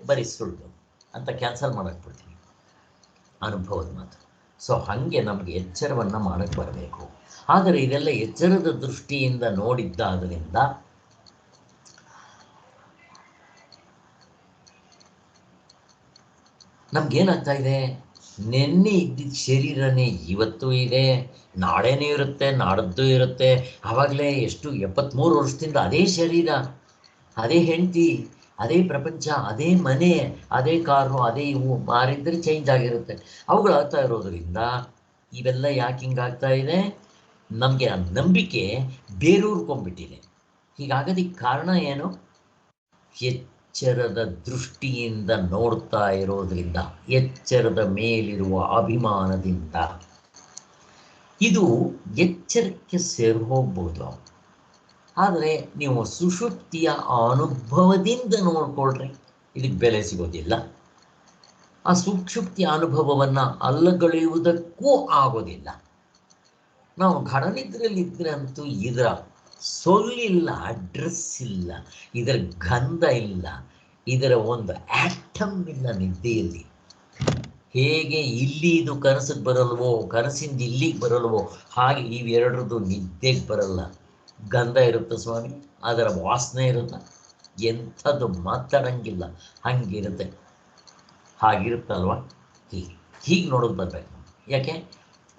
ಬರೀ ಸುಳ್ಳು ಅಂತ ಕ್ಯಾನ್ಸಲ್ ಮಾಡಕ್ಕೆ ಬಿಡ್ತೀವಿ, ಅನುಭವದ ಮಾತು. ಸೊ ಹಾಗೆ ನಮಗೆ ಎಚ್ಚರವನ್ನು ಮಾಡಕ್ಕೆ ಬರಬೇಕು. ಆದರೆ ಇದೆಲ್ಲ ಎಚ್ಚರದ ದೃಷ್ಟಿಯಿಂದ ನೋಡಿದ್ದಾದ್ದರಿಂದ ನಮ್ಗೇನಾಗ್ತಾ ಇದೆ, ನೆನ್ನೆ ಇದ್ದಿದ್ದ ಶರೀರನೇ ಇವತ್ತು ಇದೆ, ನಾಳೆನೇ ಇರುತ್ತೆ, ನಾಡದ್ದು ಇರುತ್ತೆ. ಆವಾಗಲೇ ಎಷ್ಟು 73 ವರ್ಷದಿಂದ ಅದೇ ಶರೀರ, ಅದೇ ಹೆಂಡತಿ, ಅದೇ ಪ್ರಪಂಚ, ಅದೇ ಮನೆ, ಅದೇ ಕಾರು, ಅದೇ ಇವು ಮಾರಿದ್ರೆ ಚೇಂಜ್ ಆಗಿರುತ್ತೆ. ಅವುಗಳಾಗ್ತಾ ಇರೋದರಿಂದ ಇವೆಲ್ಲ ಯಾಕೆ ಹಿಂಗಾಗ್ತಾ ಇದೆ, ನಮಗೆ ಆ ನಂಬಿಕೆ ಬೇರೂರ್ಕೊಂಡ್ಬಿಟ್ಟಿದೆ. ಹೀಗಾಗೋದಕ್ಕೆ ಕಾರಣ ಏನು? ಎಚ್ಚರದ ದೃಷ್ಟಿಯಿಂದ ನೋಡ್ತಾ ಇರೋದ್ರಿಂದ, ಎಚ್ಚರದ ಮೇಲಿರುವ ಅಭಿಮಾನದಿಂದ. ಇದು ಎಚ್ಚರಕ್ಕೆ ಸೇರಿ ಹೋಗ್ಬೋದು. ಆದರೆ ನೀವು ಸುಷುಪ್ತಿಯ ಅನುಭವದಿಂದ ನೋಡ್ಕೊಳ್ರಿ, ಇದಕ್ಕೆ ಬೆಲೆ ಸಿಗೋದಿಲ್ಲ. ಆ ಸುಷುಪ್ತಿಯ ಅನುಭವವನ್ನು ಅಲ್ಲಗಳೆಯುವುದಕ್ಕೂ ಆಗೋದಿಲ್ಲ. ನಾವು ಘಡನಿದ್ರೆಯಲ್ಲಿದ್ದರೆ ಅಂತೂ ಇದರ ಸೊಲ್ಲಿಲ್ಲ, ಅಡ್ರೆಸ್ ಇಲ್ಲ, ಇದರ ಗಂಧ ಇಲ್ಲ, ಇದರ ಒಂದು ಆ್ಯಟಮ್ ಇಲ್ಲ ನಿದ್ದೆಯಲ್ಲಿ. ಹೇಗೆ ಇಲ್ಲಿ ಇದು ಕನಸಿಗೆ ಬರಲ್ವೋ, ಕನಸಿಂದ ಇಲ್ಲಿಗೆ ಬರಲ್ವೋ, ಹಾಗೆ ಇವೆರಡರದ್ದು ನಿದ್ದೆಗೆ ಬರಲ್ಲ. ಗಂಧ ಇರುತ್ತೆ ಸ್ವಾಮಿ, ಅದರ ವಾಸನೆ ಇರುತ್ತೆ, ಎಂಥದ್ದು ಮಾತಾಡಂಗಿಲ್ಲ, ಹಂಗಿರುತ್ತೆ. ಹಾಗಿರುತ್ತಲ್ವ, ಹೀಗೆ ನೋಡೋದು ಬರಬೇಕು. ಯಾಕೆ?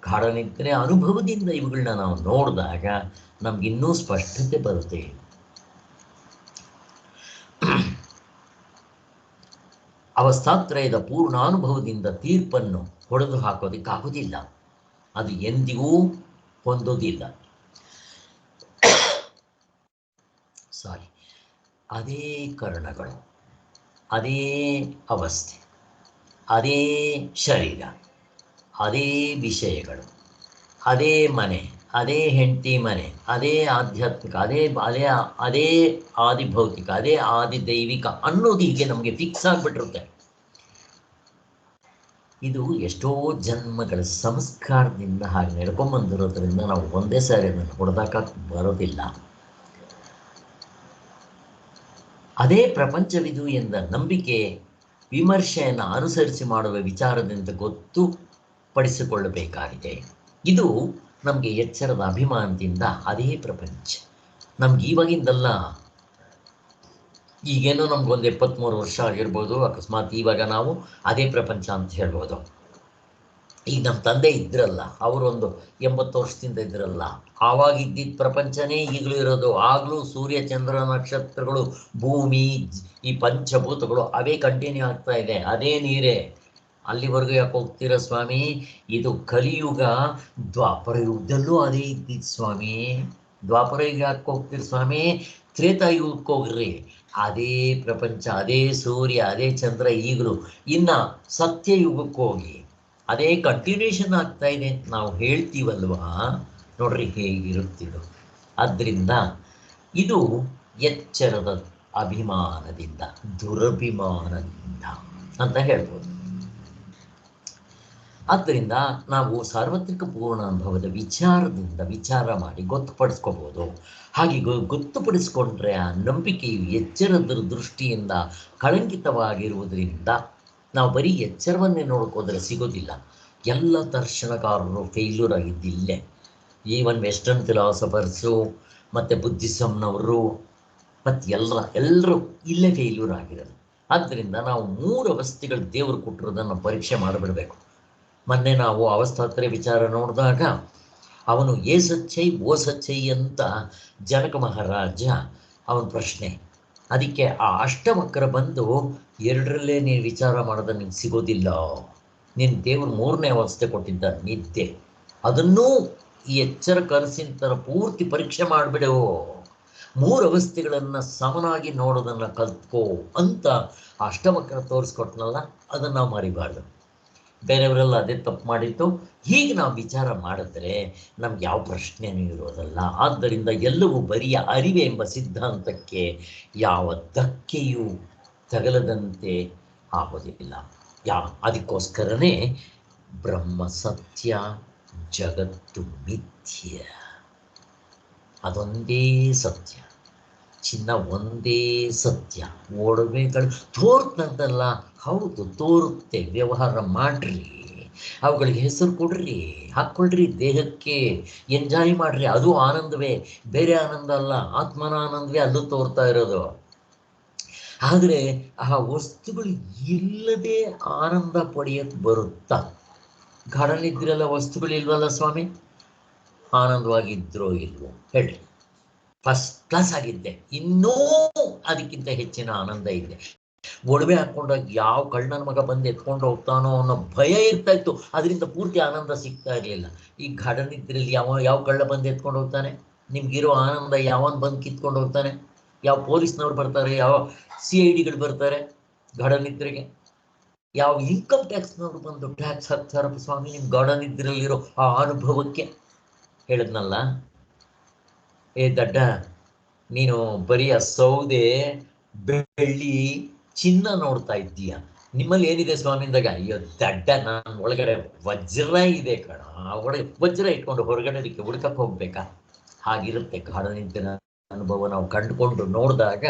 ಗಾಢನಿದ್ರೆ ಅನುಭವದಿಂದ ಇವುಗಳನ್ನ ನಾವು ನೋಡಿದಾಗ ನಮಗಿನ್ನೂ ಸ್ಪಷ್ಟತೆ ಬರುತ್ತೆ. ಅವಸ್ಥಾತ್ರಯದ ಪೂರ್ಣಾನುಭವದಿಂದ ತೀರ್ಪನ್ನು ಹೊಡೆದು ಹಾಕೋದಕ್ಕಾಗೋದಿಲ್ಲ, ಅದು ಎಂದಿಗೂ ಹೊಂದೋದಿಲ್ಲ. ಅದೇ ಕರ್ಣಗಳು, ಅದೇ ಅವಸ್ಥೆ, ಅದೇ ಶರೀರ, ಅದೇ ವಿಷಯಗಳು, ಅದೇ ಮನೆ, ಅದೇ ಹೆಂಡತಿ ಮನೆ, ಅದೇ ಆಧ್ಯಾತ್ಮಿಕ, ಅದೇ ಅದೇ ಅದೇ ಆದಿಭೌತಿಕ, ಅದೇ ಆದಿದೈವಿಕ ಅನ್ನೋದು ಹೀಗೆ ನಮಗೆ ಫಿಕ್ಸ್ ಆಗಿಬಿಟ್ಟಿರುತ್ತೆ. ಇದು ಎಷ್ಟೋ ಜನ್ಮಗಳ ಸಂಸ್ಕಾರದಿಂದ ಹಾಗೆ ನಡ್ಕೊಂಬಂದಿರೋದ್ರಿಂದ ನಾವು ಒಂದೇ ಸಾರಿ ಅದನ್ನು ಹೊಡೆದಾಕ ಬರೋದಿಲ್ಲ. ಅದೇ ಪ್ರಪಂಚವಿದು ಎಂದ ನಂಬಿಕೆ ವಿಮರ್ಶೆಯನ್ನು ಅನುಸರಿಸಿ ಮಾಡುವ ವಿಚಾರದಿಂದ ಗೊತ್ತುಪಡಿಸಿಕೊಳ್ಳಬೇಕಾಗಿದೆ. ಇದು ನಮಗೆ ಎಚ್ಚರದ ಅಭಿಮಾನದಿಂದ ಅದೇ ಪ್ರಪಂಚ ನಮ್ಗೆ ಇವಾಗಿಂದಲ್ಲ. ಈಗೇನೋ ನಮ್ಗೊಂದು 73 ವರ್ಷ ಆಗಿರ್ಬೋದು, ಅಕಸ್ಮಾತ್ ಇವಾಗ ನಾವು ಅದೇ ಪ್ರಪಂಚ ಅಂತ ಹೇಳ್ಬೋದು. ಈಗ ನಮ್ಮ ತಂದೆ ಇದ್ರಲ್ಲ, ಅವರೊಂದು 80 ವರ್ಷದಿಂದ ಇದ್ರಲ್ಲ, ಆವಾಗ ಇದ್ದಿದ್ದ ಪ್ರಪಂಚನೇ ಈಗಲೂ ಇರೋದು. ಆಗಲೂ ಸೂರ್ಯ, ಚಂದ್ರ, ನಕ್ಷತ್ರಗಳು, ಭೂಮಿ, ಈ ಪಂಚಭೂತಗಳು ಅವೇ ಕಂಟಿನ್ಯೂ ಆಗ್ತಾ ಇದೆ, ಅದೇ ನೀರೇ. ಅಲ್ಲಿವರೆಗೂ ಯಾಕೆ ಹೋಗ್ತೀರ ಸ್ವಾಮಿ? ಇದು ಕಲಿಯುಗ. ದ್ವಾಪರ ಯುಗದಲ್ಲೂ ಅದೇ ಇದ್ದಿದ್ದು ಸ್ವಾಮಿ. ದ್ವಾಪರ ಯುಗ ಯಾಕೆ ಹೋಗ್ತೀರಿ ಸ್ವಾಮಿ? ತ್ರೇತಾಯುಗಕ್ಕೆ ಹೋಗ್ರಿ, ಅದೇ ಪ್ರಪಂಚ, ಅದೇ ಸೂರ್ಯ, ಅದೇ ಚಂದ್ರ ಈಗಲೂ. ಇನ್ನು ಸತ್ಯಯುಗಕ್ಕೆ ಹೋಗಿ ಅದೇ ಕಂಟಿನ್ಯೂಷನ್ ಆಗ್ತಾ ಇದೆ ಅಂತ ನಾವು ಹೇಳ್ತೀವಲ್ವಾ. ನೋಡ್ರಿ ಹೇಗಿರುತ್ತಿದ್ದು. ಆದ್ದರಿಂದ ಇದು ಎಚ್ಚರದ ಅಭಿಮಾನದಿಂದ, ದುರಭಿಮಾನದಿಂದ ಅಂತ ಹೇಳ್ಬೋದು. ಆದ್ದರಿಂದ ನಾವು ಸಾರ್ವತ್ರಿಕ ಪೂರ್ಣಾನುಭವದ ವಿಚಾರದಿಂದ ವಿಚಾರ ಮಾಡಿ ಗೊತ್ತುಪಡಿಸ್ಕೋಬೋದು. ಹಾಗೆ ಗೊತ್ತುಪಡಿಸ್ಕೊಂಡ್ರೆ ಆ ನಂಬಿಕೆಯು ಎಚ್ಚರದ ದೃಷ್ಟಿಯಿಂದ ಕಳಂಕಿತವಾಗಿರುವುದರಿಂದ ನಾವು ಬರೀ ಎಚ್ಚರವನ್ನೇ ನೋಡ್ಕೋದ್ರೆ ಸಿಗೋದಿಲ್ಲ. ಎಲ್ಲ ದರ್ಶನಕಾರರು ಫೇಲ್ಯೂರ್ ಆಗಿದ್ದಿಲ್ಲೇ. ಈವನ್ ವೆಸ್ಟರ್ನ್ ಫಿಲಾಸಫರ್ಸು ಮತ್ತು ಬುದ್ಧಿಸಮ್ನವರು ಮತ್ತು ಎಲ್ಲರೂ ಇಲ್ಲೇ ಫೇಲ್ಯೂರ್ ಆಗಿರೋದು. ಆದ್ದರಿಂದ ನಾವು 3 ಅವಸ್ಥೆಗಳು ದೇವರು ಕೊಟ್ಟಿರೋದನ್ನು ಪರೀಕ್ಷೆ ಮಾಡಿಬಿಡಬೇಕು. ಮೊನ್ನೆ ನಾವು ಅವಸ್ಥಾತ್ರಯ ವಿಚಾರ ನೋಡಿದಾಗ ಅವನು ಏ ಸಚ್ಚೈ ಓ ಸಚ್ಚೈ ಅಂತ ಜನಕ ಮಹಾರಾಜ ಅವನ ಪ್ರಶ್ನೆ, ಅದಕ್ಕೆ ಆ ಅಷ್ಟವಕ್ರ ಬಂದು ಎರಡರಲ್ಲೇ ನೀನು ವಿಚಾರ ಮಾಡೋದು ನಿಂಗೆ ಸಿಗೋದಿಲ್ಲ. ನಿನ್ನ ದೇವರು ಮೂರನೇ ಅವಸ್ಥೆ ಕೊಟ್ಟಿದ್ದ ನಿದ್ದೆ, ಅದನ್ನೂ ಈ ಎಚ್ಚರ ಕನಸಿನ ಥರ ಪೂರ್ತಿ ಪರೀಕ್ಷೆ ಮಾಡಿಬಿಡು. ಮೂರು ಅವಸ್ಥೆಗಳನ್ನು ಸಮನಾಗಿ ನೋಡೋದನ್ನು ಕಲ್ತ್ಕೋ ಅಂತ ಅಷ್ಟವಕ್ರ ತೋರಿಸ್ಕೊಟ್ನಲ್ಲ, ಅದನ್ನು ನಾವು ಮರಿಬಾರ್ದು. ಬೇರೆಯವರೆಲ್ಲ ಅದೇ ತಪ್ಪು ಮಾಡಿತ್ತು. ಹೀಗೆ ನಾವು ವಿಚಾರ ಮಾಡಿದ್ರೆ ನಮ್ಗೆ ಯಾವ ಪ್ರಶ್ನೆನೂ ಇರೋದಲ್ಲ. ಆದ್ದರಿಂದ ಎಲ್ಲವೂ ಬರಿಯ ಅರಿವೆ ಎಂಬ ಸಿದ್ಧಾಂತಕ್ಕೆ ಯಾವ ಧಕ್ಕೆಯೂ ತಗಲದಂತೆ ಆಗೋದಿಲ್ಲ. ಅದಕ್ಕೋಸ್ಕರನೇ ಬ್ರಹ್ಮ ಸತ್ಯ, ಜಗತ್ತು ಮಿಥ್ಯ, ಅದೊಂದೇ ಸತ್ಯ, ಚಿನ್ನ ಒಂದೇ ಸತ್ಯ. ಒಡವೆಗಳು ತೋರ್ತಂತಲ್ಲ, ಹೌದು ತೋರುತ್ತೆ, ವ್ಯವಹಾರ ಮಾಡ್ರಿ, ಅವುಗಳಿಗೆ ಹೆಸರು ಕೊಡ್ರಿ, ಹಾಕ್ಕೊಳ್ರಿ, ದೇಹಕ್ಕೆ ಎಂಜಾಯ್ ಮಾಡ್ರಿ, ಅದು ಆನಂದವೇ, ಬೇರೆ ಆನಂದ ಅಲ್ಲ, ಆತ್ಮನ ಆನಂದವೇ ಅಲ್ಲೂ ತೋರ್ತಾ ಇರೋದು. ಆದರೆ ಆ ವಸ್ತುಗಳು ಇಲ್ಲದೆ ಆನಂದ ಪಡೆಯಕ್ಕೆ ಬರುತ್ತಾ? ಗಾಢನಿದ್ರೆಲ್ಲ ವಸ್ತುಗಳಿಲ್ವಲ್ಲ ಸ್ವಾಮಿ, ಆನಂದವಾಗಿದ್ರೋ ಇಲ್ವೋ ಹೇಳಿ? ಫಸ್ಟ್ ಕ್ಲಾಸ್ ಆಗಿದ್ದೆ, ಇನ್ನೂ ಅದಕ್ಕಿಂತ ಹೆಚ್ಚಿನ ಆನಂದ ಇದೆ. ಒಡವೆ ಹಾಕೊಂಡಾಗ ಯಾವ ಕಳ್ಳನ ಮಗ ಬಂದು ಎತ್ಕೊಂಡು ಹೋಗ್ತಾನೋ ಅನ್ನೋ ಭಯ ಇರ್ತಾ ಇತ್ತು, ಅದರಿಂದ ಪೂರ್ತಿ ಆನಂದ ಸಿಗ್ತಾ ಇರಲಿಲ್ಲ. ಈ ಗಾಢನಿದ್ರೆಯಲ್ಲಿ ಯಾವ ಕಳ್ಳ ಬಂದು ಎತ್ಕೊಂಡು ಹೋಗ್ತಾನೆ? ನಿಮ್ಗಿರೋ ಆನಂದ ಯಾವನ್ ಬಂದು ಕಿತ್ಕೊಂಡು ಹೋಗ್ತಾನೆ? ಯಾವ ಪೊಲೀಸ್ನವ್ರು ಬರ್ತಾರೆ, ಯಾವ CIDಗಳು ಬರ್ತಾರೆ ಗಾಢನಿದ್ರೆಗೆ? ಯಾವ ಇನ್ಕಮ್ ಟ್ಯಾಕ್ಸ್ನವ್ರು ಬಂದು ಟ್ಯಾಕ್ಸ್ ಹಾಕ್ತಾರಪ್ಪ ಸ್ವಾಮಿ ನಿಮ್ ಗಾಢನಿದ್ರೆಯಲ್ಲಿರೋ ಆ ಅನುಭವಕ್ಕೆ? ಹೇಳಿದ್ನಲ್ಲ, ಏ ದಡ್ಡ, ನೀನು ಬರೀ ಸೌದೆ, ಬೆಳ್ಳಿ, ಚಿನ್ನ ನೋಡ್ತಾ ಇದ್ದೀಯ. ನಿಮ್ಮಲ್ಲಿ ಏನಿದೆ ಸ್ವಾಮಿಂದಾಗ? ಅಯ್ಯೋ ದಡ್ಡ, ನಾನು ಒಳಗಡೆ ವಜ್ರ ಇದೆ ಕಣ, ಒಳಗೆ ವಜ್ರ ಇಟ್ಕೊಂಡು ಹೊರಗಡೆ ಅದಕ್ಕೆ ಹುಡುಕಕ್ಕೆ ಹೋಗ್ಬೇಕಾ? ಹಾಗಿರುತ್ತೆ ಗಾಢನಿದ್ರೆಯ ಅನುಭವ. ನಾವು ಕಂಡುಕೊಂಡು ನೋಡಿದಾಗ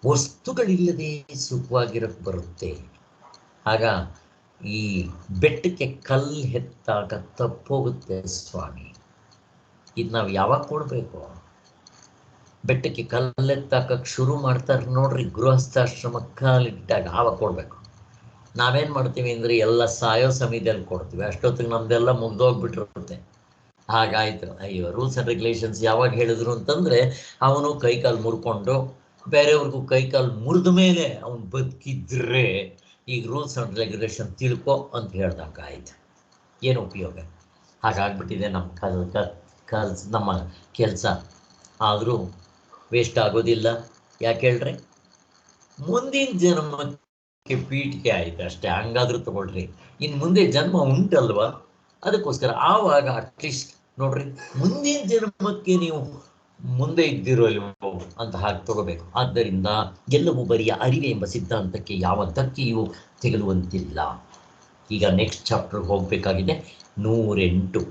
ವಸ್ತುಗಳಿಲ್ಲದೆ ಸುಖವಾಗಿರಕ್ಕೆ ಬರುತ್ತೆ. ಆಗ ಈ ಬೆಟ್ಟಕ್ಕೆ ಕಲ್ಲು ಹೆತ್ತಾಗ ತಪ್ಪೋಗುತ್ತೆ ಸ್ವಾಮಿ. ಇದು ನಾವು ಯಾವಾಗ ಕೊಡಬೇಕು? ಬೆಟ್ಟಕ್ಕೆ ಕಲ್ಲೆತ್ತಾಕಕ್ಕೆ ಶುರು ಮಾಡ್ತಾರೆ ನೋಡ್ರಿ, ಗೃಹಸ್ಥಾಶ್ರಮ ಕಾಲಿಟ್ಟಾಗ ಆವಾಗ ಕೊಡಬೇಕು. ನಾವೇನು ಮಾಡ್ತೀವಿ ಅಂದರೆ ಎಲ್ಲ ಸಾಯೋ ಸಮಯದಲ್ಲಿ ಕೊಡ್ತೀವಿ, ಅಷ್ಟೊತ್ತಿಗೆ ನಮ್ದೆಲ್ಲ ಮುಗ್ದೋಗ್ಬಿಟ್ಟಿರುತ್ತೆ. ಹಾಗಾಯ್ತು. ಅಯ್ಯೋ, ರೂಲ್ಸ್ ಆ್ಯಂಡ್ ರೆಗ್ಯುಲೇಷನ್ಸ್ ಯಾವಾಗ ಹೇಳಿದ್ರು ಅಂತಂದರೆ ಅವನು ಕೈಕಾಲು ಮುರ್ಕೊಂಡು ಬೇರೆಯವ್ರಿಗೂ ಕೈಕಾಲು ಮುರಿದ ಮೇಲೆ ಅವನು ಬದುಕಿದ್ರೆ ಈಗ ರೂಲ್ಸ್ ಆ್ಯಂಡ್ ರೆಗ್ಯುಲೇಷನ್ ತಿಳ್ಕೊ ಅಂತ ಹೇಳ್ದಂಗೆ ಆಯ್ತು. ಏನು ಉಪಯೋಗ? ಹಾಗಾಗ್ಬಿಟ್ಟಿದೆ ನಮ್ಮ ಕೆಲಸ. ಆದರೂ ವೇಸ್ಟ್ ಆಗೋದಿಲ್ಲ. ಯಾಕೆ ಹೇಳ್ರಿ? ಮುಂದಿನ ಜನ್ಮಕ್ಕೆ ಪೀಠಿಕೆ ಆಯ್ತು ಅಷ್ಟೇ. ಹಂಗಾದ್ರೂ ತಗೊಳ್ರಿ, ಇನ್ನು ಮುಂದೆ ಜನ್ಮ ಉಂಟಲ್ವಾ? ಅದಕ್ಕೋಸ್ಕರ ಆವಾಗ ಅಟ್ಲೀಸ್ಟ್ ನೋಡ್ರಿ, ಮುಂದಿನ ಜನ್ಮಕ್ಕೆ ನೀವು ಮುಂದೆ ಇದ್ದಿರೋ ಇಲ್ವೋ ಅಂತ ಹಾಗೆ ತಗೋಬೇಕು. ಆದ್ದರಿಂದ ಎಲ್ಲವೂ ಬರಿಯ ಅರಿವೆ ಎಂಬ ಸಿದ್ಧಾಂತಕ್ಕೆ ಯಾವ ಧಕ್ಕೆಯೂ ತೆಗೆದುವಂತಿಲ್ಲ. ಈಗ ನೆಕ್ಸ್ಟ್ ಚಾಪ್ಟರ್ ಹೋಗಬೇಕಾಗಿದೆ, 108.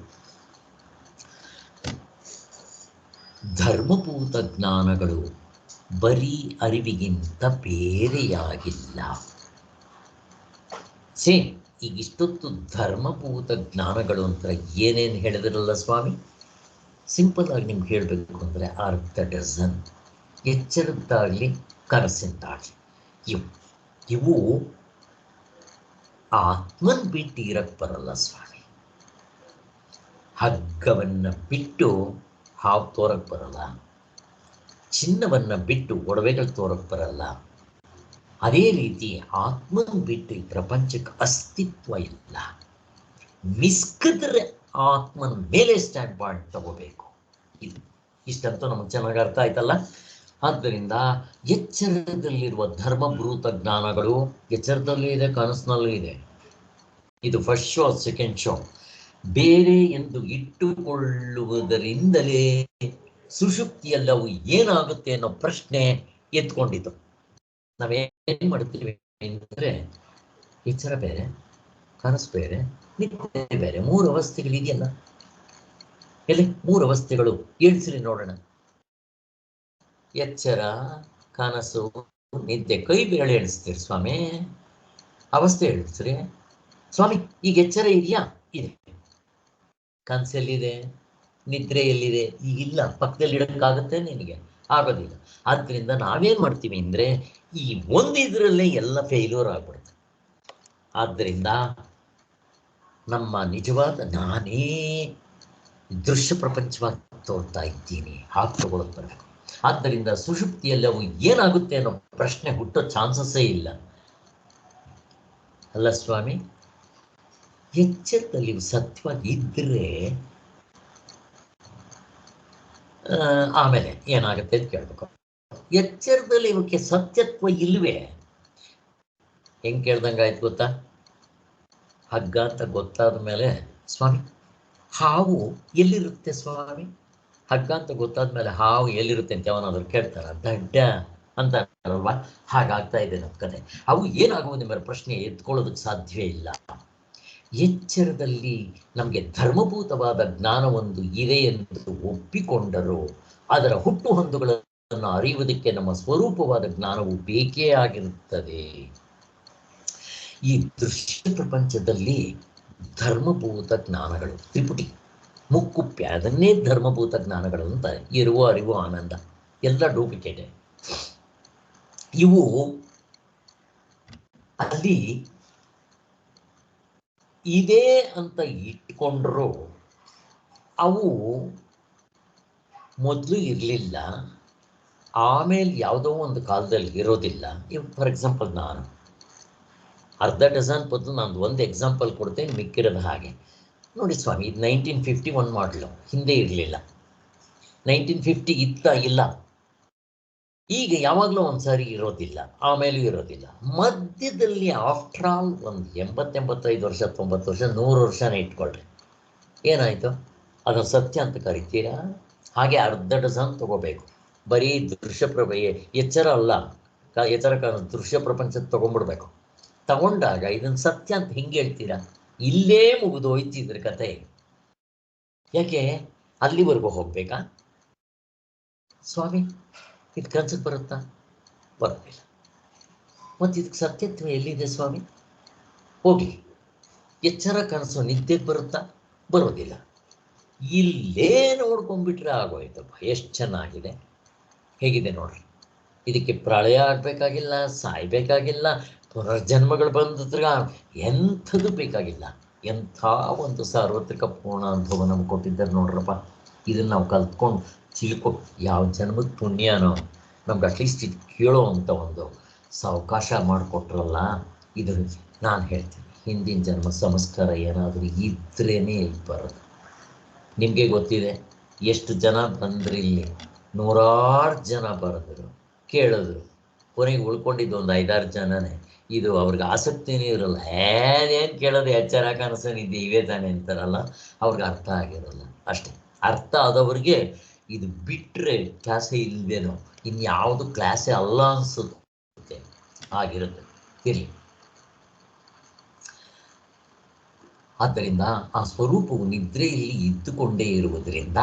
ಧರ್ಮಭೂತ ಜ್ಞಾನಗಳು ಬರೀ ಅರಿವಿಗಿಂತ ಬೇರೆಯಾಗಿಲ್ಲ. ಸೇಮ್ ಈಗ ಇಷ್ಟೊತ್ತು ಧರ್ಮಭೂತ ಜ್ಞಾನಗಳು ಅಂತ ಏನೇನು ಹೇಳಿದ್ರಲ್ಲ ಸ್ವಾಮಿ, ಸಿಂಪಲ್ ಆಗಿ ನಿಮ್ಗೆ ಹೇಳಬೇಕು ಅಂದರೆ ಅರ್ಧ ಡಜನ್. ಎಚ್ಚರದ್ದಾಗಲಿ ಕನಸಿದ್ದಾಗಲಿ ಇವು ಆತ್ಮನ್ ಬಿಟ್ಟು ಇರಕ್ಕೆ ಬರಲ್ಲ ಸ್ವಾಮಿ. ಹಗ್ಗವನ್ನು ಬಿಟ್ಟು ಹಾವು ತೋರಕ್ಕೆ ಬರಲ್ಲ, ಚಿನ್ನವನ್ನು ಬಿಟ್ಟು ಒಡವೆಗಳು ತೋರಕ್ಕೆ ಬರಲ್ಲ. ಅದೇ ರೀತಿ ಆತ್ಮನ್ ಬಿಟ್ಟು ಈ ಪ್ರಪಂಚಕ್ಕೆ ಅಸ್ತಿತ್ವ ಇಲ್ಲ. ಮಿಸ್ಕಿದ್ರೆ ಆತ್ಮನ ಮೇಲೆ ಸ್ಟ್ಯಾಂಡ್ ಪಾಯಿಂಟ್ ತಗೋಬೇಕು. ಇಷ್ಟಂತೂ ನಮಗೆ ಚೆನ್ನಾಗಿ ಅರ್ಥ ಆಯ್ತಲ್ಲ. ಆದ್ದರಿಂದ ಎಚ್ಚರದಲ್ಲಿರುವ ಧರ್ಮಭೂತ ಜ್ಞಾನಗಳು ಎಚ್ಚರದಲ್ಲೂ ಇದೆ, ಕನಸಿನಲ್ಲೂ ಇದೆ. ಇದು ಫಸ್ಟ್ ಶೋ, ಸೆಕೆಂಡ್ ಶೋ. ಬೇರೆ ಎಂದು ಇಟ್ಟುಕೊಳ್ಳುವುದರಿಂದಲೇ ಸುಷುಪ್ತಿಯಲ್ಲಿ ಅವು ಏನಾಗುತ್ತೆ ಅನ್ನೋ ಪ್ರಶ್ನೆ ಎತ್ಕೊಂಡಿತು. ನಾವೇನು ಮಾಡ್ತೀವಿ ಅಂದರೆ, ಎಚ್ಚರ ಬೇರೆ, ಕನಸು ಬೇರೆ, ನಿದ್ದೆ ಬೇರೆ, 3 ಅವಸ್ಥೆಗಳಿದೆಯಲ್ಲ. ಎಲ್ಲಿ 3 ಅವಸ್ಥೆಗಳು ಎಣಿಸ್ರಿ ನೋಡೋಣ. ಎಚ್ಚರ, ಕನಸು, ನಿದ್ದೆ. ಕೈ ಬೇಳೆ ಎಣಿಸ್ತೀರಿ ಸ್ವಾಮಿ, ಅವಸ್ಥೆ ಎಣಿಸ್ರಿ ಸ್ವಾಮಿ. ಈಗ ಎಚ್ಚರ ಇದೆಯಾ? ಇದೆ. ಕನಸೆಲ್ಲಿದೆ? ನಿದ್ರೆ ಎಲ್ಲಿದೆ? ಈಗಿಲ್ಲ. ಪಕ್ಕದಲ್ಲಿ ಇಡೋಕ್ಕಾಗುತ್ತೆ ನಿನಗೆ? ಆಗೋದಿಲ್ಲ. ಆದ್ದರಿಂದ ನಾವೇನು ಮಾಡ್ತೀವಿ ಅಂದರೆ, ಈ ಒಂದಿದ್ರಲ್ಲೇ ಎಲ್ಲ ಫೇಲ್ಯೂರ್ ಆಗ್ಬಿಡುತ್ತೆ. ಆದ್ದರಿಂದ ನಮ್ಮ ನಿಜವಾದ ನಾನೇ ದೃಶ್ಯ ಪ್ರಪಂಚವಾಗಿ ತೋರ್ತಾ ಇದ್ದೀನಿ, ಹಾಗೆ ತಗೊಳಕ್ ಬರಬೇಕು. ಆದ್ದರಿಂದ ಸುಷುಪ್ತಿಯಲ್ಲಿ ಅವು ಏನಾಗುತ್ತೆ ಅನ್ನೋ ಪ್ರಶ್ನೆ ಹುಟ್ಟೋ ಚಾನ್ಸಸ್ಸೇ ಇಲ್ಲ. ಅಲ್ಲ ಸ್ವಾಮಿ, ಎಚ್ಚರದಲ್ಲಿ ಸತ್ವ ಇದ್ದರೆ ಆಮೇಲೆ ಏನಾಗುತ್ತೆ ಅಂತ ಕೇಳ್ಬೇಕು. ಎಚ್ಚರದಲ್ಲಿ ಇವಕ್ಕೆ ಸತ್ಯತ್ವ ಇಲ್ವೇ? ಹೆಂಗ್ ಕೇಳ್ದಂಗಾಯ್ತು ಗೊತ್ತಾ? ಹಗ್ಗ ಅಂತ ಗೊತ್ತಾದ ಮೇಲೆ, ಸ್ವಾಮಿ ಹಾವು ಎಲ್ಲಿರುತ್ತೆ ಸ್ವಾಮಿ? ಹಗ್ಗ ಅಂತ ಗೊತ್ತಾದ ಮೇಲೆ ಹಾವು ಎಲ್ಲಿರುತ್ತೆ ಅಂತ ಯಾವನಾದ್ರು ಕೇಳ್ತಾರ? ದಡ್ಡ ಅಂತಾರಲ್ವಾ? ಹಾಗಾಗ್ತಾ ಇದೆ ನಮ್ಮ ಕತೆ. ಅವು ಏನಾಗುವುದು ಎಂಬ ಪ್ರಶ್ನೆ ಎತ್ಕೊಳ್ಳೋದಕ್ಕೆ ಸಾಧ್ಯವೇ ಇಲ್ಲ. ಎಚ್ಚರದಲ್ಲಿ ನಮಗೆ ಧರ್ಮಭೂತವಾದ ಜ್ಞಾನವೊಂದು ಇದೆ ಎಂದು ಒಪ್ಪಿಕೊಂಡರೂ ಅದರ ಹುಟ್ಟು ಹೊಂದುಗಳನ್ನು ಅರಿಯುವುದಕ್ಕೆ ನಮ್ಮ ಸ್ವರೂಪವಾದ ಜ್ಞಾನವು ಬೇಕೇ ಆಗಿರುತ್ತದೆ. ಈ ದೃಶ್ಯ ಪ್ರಪಂಚದಲ್ಲಿ ಧರ್ಮಭೂತ ಜ್ಞಾನಗಳು ತ್ರಿಪುಟಿ ಮುಕ್ಕುಪ್ಪೆ, ಅದನ್ನೇ ಧರ್ಮಭೂತ ಜ್ಞಾನಗಳು ಅಂತಾರೆ. ಇರುವ ಅರಿವು ಆನಂದ ಎಲ್ಲ ಡೂಪ್ಲಿಕೇಟ್. ಇವು ಅಲ್ಲಿ ಇದೆ ಅಂತ ಇಟ್ಕೊಂಡ್ರು ಅವು ಮೊದಲು ಇರಲಿಲ್ಲ, ಆಮೇಲೆ ಯಾವುದೋ ಒಂದು ಕಾಲದಲ್ಲಿ ಇರೋದಿಲ್ಲ. ಇವು ಫಾರ್ ಎಕ್ಸಾಂಪಲ್ ನಾನು ಅರ್ಧ ಡಜನ್ ಬದಲು ನಾನು ಒಂದು ಎಕ್ಸಾಂಪಲ್ ಕೊಡ್ತೇನೆ, ಮಿಕ್ಕಿರೋದು ಹಾಗೆ ನೋಡಿ ಸ್ವಾಮಿ. ಇದು 1951 ಮಾಡಲು, ಹಿಂದೆ ಇರಲಿಲ್ಲ. 1950 ಇತ್ತ ಇಲ್ಲ, ಈಗ ಯಾವಾಗಲೂ ಒಂದ್ಸಾರಿ ಇರೋದಿಲ್ಲ, ಆಮೇಲೂ ಇರೋದಿಲ್ಲ. ಮಧ್ಯದಲ್ಲಿ ಆಫ್ಟರ್ ಆಲ್ ಒಂದು 80-85 ವರ್ಷ, 90 ವರ್ಷ, 100 ವರ್ಷನೇ ಇಟ್ಕೊಳ್ರಿ, ಏನಾಯಿತು? ಅದನ್ನು ಸತ್ಯ ಅಂತ ಕರಿತೀರಾ? ಹಾಗೆ ಅರ್ಧ ಡಜನ್ ತಗೋಬೇಕು. ಬರೀ ಎಚ್ಚರ ಅಲ್ಲ, ಎಚ್ಚರ ದೃಶ್ಯ ಪ್ರಪಂಚದ ತಗೊಂಡ್ಬಿಡ್ಬೇಕು. ತಗೊಂಡಾಗ ಇದನ್ನು ಸತ್ಯ ಅಂತ ಹಿಂಗೆ ಹೇಳ್ತೀರಾ? ಇಲ್ಲೇ ಮುಗಿದೋಯ್ತಿದ್ರ ಕತೆ. ಯಾಕೆ ಅಲ್ಲಿವರೆಗೂ ಹೋಗ್ಬೇಕಾ ಸ್ವಾಮಿ? ಇದು ಕನ್ಸಕ್ಕೆ ಬರುತ್ತಾ? ಬರೋದಿಲ್ಲ. ಮತ್ತು ಇದಕ್ಕೆ ಸತ್ಯತ್ವ ಎಲ್ಲಿದೆ ಸ್ವಾಮಿ? ಹೋಗಿ ಎಚ್ಚರ ಕನಸು ನಿದ್ದೆಗೆ ಬರುತ್ತಾ? ಬರೋದಿಲ್ಲ. ಇಲ್ಲೇ ನೋಡ್ಕೊಂಡ್ಬಿಟ್ರೆ ಆಗೋಯ್ತಪ್ಪ. ಎಷ್ಟು ಚೆನ್ನಾಗಿದೆ, ಹೇಗಿದೆ ನೋಡ್ರಿ. ಇದಕ್ಕೆ ಪ್ರಳಯ ಆಗಬೇಕಾಗಿಲ್ಲ, ಸಾಯ್ಬೇಕಾಗಿಲ್ಲ, ಪುನರ್ಜನ್ಮಗಳು ಬಂದಿದ್ರ ಎಂಥದ್ದು ಬೇಕಾಗಿಲ್ಲ. ಎಂಥ ಒಂದು ಸಾರ್ವತ್ರಿಕ ಪೂರ್ಣ ಅನುಭವ ನಮ್ಗೆ ಕೊಟ್ಟಿದ್ದಾರೆ ನೋಡ್ರಪ್ಪ. ಇದನ್ನು ನಾವು ಕಲ್ತ್ಕೊಂಡು ತಿಳ್ಕೊ, ಯಾವ ಜನ್ಮದ ಪುಣ್ಯನೋ ನಮ್ಗೆ ಅಟ್ಲೀಸ್ಟ್ ಇದು ಕೇಳೋ ಅಂತ ಒಂದು ಅವಕಾಶ ಮಾಡಿಕೊಟ್ರಲ್ಲ. ಇದು ನಾನು ಹೇಳ್ತೀನಿ, ಹಿಂದಿನ ಜನ್ಮ ಸಂಸ್ಕಾರ ಏನಾದರೂ ಇದ್ರೇ ಇಲ್ಲಿ ಬರೋದು. ನಿಮಗೆ ಗೊತ್ತಿದೆ ಎಷ್ಟು ಜನ ಬಂದ್ರಿ ಇಲ್ಲಿ, 100 ಜನ ಬರೆದರು, ಕೇಳಿದ್ರು, ಕೊನೆಗೆ ಉಳ್ಕೊಂಡಿದ್ದು ಒಂದು 5-6 ಜನನೇ. ಇದು ಅವ್ರಿಗೆ ಆಸಕ್ತಿನೇ ಇರೋಲ್ಲ. ಏನು ಕೇಳೋದು, ಎಚ್ಚರ ಕನಸು ನಿದ್ದೆ ಇವೇ ತಾನೆ ಅಂತಾರಲ್ಲ, ಅವ್ರಿಗೆ ಅರ್ಥ ಆಗಿರೋಲ್ಲ ಅಷ್ಟೇ. ಅರ್ಥ ಆದವ್ರಿಗೆ ಇದು ಬಿಟ್ಟರೆ ಕ್ಲಾಸೇ ಇಲ್ವೇನೋ, ಇನ್ಯಾವುದು ಕ್ಲಾಸೇ ಅಲ್ಲ ಅನಿಸುತ್ತೆ, ಆಗಿರುತ್ತೆ. ಇರಲಿ. ಆದ್ದರಿಂದ ಆ ಸ್ವರೂಪವು ನಿದ್ರೆಯಲ್ಲಿ ಇದ್ದುಕೊಂಡೇ ಇರುವುದರಿಂದ,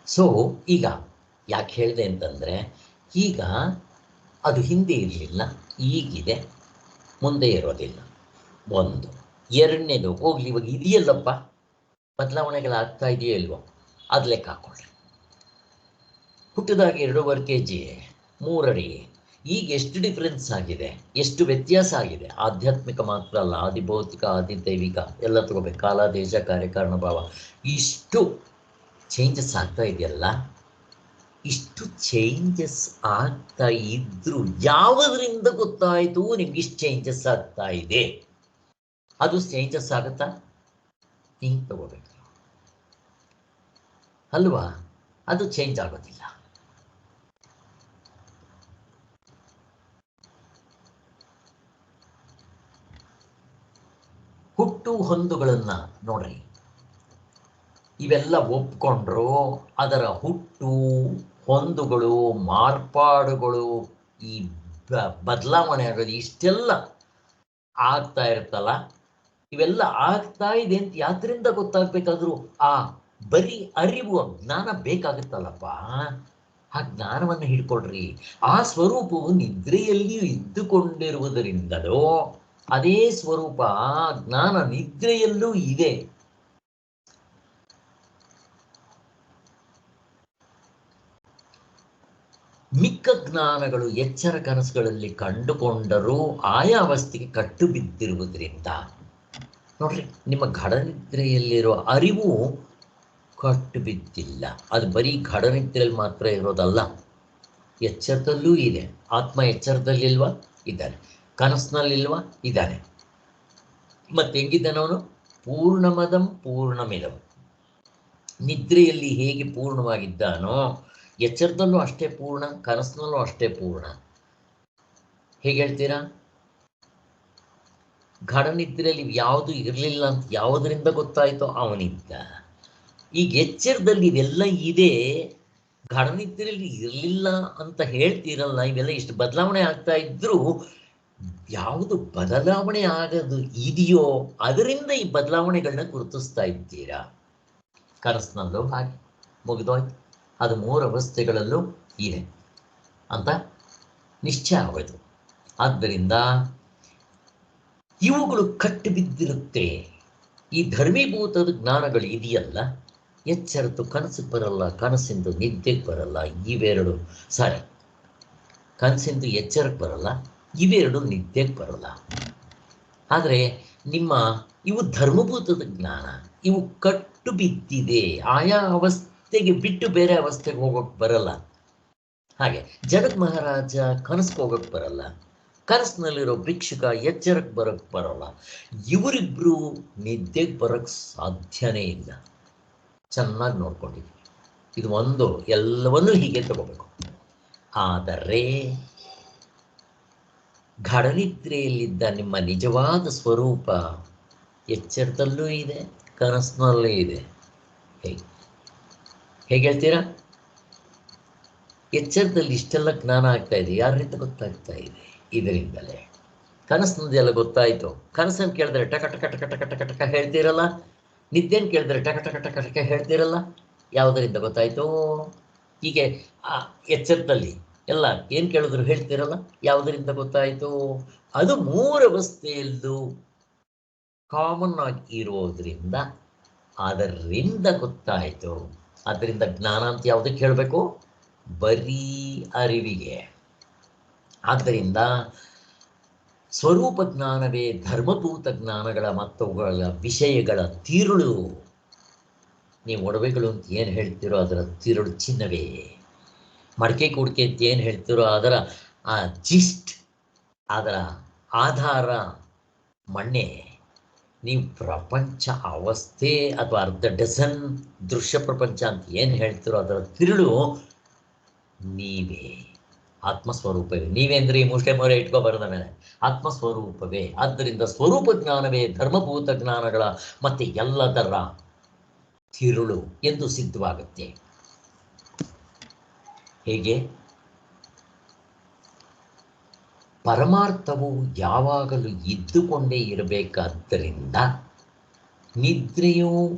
ಸೊ ಈಗ ಯಾಕೆ ಹೇಳಿದೆ ಅಂತಂದರೆ, ಈಗ ಅದು ಹಿಂದೆ ಇರಲಿಲ್ಲ, ಈಗಿದೆ, ಮುಂದೆ ಇರೋದಿಲ್ಲ. ಒಂದು. ಎರಡನೇದು, ಹೋಗ್ಲಿ ಇವಾಗ ಇದೆಯಲ್ಲಪ್ಪ, ಬದಲಾವಣೆಗಳಾಗ್ತಾ ಇದೆಯೋ ಇಲ್ವೋ ಅದು ಲೆಕ್ಕ ಹಾಕ್ಕೊಳ್ರಿ. ಹುಟ್ಟಿದಾಗ 2.5 kg, 3 ಅಡಿ, ಈಗ ಎಷ್ಟು ಡಿಫ್ರೆನ್ಸ್ ಆಗಿದೆ, ಎಷ್ಟು ವ್ಯತ್ಯಾಸ ಆಗಿದೆ. ಆಧ್ಯಾತ್ಮಿಕ ಮಾತ್ರ ಅಲ್ಲ, ಆದಿಭೌತಿಕ, ಆದಿದೈವಿಕ ಎಲ್ಲ ತಗೋಬೇಕು. ಕಾಲ, ದೇಶ, ಕಾರ್ಯಕಾರಣ ಭಾವ, ಇಷ್ಟು ಚೇಂಜಸ್ ಆಗ್ತಾ ಇದೆಯಲ್ಲ. ಇಷ್ಟು ಚೇಂಜಸ್ ಆಗ್ತಾ ಇದ್ರು ಯಾವುದರಿಂದ ಗೊತ್ತಾಯಿತು ನಿಮ್ಗೆ ಇಷ್ಟು ಚೇಂಜಸ್ ಆಗ್ತಾ ಇದೆ? ಅದು ಚೇಂಜಸ್ ಆಗುತ್ತಾ? ಹಿಂಗೆ ತಗೋಬೇಕು ಅಲ್ವಾ? ಅದು ಚೇಂಜ್ ಆಗೋದಿಲ್ಲ. ಹುಟ್ಟು ಹೊಂದುಗಳನ್ನು ನೋಡ್ರಿ, ಇವೆಲ್ಲ ಒಪ್ಕೊಂಡ್ರು ಅದರ ಹುಟ್ಟು ಹೊಂದುಗಳು, ಮಾರ್ಪಾಡುಗಳು, ಈ ಬದಲಾವಣೆ ಆಗೋದು ಇಷ್ಟೆಲ್ಲ ಆಗ್ತಾ ಇರುತ್ತಲ್ಲ. ಇವೆಲ್ಲ ಆಗ್ತಾ ಇದೆ ಅಂತ ಯಾತ್ರಿಂದ ಗೊತ್ತಾಗ್ಬೇಕಾದ್ರು ಆ ಬರೀ ಅರಿವು, ಜ್ಞಾನ ಬೇಕಾಗುತ್ತಲ್ಲಪ್ಪ. ಆ ಜ್ಞಾನವನ್ನು ಹಿಡ್ಕೊಳ್ರಿ. ಆ ಸ್ವರೂಪವು ನಿದ್ರೆಯಲ್ಲಿಯೂ ಇದ್ದುಕೊಂಡಿರುವುದರಿಂದಲೋ ಅದೇ ಸ್ವರೂಪ ಜ್ಞಾನ ನಿದ್ರೆಯಲ್ಲೂ ಇದೆ. ಮಿಕ್ಕ ಜ್ಞಾನಗಳು ಎಚ್ಚರ ಕನಸುಗಳಲ್ಲಿ ಕಂಡುಕೊಂಡರೂ ಆಯಾ ಅವಸ್ಥೆಗೆ ಕಟ್ಟು ಬಿದ್ದಿರುವುದರಿಂದ ನೋಡ್ರಿ, ನಿಮ್ಮ ಗಾಢನಿದ್ರೆಯಲ್ಲಿರೋ ಅರಿವು ಕಟ್ಟು ಬಿದ್ದಿಲ್ಲ. ಅದು ಬರೀ ಘಡನಿದ್ರೆಯಲ್ಲಿ ಮಾತ್ರ ಇರೋದಲ್ಲ, ಎಚ್ಚರದಲ್ಲೂ ಇದೆ. ಆತ್ಮ ಎಚ್ಚರದಲ್ಲಿಲ್ವಾ? ಇದ್ದಾನೆ. ಕನಸಿನಲ್ಲಿಲ್ವಾ? ಇದ್ದಾನೆ. ಮತ್ತೆ ಹೆಂಗಿದ್ದಾನೆ ಅವನು? ಪೂರ್ಣಮದಂ ಪೂರ್ಣಮಿದಂ. ನಿದ್ರೆಯಲ್ಲಿ ಹೇಗೆ ಪೂರ್ಣವಾಗಿದ್ದಾನೋ ಎಚ್ಚರದಲ್ಲೂ ಅಷ್ಟೇ ಪೂರ್ಣ, ಕನಸಿನಲ್ಲೂ ಅಷ್ಟೇ ಪೂರ್ಣ. ಹೇಗೆ ಹೇಳ್ತೀರಾ? ಘಡನಿದ್ರೆಯಲ್ಲಿ ಯಾವುದು ಇರಲಿಲ್ಲ ಅಂತ ಯಾವುದರಿಂದ ಗೊತ್ತಾಯಿತೋ ಅವನಿದ್ದ. ಈಗ ಎಚ್ಚರದಲ್ಲಿ ಇವೆಲ್ಲ ಇದೆ, ಘಡನಿದ್ರೆಯಲ್ಲಿ ಇರಲಿಲ್ಲ ಅಂತ ಹೇಳ್ತೀರಲ್ಲ. ಇವೆಲ್ಲ ಇಷ್ಟು ಬದಲಾವಣೆ ಆಗ್ತಾ ಇದ್ರೂ ಯಾವುದು ಬದಲಾವಣೆ ಆಗದು ಇದೆಯೋ ಅದರಿಂದ ಈ ಬದಲಾವಣೆಗಳನ್ನ ಗುರುತಿಸ್ತಾ ಇದ್ದೀರಾ. ಕನಸಿನಲ್ಲೂ ಹಾಗೆ ಮುಗಿದೋಯ್ತು. ಅದು 3 ಅವಸ್ಥೆಗಳಲ್ಲೂ ಇದೆ ಅಂತ ನಿಶ್ಚಯ ಆಗೋಯ್ತು. ಆದ್ದರಿಂದ ಇವುಗಳು ಕಟ್ಟಿ ಬಿದ್ದಿರುತ್ತೆ. ಈ ಧರ್ಮೀಭೂತದ ಜ್ಞಾನಗಳು ಇದೆಯಲ್ಲ, ಎಚ್ಚರದ್ದು ಕನಸಿಗೆ ಬರಲ್ಲ, ಕನಸಿಂದು ನಿದ್ದೆಗೆ ಬರಲ್ಲ. ಇವೆರಡು ಸಾರಿ, ಕನಸಿಂದು ಎಚ್ಚರಕ್ಕೆ ಬರಲ್ಲ, ಇವೆರಡು ನಿದ್ದೆಗೆ ಬರಲ್ಲ. ಆದರೆ ನಿಮ್ಮ ಇವು ಧರ್ಮಭೂತದ ಜ್ಞಾನ, ಇವು ಕಟ್ಟು ಬಿದ್ದಿದೆ. ಆಯಾ ಅವಸ್ಥೆಗೆ ಬಿಟ್ಟು ಬೇರೆ ಅವಸ್ಥೆಗೆ ಹೋಗೋಕ್ಕೆ ಬರಲ್ಲ. ಹಾಗೆ ಜನಕ ಮಹಾರಾಜ ಕನಸಿಗೆ ಹೋಗೋಕ್ಕೆ ಬರಲ್ಲ, ಕನಸಿನಲ್ಲಿರೋ ಭಿಕ್ಷುಕ ಎಚ್ಚರಕ್ಕೆ ಬರೋಕ್ಕೆ ಬರೋಲ್ಲ. ಇವರಿಬ್ಬರು ನಿದ್ದೆಗೆ ಬರೋಕ್ಕೆ ಸಾಧ್ಯನೇ ಇಲ್ಲ. ಚೆನ್ನಾಗಿ ನೋಡ್ಕೊಂಡಿದ್ದೀವಿ. ಇದು ಒಂದು, ಎಲ್ಲವನ್ನೂ ಹೀಗೆ ತಗೋಬೇಕು. ಆದರೆ ಘಡನಿದ್ರೆಯಲ್ಲಿದ್ದ ನಿಮ್ಮ ನಿಜವಾದ ಸ್ವರೂಪ ಎಚ್ಚರದಲ್ಲೂ ಇದೆ, ಕನಸಿನಲ್ಲೂ ಇದೆ. ಹೇಗೆ ಹೇಳ್ತೀರಾ? ಎಚ್ಚರದಲ್ಲಿ ಇಷ್ಟೆಲ್ಲ ಜ್ಞಾನ ಆಗ್ತಾ ಇದೆ, ಯಾರಿಂದ ಗೊತ್ತಾಗ್ತಾ ಇದೆ? ಇದರಿಂದಲೇ. ಕನಸಿನದೆಲ್ಲ ಗೊತ್ತಾಯಿತು. ಕನಸನ್ನು ಕೇಳಿದ್ರೆ ಟಕ ಟಕ ಟಕ ಟಕ ಟಕ ಟಕ ಹೇಳ್ತೀರಲ್ಲ, ನಿದ್ದೆಯನ್ನು ಕೇಳಿದ್ರೆ ಟಕ ಟಕ ಟಕ ಟಕ ಹೇಳ್ತೀರಲ್ಲ. ಯಾವುದರಿಂದ ಗೊತ್ತಾಯಿತು? ಹೀಗೆ ಎಚ್ಚರದಲ್ಲಿ ಎಲ್ಲ ಏನು ಕೇಳಿದ್ರು ಹೇಳ್ತೀರಲ್ಲ, ಯಾವುದರಿಂದ ಗೊತ್ತಾಯಿತು? ಅದು 3 ಅವಸ್ಥೆಯಲ್ಲೂ ಕಾಮನ್ ಆಗಿ ಇರೋದ್ರಿಂದ ಅದರಿಂದ ಗೊತ್ತಾಯಿತು. ಅದರಿಂದ ಜ್ಞಾನ ಅಂತ ಯಾವುದಕ್ಕೆ ಹೇಳಬೇಕು? ಬರೀ ಅರಿವಿಗೆ. ಆದ್ದರಿಂದ ಸ್ವರೂಪ ಜ್ಞಾನವೇ ಧರ್ಮಭೂತ ಜ್ಞಾನಗಳ ಮತ್ತವುಗಳ ವಿಷಯಗಳ ತಿರುಳು. ನೀವು ಒಡವೆಗಳು ಅಂತ ಏನು ಹೇಳ್ತೀರೋ ಅದರ ತಿರುಳು ಚಿನ್ನವೇ. ಮಡಕೆ ಕುಡಿಕೆ ಅಂತ ಏನು ಹೇಳ್ತೀರೋ ಅದರ ಜಿಸ್ಟ್, ಅದರ ಆಧಾರ ಮಣ್ಣೆ. ನೀವು ಪ್ರಪಂಚ ಅವಸ್ಥೆ ಅಥವಾ ಅರ್ಧ ಡಜನ್ ದೃಶ್ಯ ಪ್ರಪಂಚ ಅಂತ ಏನು ಹೇಳ್ತೀರೋ ಅದರ ತಿರುಳು ನೀವೇ, ಆತ್ಮಸ್ವರೂಪವೇ. ನೀವೇ ಅಂದರೆ ಈ ಮುಷ್ಟಿ ಮೊರೆ ಇಟ್ಕೊಬಾರದ ಮೇಲೆ ಆತ್ಮಸ್ವರೂಪವೇ. ಆದ್ದರಿಂದ ಸ್ವರೂಪ ಜ್ಞಾನವೇ ಧರ್ಮಭೂತ ಜ್ಞಾನಗಳ ಮತ್ತೆ ಎಲ್ಲದರ ತಿರುಳು ಎಂದು ಸಿದ್ಧವಾಗುತ್ತೆ. ಹೇಗೆ? ಪರಮಾರ್ಥವು ಯಾವಾಗಲೂ ಇದ್ದುಕೊಂಡೇ ಇರಬೇಕಾದ್ದರಿಂದ ನಿದ್ರೆಯು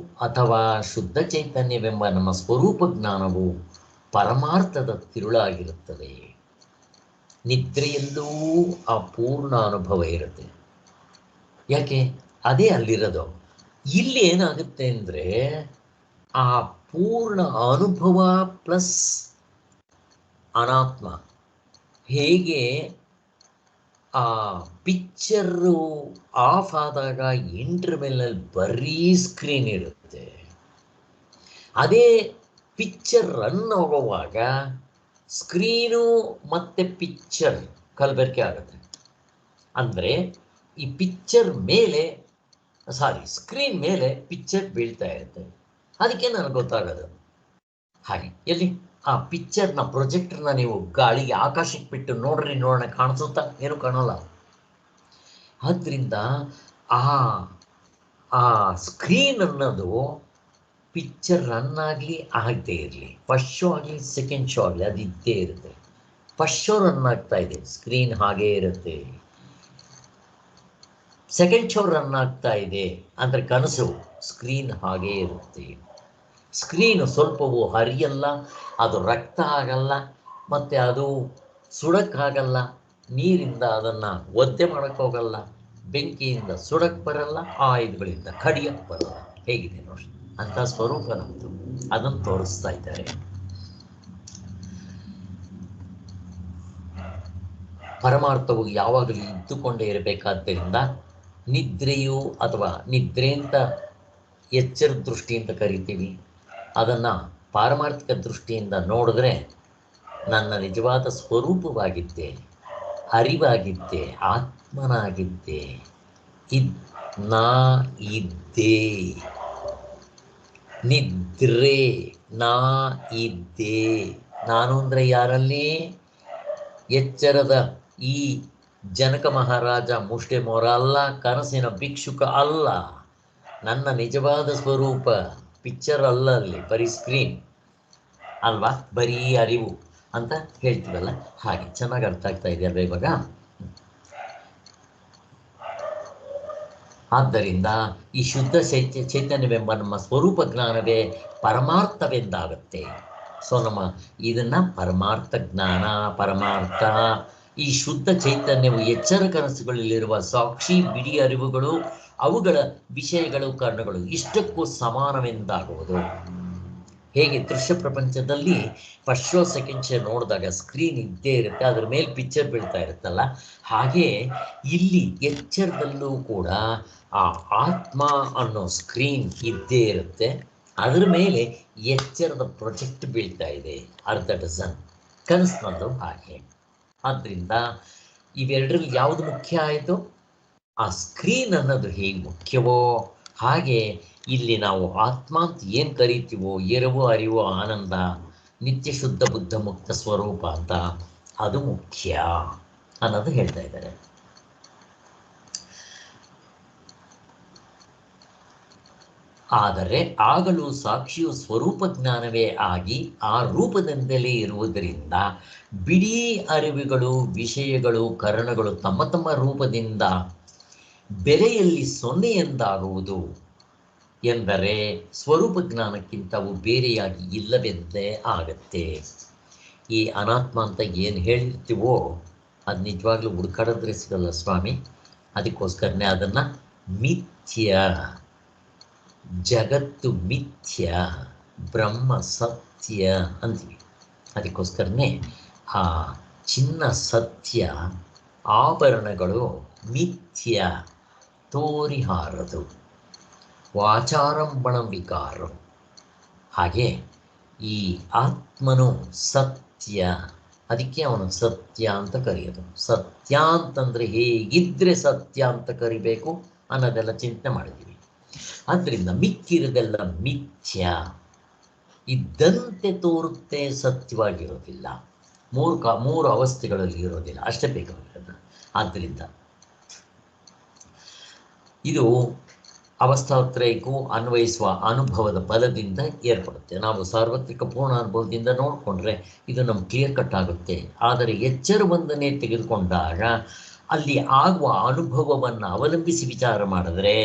ಅಥವಾ ಶುದ್ಧ ಚೈತನ್ಯವೆಂಬ ನಮ್ಮ ಸ್ವರೂಪ ಜ್ಞಾನವು ಪರಮಾರ್ಥದ ತಿರುಳಾಗಿರುತ್ತದೆ. ನಿದ್ರೆಯಲ್ಲೂ ಆ ಪೂರ್ಣ ಅನುಭವ ಇರುತ್ತೆ. ಯಾಕೆ? ಅದೇ ಅಲ್ಲಿರೋದು. ಇಲ್ಲಿ ಏನಾಗುತ್ತೆ ಅಂದರೆ ಆ ಪೂರ್ಣ ಅನುಭವ ಪ್ಲಸ್ ಅನಾತ್ಮ. ಹೇಗೆ ಆ ಪಿಕ್ಚರು ಆಫ್ ಆದಾಗ ಇಂಟರ್ವೆಲ್ನಲ್ಲಿ ಬರೀ ಸ್ಕ್ರೀನ್ ಇರುತ್ತೆ, ಅದೇ ಪಿಕ್ಚರ್ ರನ್ ಆಗುವಾಗ ಸ್ಕ್ರೀನು ಮತ್ತು ಪಿಕ್ಚರ್ ಕಲಬೆರಕೆ ಆಗುತ್ತೆ. ಅಂದರೆ ಈ ಪಿಕ್ಚರ್ ಮೇಲೆ ಸ್ಕ್ರೀನ್ ಮೇಲೆ ಪಿಕ್ಚರ್ ಬೀಳ್ತಾ ಇರುತ್ತೆ. ಅದಕ್ಕೆ ನನಗೆ ಗೊತ್ತಾಗೋದು. ಹಾಗೆ ಎಲ್ಲಿ ಆ ಪಿಕ್ಚರ್ನ ಪ್ರೊಜೆಕ್ಟರ್ನ ನೀವು ಗಾಳಿಗೆ ಆಕಾಶಕ್ಕೆ ಬಿಟ್ಟು ನೋಡ್ರಿ, ನೋಡೋಣ ಕಾಣಿಸುತ್ತಾ? ಏನು ಕಾಣೋಲ್ಲ. ಆದ್ದರಿಂದ ಆ ಸ್ಕ್ರೀನ್ ಅನ್ನೋದು ಪಿಕ್ಚರ್ ರನ್ ಆಗಲಿ ಆಗದೇ ಇರಲಿ, ಫಸ್ಟ್ ಶೋ ಆಗಲಿ ಸೆಕೆಂಡ್ ಶೋ ಆಗಲಿ, ಅದು ಇದ್ದೇ ಇರುತ್ತೆ. ಫಸ್ಟ್ ಶೋ ರನ್ ಆಗ್ತಾ ಇದೆ, ಸ್ಕ್ರೀನ್ ಹಾಗೇ ಇರುತ್ತೆ. ಸೆಕೆಂಡ್ ಶೋ ರನ್ ಆಗ್ತಾ ಇದೆ ಅಂದರೆ ಕನಸು, ಸ್ಕ್ರೀನ್ ಹಾಗೇ ಇರುತ್ತೆ. ಸ್ಕ್ರೀನು ಸ್ವಲ್ಪವೂ ಹರಿಯಲ್ಲ, ಅದು ರಕ್ತ ಆಗಲ್ಲ, ಮತ್ತು ಅದು ಸುಡಕ್ಕಾಗಲ್ಲ, ನೀರಿಂದ ಅದನ್ನು ಒದ್ದೆ ಮಾಡೋಕ್ಕೋಗಲ್ಲ, ಬೆಂಕಿಯಿಂದ ಸುಡಕ್ಕೆ ಬರಲ್ಲ, ಆಯುಧಗಳಿಂದ ಕಡಿಯಕ್ಕೆ ಬರಲ್ಲ. ಹೇಗಿದೆ ನೋಡಿ ಅಂಥ ಸ್ವರೂಪ ನಮ್ಮದು. ಅದನ್ನು ತೋರಿಸ್ತಾ ಇದ್ದಾರೆ. ಪರಮಾರ್ಥವು ಯಾವಾಗಲೂ ಇದ್ದುಕೊಂಡೇ ಇರಬೇಕಾದ್ದರಿಂದ ನಿದ್ರೆಯು ಅಥವಾ ನಿದ್ರೆ ಅಂತ ಎಚ್ಚರ ದೃಷ್ಟಿ ಅಂತ ಕರಿತೀವಿ, ಅದನ್ನು ಪಾರಮಾರ್ಥಿಕ ದೃಷ್ಟಿಯಿಂದ ನೋಡಿದ್ರೆ ನನ್ನ ನಿಜವಾದ ಸ್ವರೂಪವಾಗಿದ್ದೆ, ಅರಿವಾಗಿದ್ದೆ, ಆತ್ಮನಾಗಿದ್ದೆ, ನಾ ಇದ್ದೆ. ನಿದ್ರೆ ನಾ ಇದ್ದೆ. ನಾನು ಅಂದರೆ ಯಾರಲ್ಲಿ? ಎಚ್ಚರದ ಈ ಜನಕ ಮಹಾರಾಜ ಮುಷ್ಟಿಮೋರ ಅಲ್ಲ, ಕನಸಿನ ಭಿಕ್ಷುಕ ಅಲ್ಲ. ನನ್ನ ನಿಜವಾದ ಸ್ವರೂಪ ಪಿಕ್ಚರ್ ಅಲ್ಲ, ಅಲ್ಲಿ ಬರೀ ಸ್ಕ್ರೀನ್ ಅಲ್ವಾ, ಬರೀ ಅರಿವು ಅಂತ ಹೇಳ್ತೀವಲ್ಲ, ಹಾಗೆ. ಚೆನ್ನಾಗಿ ಅರ್ಥ ಆಗ್ತಾ ಇದೆಯಲ್ವ ಇವಾಗ? ಆದ್ದರಿಂದ ಈ ಶುದ್ಧ ಚೈತನ್ಯವೆಂಬ ನಮ್ಮ ಸ್ವರೂಪ ಜ್ಞಾನವೇ ಪರಮಾರ್ಥವೆಂದಾಗುತ್ತೆ. ಸೊ ನಮ್ಮ ಇದನ್ನು ಪರಮಾರ್ಥ ಜ್ಞಾನ, ಪರಮಾರ್ಥ, ಈ ಶುದ್ಧ ಚೈತನ್ಯವು ಎಚ್ಚರ ಕನಸುಗಳಲ್ಲಿರುವ ಸಾಕ್ಷಿ ಬಿಡಿ ಅರಿವುಗಳು, ಅವುಗಳ ವಿಷಯಗಳು, ಕಾರಣಗಳು ಇಷ್ಟಕ್ಕೂ ಸಮಾನವೆಂದಾಗುವುದು. ಹೇಗೆ ದೃಶ್ಯ ಪ್ರಪಂಚದಲ್ಲಿ ಫಸ್ಟ್ ಶೋ ಸೆಕೆಂಡ್ ಶೋ ನೋಡಿದಾಗ ಸ್ಕ್ರೀನ್ ಇದ್ದೇ ಇರುತ್ತೆ, ಅದ್ರ ಮೇಲೆ ಪಿಕ್ಚರ್ ಬೀಳ್ತಾ ಇರುತ್ತಲ್ಲ, ಹಾಗೆ ಇಲ್ಲಿ ಎಚ್ಚರದಲ್ಲೂ ಕೂಡ ಆ ಆತ್ಮ ಅನ್ನೋ ಸ್ಕ್ರೀನ್ ಇದ್ದೇ ಇರುತ್ತೆ, ಅದರ ಮೇಲೆ ಎಚ್ಚರದ ಪ್ರೊಜೆಕ್ಟ್ ಬೀಳ್ತಾ ಇದೆ, ಅರ್ಧ ಡಜನ್. ಕನಸಿನಲ್ಲೂ ಹಾಗೆ. ಆದ್ದರಿಂದ ಇವೆರಡರಲ್ಲಿ ಯಾವುದು ಮುಖ್ಯ ಆಯಿತು? ಆ ಸ್ಕ್ರೀನ್ ಅನ್ನೋದು ಹೇಗೆ ಮುಖ್ಯವೋ ಹಾಗೆ ಇಲ್ಲಿ ನಾವು ಆತ್ಮ ಅಂತ ಏನು ಕರಿತೀವೋ, ಎರವು, ಅರಿವು, ಆನಂದ, ನಿತ್ಯ ಶುದ್ಧ ಬುದ್ಧ ಮುಕ್ತ ಸ್ವರೂಪ ಅಂತ, ಅದು ಮುಖ್ಯ ಅನ್ನೋದು ಹೇಳ್ತಾ ಇದ್ದಾರೆ. ಆದರೆ ಆಗಲೂ ಸಾಕ್ಷಿಯು ಸ್ವರೂಪ ಜ್ಞಾನವೇ ಆಗಿ ಆ ರೂಪದಿಂದಲೇ ಇರುವುದರಿಂದ ಬಿಡೀ ಅರಿವುಗಳು, ವಿಷಯಗಳು, ಕರಣಗಳು ತಮ್ಮ ತಮ್ಮ ರೂಪದಿಂದ ಬೆಲೆಯಲ್ಲಿ ಸೊನ್ನೆಯೆಂದಾಗುವುದು ಎಂದರೆ ಸ್ವರೂಪ ಜ್ಞಾನಕ್ಕಿಂತವು ಬೇರೆಯಾಗಿ ಇಲ್ಲವೆಂದೇ ಆಗತ್ತೆ. ಈ ಅನಾತ್ಮ ಅಂತ ಏನು ಹೇಳಿರ್ತೀವೋ ಅದು ನಿಜವಾಗ್ಲೂ ಹುಡುಕಾಡಿದ್ರೆ ಸಿಗಲ್ಲ ಸ್ವಾಮಿ. ಅದಕ್ಕೋಸ್ಕರನೇ ಅದನ್ನು ಮಿಥ್ಯ, ಜಗತ್ತು ಮಿಥ್ಯ, ಬ್ರಹ್ಮ ಸತ್ಯ ಅಂತೀವಿ. ಅದಕ್ಕೋಸ್ಕರನೇ ಆ ಚಿನ್ನ ಸತ್ಯ, ಆಭರಣಗಳು ಮಿಥ್ಯ, ತೋರಿಹಾರದು, ವಾಚಾರಂಭಣ ವಿಕಾರ. ಹಾಗೆ ಈ ಆತ್ಮನು ಸತ್ಯ, ಅದಕ್ಕೆ ಅವನು ಸತ್ಯ ಅಂತ ಕರೆಯೋದು. ಸತ್ಯ ಅಂತಂದರೆ ಹೇಗಿದ್ರೆ ಸತ್ಯ ಅಂತ ಕರಿಬೇಕು ಅನ್ನೋದೆಲ್ಲ ಚಿಂತನೆ ಮಾಡಿದ್ದೀವಿ. ಆದ್ದರಿಂದ ಮಿಕ್ಕಿರೋದೆಲ್ಲ ಮಿಥ್ಯ, ಇದ್ದಂತೆ ತೋರುತ್ತೆ, ಸತ್ಯವಾಗಿರೋದಿಲ್ಲ, ಮೂರು ಅವಸ್ಥೆಗಳಲ್ಲಿ ಇರೋದಿಲ್ಲ, ಅಷ್ಟೇ ಬೇಕಾಗಿರೋದು. ಆದ್ದರಿಂದ ಇದು ಅವಸ್ಥಾತ್ರಯಕ್ಕೂ ಅನ್ವಯಿಸುವ ಅನುಭವದ ಬಲದಿಂದ ಏರ್ಪಡುತ್ತೆ. ನಾವು ಸಾರ್ವತ್ರಿಕ ಪೂರ್ಣ ಅನುಭವದಿಂದ ನೋಡಿಕೊಂಡ್ರೆ ಇದು ನಮ್ಗೆ ಕ್ಲಿಯರ್ ಕಟ್ ಆಗುತ್ತೆ. ಆದರೆ ಎಚ್ಚರವೊಂದನ್ನೇ ತೆಗೆದುಕೊಂಡಾಗ ಅಲ್ಲಿ ಆಗುವ ಅನುಭವವನ್ನು ಅವಲಂಬಿಸಿ ವಿಚಾರ ಮಾಡಿದ್ರೆ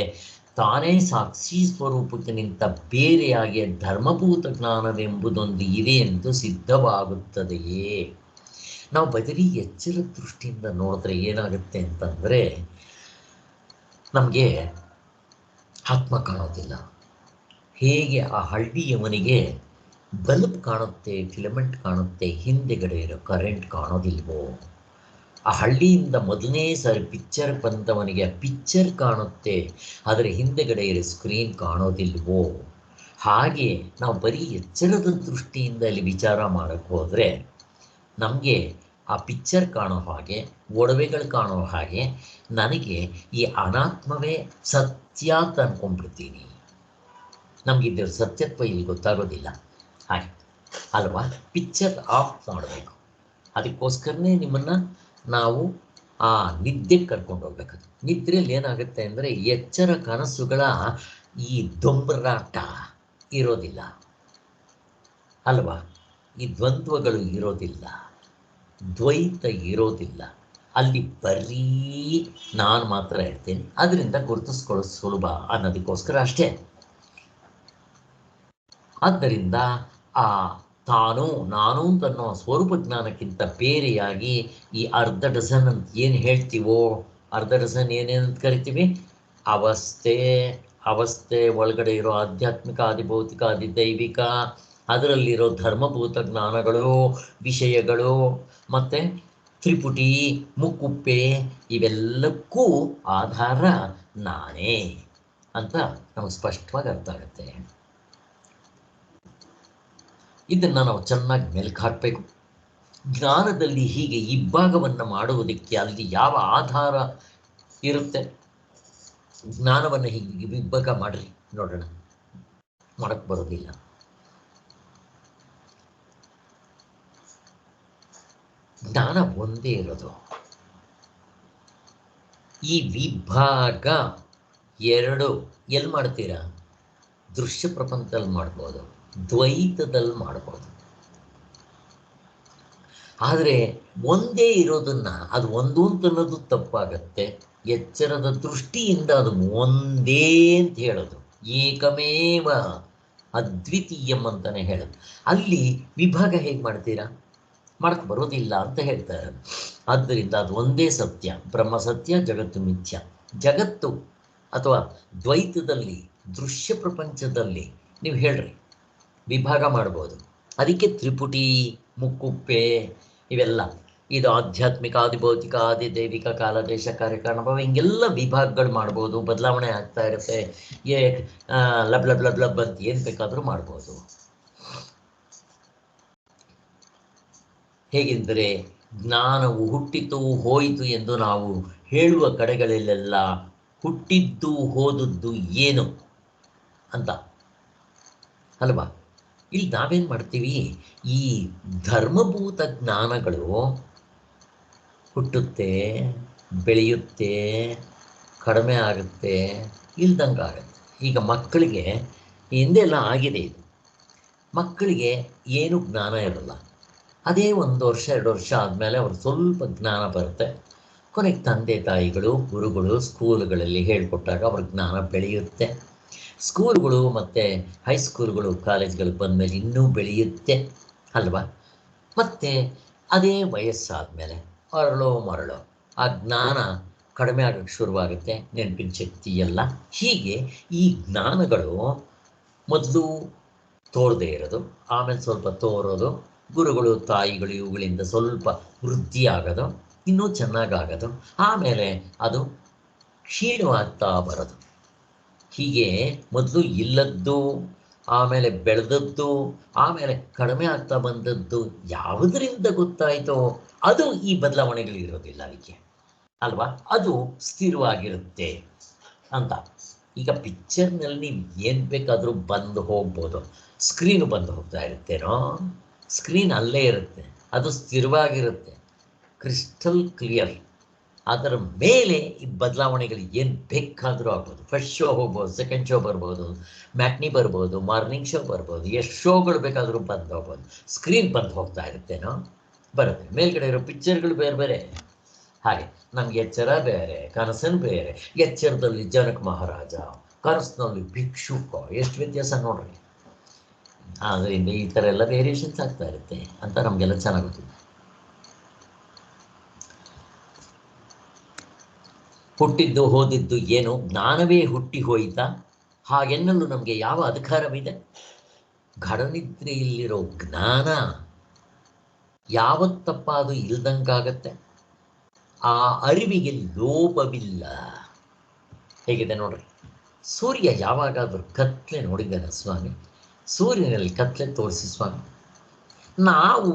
ತಾನೇ ಸಾಕ್ಷಿ ಸ್ವರೂಪಕ್ಕಿಂತ ಬೇರೆಯಾಗಿ ಧರ್ಮಭೂತ ಜ್ಞಾನವೆಂಬುದೊಂದು ಇದೆ ಎಂದು ಸಿದ್ಧವಾಗುತ್ತದೆಯೇ. ನಾವು ಬದಲಿ ಎಚ್ಚರ ದೃಷ್ಟಿಯಿಂದ ನೋಡಿದ್ರೆ ಏನಾಗುತ್ತೆ ಅಂತಂದರೆ ನಮಗೆ ಆತ್ಮ ಕಾಣೋದಿಲ್ಲ. ಹೇಗೆ ಆ ಹಳ್ಳಿಯವನಿಗೆ ಬಲ್ಬ್ ಕಾಣುತ್ತೆ, ಫಿಲಮೆಂಟ್ ಕಾಣುತ್ತೆ, ಹಿಂದೆಗಡೆ ಇರೋ ಕರೆಂಟ್ ಕಾಣೋದಿಲ್ವೋ, ಆ ಹಳ್ಳಿಯಿಂದ ಮೊದಲನೇ ಸಾರಿ ಪಿಕ್ಚರ್ ಬಂದವನಿಗೆ ಆ ಪಿಕ್ಚರ್ ಕಾಣುತ್ತೆ, ಆದರೆ ಹಿಂದೆಗಡೆ ಇರೋ ಸ್ಕ್ರೀನ್ ಕಾಣೋದಿಲ್ವೋ, ಹಾಗೆ ನಾವು ಬರೀ ಎಚ್ಚರದ ದೃಷ್ಟಿಯಿಂದ ಅಲ್ಲಿ ವಿಚಾರ ಮಾಡೋಕ್ಕೆ ಹೋದರೆ ನಮಗೆ ಆ ಪಿಕ್ಚರ್ ಕಾಣೋ ಹಾಗೆ, ಒಡವೆಗಳು ಕಾಣೋ ಹಾಗೆ ನನಗೆ ಈ ಅನಾತ್ಮವೇ ಸತ್ಯ ಅಂತ ಅಂದ್ಕೊಂಡ್ಬಿಡ್ತೀನಿ. ನಮಗಿದ್ದ ಸತ್ಯತ್ವ ಇಲ್ಲಿ ಗೊತ್ತಾಗೋದಿಲ್ಲ. ಹಾಗೆ ಅಲ್ವಾ? ಪಿಕ್ಚರ್ ಆಫ್ ಮಾಡಬೇಕು. ಅದಕ್ಕೋಸ್ಕರನೇ ನಿಮ್ಮನ್ನು ನಾವು ಆ ನಿದ್ದೆಗೆ ಕರ್ಕೊಂಡು ಹೋಗ್ಬೇಕು. ನಿದ್ರೆಯಲ್ಲಿ ಏನಾಗುತ್ತೆ ಅಂದರೆ ಎಚ್ಚರ ಕನಸುಗಳ ಈ ದೊಂಬರಾಟ ಇರೋದಿಲ್ಲ ಅಲ್ವಾ, ಈ ದ್ವಂದ್ವಗಳು ಇರೋದಿಲ್ಲ, ದ್ವೈತ ಇರೋದಿಲ್ಲ. ಅಲ್ಲಿ ಬರೀ ನಾನು ಮಾತ್ರ ಇರ್ತೇನೆ, ಅದರಿಂದ ಗುರುತಿಸ್ಕೊಳ್ಳೋದು ಸುಲಭ ಅನ್ನೋದಕ್ಕೋಸ್ಕರ ಅಷ್ಟೇ. ಆದ್ದರಿಂದ ಆ ನಾನು ಅಂತನ್ನೋ ಸ್ವರೂಪ ಜ್ಞಾನಕ್ಕಿಂತ ಬೇರೆಯಾಗಿ ಈ ಅರ್ಧ ಡಜನ್ ಅಂತ ಏನು ಹೇಳ್ತೀವೋ, ಅರ್ಧ ಡಜನ್ ಏನೇನಂತ ಕರಿತೀವಿ, ಅವಸ್ಥೆ ಒಳಗಡೆ ಇರೋ ಆಧ್ಯಾತ್ಮಿಕ, ಆದಿಭೌತಿಕ, ಆದಿದೈವಿಕ, ಅದರಲ್ಲಿರೋ ಧರ್ಮಭೂತ ಜ್ಞಾನಗಳು, ವಿಷಯಗಳು, ಮತ್ತು ತ್ರಿಪುಟಿ, ಮುಕ್ಕುಪ್ಪೆ, ಇವೆಲ್ಲಕ್ಕೂ ಆಧಾರ ನಾನೇ ಅಂತ ನಮಗೆ ಸ್ಪಷ್ಟವಾಗಿ ಅರ್ಥ ಆಗುತ್ತೆ. ಇದನ್ನು ನಾವು ಚೆನ್ನಾಗಿ ಮೆಲ್ಕು ಹಾಕಬೇಕು. ಜ್ಞಾನದಲ್ಲಿ ಹೀಗೆ ಇಬ್ಬಾಗವನ್ನು ಮಾಡುವುದಕ್ಕೆ ಅಲ್ಲಿ ಯಾವ ಆಧಾರ ಇರುತ್ತೆ? ಜ್ಞಾನವನ್ನು ಹೀಗೆ ಇಬ್ಬಾಗ ಮಾಡ್ರಿ ನೋಡೋಣ. ಮಾಡಕ್ಕೆ ಬರೋದಿಲ್ಲ. ಜ್ಞಾನ ಒಂದೇ ಇರೋದು. ಈ ವಿಭಾಗ ಎರಡು ಎಲ್ಲಿ ಮಾಡ್ತೀರಾ? ದೃಶ್ಯ ಪ್ರಪಂಚದಲ್ಲಿ ಮಾಡ್ಬೋದು, ದ್ವೈತದಲ್ಲಿ ಮಾಡ್ಬೋದು. ಆದರೆ ಒಂದೇ ಇರೋದನ್ನ ಅದು ಒಂದು ಅಂತ ಅನ್ನೋದು ತಪ್ಪಾಗತ್ತೆ. ಎಚ್ಚರದ ದೃಷ್ಟಿಯಿಂದ ಅದು ಒಂದೇ ಅಂತ ಹೇಳೋದು, ಏಕಮೇವ ಅದ್ವಿತೀಯಂ ಅಂತಾನೆ ಹೇಳೋದು. ಅಲ್ಲಿ ವಿಭಾಗ ಹೇಗೆ ಮಾಡ್ತೀರಾ? ಮಾಡಕ್ಕೆ ಬರೋದಿಲ್ಲ ಅಂತ ಹೇಳ್ತಾರೆ. ಆದ್ದರಿಂದ ಅದು ಒಂದೇ ಸತ್ಯ, ಬ್ರಹ್ಮ ಸತ್ಯ, ಜಗತ್ತು ಮಿಥ್ಯ. ಜಗತ್ತು ಅಥವಾ ದ್ವೈತದಲ್ಲಿ, ದೃಶ್ಯ ಪ್ರಪಂಚದಲ್ಲಿ ನೀವು ಹೇಳ್ರಿ ವಿಭಾಗ ಮಾಡ್ಬೋದು. ಅದಕ್ಕೆ ತ್ರಿಪುಟಿ, ಮುಕ್ಕುಪ್ಪೆ ಇವೆಲ್ಲ, ಇದು ಆಧ್ಯಾತ್ಮಿಕ, ಆದಿಭೌತಿಕ, ಆದಿದೈವಿಕ, ಕಾಲ, ದೇಶ, ಕಾರ್ಯಕಾರಣ, ಹಿಂಗೆಲ್ಲ ವಿಭಾಗಗಳು ಮಾಡ್ಬೋದು. ಬದಲಾವಣೆ ಆಗ್ತಾ ಇರುತ್ತೆ. ಲಬ್ ಲಬ್ ಲಬ್ ಲಬ್ ಅಂತ ಏನು ಬೇಕಾದರೂ ಮಾಡ್ಬೋದು. ಹೇಗೆಂದರೆ ಜ್ಞಾನವು ಹುಟ್ಟಿತು ಹೋಯಿತು ಎಂದು ನಾವು ಹೇಳುವ ಕಡೆಗಳಲ್ಲೆಲ್ಲ ಹುಟ್ಟಿದ್ದು ಹೋದದ್ದು ಏನು ಅಂತ ಅಲ್ವಾ? ಇಲ್ಲಿ ನಾವೇನು ಮಾಡ್ತೀವಿ? ಈ ಧರ್ಮಭೂತ ಜ್ಞಾನಗಳು ಹುಟ್ಟುತ್ತೆ, ಬೆಳೆಯುತ್ತೆ, ಕಡಿಮೆ ಆಗುತ್ತೆ, ಇಲ್ದಂಗೆ ಆಗುತ್ತೆ. ಈಗ ಮಕ್ಕಳಿಗೆ ಹಿಂದೆಲ್ಲ ಆಗಿದೆ ಇದು. ಮಕ್ಕಳಿಗೆ ಏನು ಜ್ಞಾನ ಇರಲ್ಲ. ಅದೇ 1 ವರ್ಷ 2 ವರ್ಷ ಆದಮೇಲೆ ಅವ್ರು ಸ್ವಲ್ಪ ಜ್ಞಾನ ಬರುತ್ತೆ. ಕೊನೆಗೆ ತಂದೆ ತಾಯಿಗಳು, ಗುರುಗಳು ಸ್ಕೂಲ್ಗಳಲ್ಲಿ ಹೇಳಿಕೊಟ್ಟಾಗ ಅವ್ರ ಜ್ಞಾನ ಬೆಳೆಯುತ್ತೆ. ಸ್ಕೂಲ್ಗಳು ಮತ್ತು ಹೈಸ್ಕೂಲ್ಗಳು, ಕಾಲೇಜ್ಗಳು ಬಂದಮೇಲೆ ಇನ್ನೂ ಬೆಳೆಯುತ್ತೆ ಅಲ್ವಾ? ಮತ್ತು ಅದೇ ವಯಸ್ಸಾದಮೇಲೆ ಅರಳೋ ಮರಳೋ ಆ ಜ್ಞಾನ ಕಡಿಮೆ ಆಗೋಕ್ಕೆ ಶುರುವಾಗುತ್ತೆ, ನೆನಪಿನ ಶಕ್ತಿ ಎಲ್ಲ. ಹೀಗೆ ಈ ಜ್ಞಾನಗಳು ಮೊದಲು ತೋರದೇ ಇರೋದು, ಆಮೇಲೆ ಸ್ವಲ್ಪ ತೋರೋದು, ಗುರುಗಳು ತಾಯಿಗಳು ಇವುಗಳಿಂದ ಸ್ವಲ್ಪ ವೃದ್ಧಿ ಆಗೋದು, ಇನ್ನೂ ಚೆನ್ನಾಗಾಗೋದು, ಆಮೇಲೆ ಅದು ಕ್ಷೀಣವಾಗ್ತಾ ಬರೋದು. ಹೀಗೆ ಮೊದಲು ಇಲ್ಲದ್ದು, ಆಮೇಲೆ ಬೆಳೆದದ್ದು, ಆಮೇಲೆ ಕಡಿಮೆ ಆಗ್ತಾ ಬಂದದ್ದು ಯಾವುದರಿಂದ ಗೊತ್ತಾಯಿತೋ ಅದು ಈ ಬದಲಾವಣೆಗಳು ಇರೋದಿಲ್ಲ ಅದಕ್ಕೆ ಅಲ್ವಾ? ಅದು ಸ್ಥಿರವಾಗಿರುತ್ತೆ ಅಂತ. ಈಗ ಪಿಕ್ಚರ್ನಲ್ಲಿ ನೀವು ಏನು ಬೇಕಾದರೂ ಬಂದು ಹೋಗ್ಬೋದು. ಸ್ಕ್ರೀನು ಬಂದು ಹೋಗ್ತಾ ಇರುತ್ತೇನೋ? ಸ್ಕ್ರೀನ್ ಅಲ್ಲೇ ಇರುತ್ತೆ, ಅದು ಸ್ಥಿರವಾಗಿರುತ್ತೆ, ಕ್ರಿಸ್ಟಲ್ ಕ್ಲಿಯರ್. ಅದರ ಮೇಲೆ ಈ ಬದಲಾವಣೆಗಳು ಏನು ಬೇಕಾದರೂ ಆಗ್ಬೋದು. ಫಸ್ಟ್ ಶೋ ಹೋಗ್ಬೋದು, ಸೆಕೆಂಡ್ ಶೋ ಬರ್ಬೋದು, ಮ್ಯಾಟ್ನಿ ಬರ್ಬೋದು, ಮಾರ್ನಿಂಗ್ ಶೋ ಬರ್ಬೋದು, ಎಷ್ಟು ಶೋಗಳು ಬೇಕಾದರೂ ಬಂದು ಹೋಗ್ಬೋದು. ಸ್ಕ್ರೀನ್ ಬಂದು ಹೋಗ್ತಾ ಇರುತ್ತೇನೋ? ಬರುತ್ತೆ. ಮೇಲ್ಗಡೆ ಇರೋ ಪಿಕ್ಚರ್ಗಳು ಬೇರೆ ಬೇರೆ. ಹಾಗೆ ನಮ್ಗೆ ಎಚ್ಚರ ಬೇರೆ, ಕನಸನ್ ಬೇರೆ. ಎಚ್ಚರದಲ್ಲಿ ಜನಕ ಮಹಾರಾಜ, ಕನಸಿನಲ್ಲಿ ಭಿಕ್ಷುಕ, ಎಷ್ಟು ವ್ಯತ್ಯಾಸ ನೋಡ್ರಿ. ಆದ್ದರಿಂದ ಈ ಥರ ಎಲ್ಲ ವೇರಿಯೇಷನ್ಸ್ ಆಗ್ತಾ ಇರುತ್ತೆ ಅಂತ ನಮಗೆಲ್ಲ ಚೆನ್ನಾಗಿ ಗೊತ್ತಿದೆ. ಹುಟ್ಟಿದ್ದು ಹೋದಿದ್ದು ಏನು? ಜ್ಞಾನವೇ ಹುಟ್ಟಿ ಹೋಯಿತಾ? ಹಾಗೆನ್ನಲು ನಮಗೆ ಯಾವ ಅಧಿಕಾರವಿದೆ? ಘಡನಿದ್ರೆಯಲ್ಲಿರೋ ಜ್ಞಾನ ಯಾವತ್ತಪ್ಪ ಅದು ಇಲ್ದಂಗಾಗತ್ತೆ? ಆ ಅರಿವಿಗೆ ಲೋಪವಿಲ್ಲ. ಹೇಗಿದೆ ನೋಡ್ರಿ. ಸೂರ್ಯ ಯಾವಾಗಾದರೂ ಕತ್ಲೆ ನೋಡಿದ್ದಾನೆ ಸ್ವಾಮಿ? ಸೂರ್ಯನಲ್ಲಿ ಕತ್ಲೆ ತೋರಿಸಿ ಸ್ವಾಮಿ. ನಾವು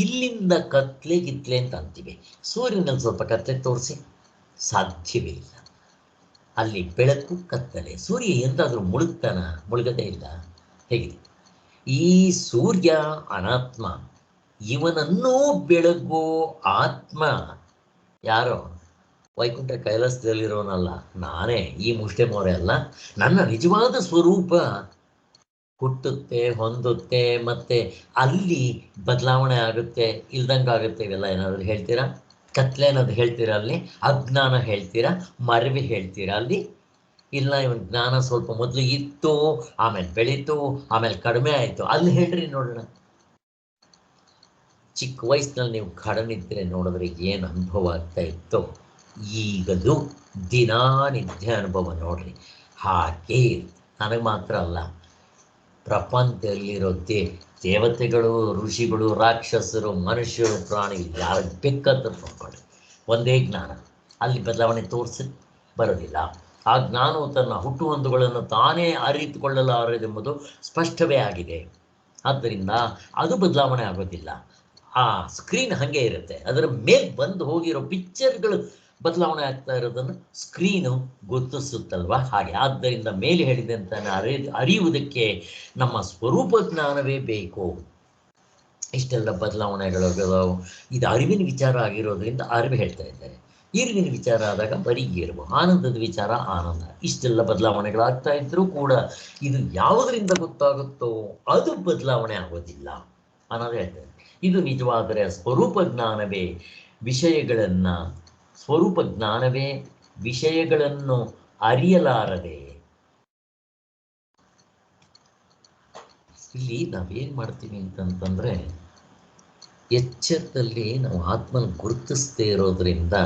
ಇಲ್ಲಿಂದ ಕತ್ಲೆ ಗಿತ್ಲೆ ಅಂತ ಅಂತೀವಿ, ಸೂರ್ಯನಲ್ಲಿ ಸ್ವಲ್ಪ ಕತ್ಲೆ ತೋರಿಸಿ, ಸಾಧ್ಯವೇ ಇಲ್ಲ. ಅಲ್ಲಿ ಬೆಳಕು ಕತ್ತಲೆ. ಸೂರ್ಯ ಎಂದಾದರೂ ಮುಳುಗ್ತಾನ? ಮುಳುಗದೇ ಇಲ್ಲ. ಹೇಗಿದೆ? ಈ ಸೂರ್ಯ ಅನಾತ್ಮ, ಇವನನ್ನೂ ಬೆಳಗೋ ಆತ್ಮ ಯಾರೋ ವೈಕುಂಠ ಕೈಲಾಸದಲ್ಲಿರೋನಲ್ಲ, ನಾನೇ, ಈ ಮುಷ್ಟೆ ಮೋರೆ ಅಲ್ಲ. ನನ್ನ ನಿಜವಾದ ಸ್ವರೂಪ ಹುಟ್ಟುತ್ತೆ, ಹೊಂದುತ್ತೆ, ಮತ್ತೆ ಅಲ್ಲಿ ಬದಲಾವಣೆ ಆಗುತ್ತೆ, ಇಲ್ದಂಗಾಗುತ್ತೆ. ಇವೆಲ್ಲ ಏನಾದರೂ ಹೇಳ್ತೀರಾ? ಕತ್ಲೆ ಅನ್ನೋದು ಹೇಳ್ತೀರಾ ಅಲ್ಲಿ? ಅಜ್ಞಾನ ಹೇಳ್ತೀರಾ? ಮರವಿ ಹೇಳ್ತೀರಾ ಅಲ್ಲಿ? ಇಲ್ಲ, ಇವನ್ ಜ್ಞಾನ ಸ್ವಲ್ಪ ಮೊದಲು ಇತ್ತು, ಆಮೇಲೆ ಬೆಳೀತು, ಆಮೇಲೆ ಕಡಿಮೆ ಆಯಿತು, ಅಲ್ಲಿ ಹೇಳ್ರಿ ನೋಡೋಣ. ಚಿಕ್ಕ ವಯಸ್ಸಿನಲ್ಲಿ ನೀವು ಘಡನಿದ್ರೆ ನೋಡಿದ್ರೆ ಏನು ಅನುಭವ ಆಗ್ತಾ ಇತ್ತೋ ಈಗಲೂ ದಿನನಿತ್ಯ ಅನುಭವ ನೋಡ್ರಿ ಹಾಗೇ. ನನಗೆ ಮಾತ್ರ ಅಲ್ಲ, ಪ್ರಪಂಚದಲ್ಲಿರೋ ದೇವತೆಗಳು, ಋಷಿಗಳು, ರಾಕ್ಷಸರು, ಮನುಷ್ಯರು, ಪ್ರಾಣಿ, ಯಾರು ಬೇಕಾದ್ರೂ ನೋಡ್ಕೊಳ್ಳಿ, ಒಂದೇ ಜ್ಞಾನ. ಅಲ್ಲಿ ಬದಲಾವಣೆ ತೋರಿಸಿ ಬರೋದಿಲ್ಲ. ಆ ಜ್ಞಾನವು ತನ್ನ ಹುಟ್ಟುಹೊಂದುಗಳನ್ನು ತಾನೇ ಅರಿತುಕೊಳ್ಳಲಾರದೆಂಬುದು ಸ್ಪಷ್ಟವೇ ಆಗಿದೆ ಆದ್ದರಿಂದ ಅದು ಬದಲಾವಣೆ ಆಗೋದಿಲ್ಲ. ಆ ಸ್ಕ್ರೀನ್ ಹಾಗೆ ಇರುತ್ತೆ, ಅದರ ಮೇಲೆ ಬಂದು ಹೋಗಿರೋ ಪಿಕ್ಚರ್ಗಳು ಬದಲಾವಣೆ ಆಗ್ತಾ ಇರೋದನ್ನು ಸ್ಕ್ರೀನು ಗುರುತಿಸುತ್ತಲ್ವ ಹಾಗೆ. ಆದ್ದರಿಂದ ಮೇಲೆ ಹೇಳಿದಂತೆ ಅರಿಯುವುದಕ್ಕೆ ನಮ್ಮ ಸ್ವರೂಪ ಜ್ಞಾನವೇ ಬೇಕು. ಇಷ್ಟೆಲ್ಲ ಬದಲಾವಣೆಗಳು ಇದು ಅರಿವಿನ ವಿಚಾರ ಆಗಿರೋದ್ರಿಂದ ಅರಿವು ಹೇಳ್ತಾ ಇದ್ದಾರೆ. ಇರುವಿನ ವಿಚಾರ ಆದಾಗ ಬರೀ ಇರುವ, ಆನಂದದ ವಿಚಾರ ಆನಂದ. ಇಷ್ಟೆಲ್ಲ ಬದಲಾವಣೆಗಳಾಗ್ತಾ ಇದ್ರೂ ಕೂಡ ಇದು ಯಾವುದರಿಂದ ಗೊತ್ತಾಗುತ್ತೋ ಅದು ಬದಲಾವಣೆ ಆಗೋದಿಲ್ಲ ಅನ್ನೋದು ಹೇಳ್ತಾರೆ. ಇದು ನಿಜವಾದರೆ ಸ್ವರೂಪ ಜ್ಞಾನವೇ ವಿಷಯಗಳನ್ನು ಅರಿಯಲಾರದೆ. ಇಲ್ಲಿ ನಾವೇನು ಮಾಡ್ತೀವಿ ಅಂತಂತಂದರೆ, ಎಚ್ಚರದಲ್ಲಿ ನಾವು ಆತ್ಮನ ಗುರುತಿಸದೇ ಇರೋದ್ರಿಂದ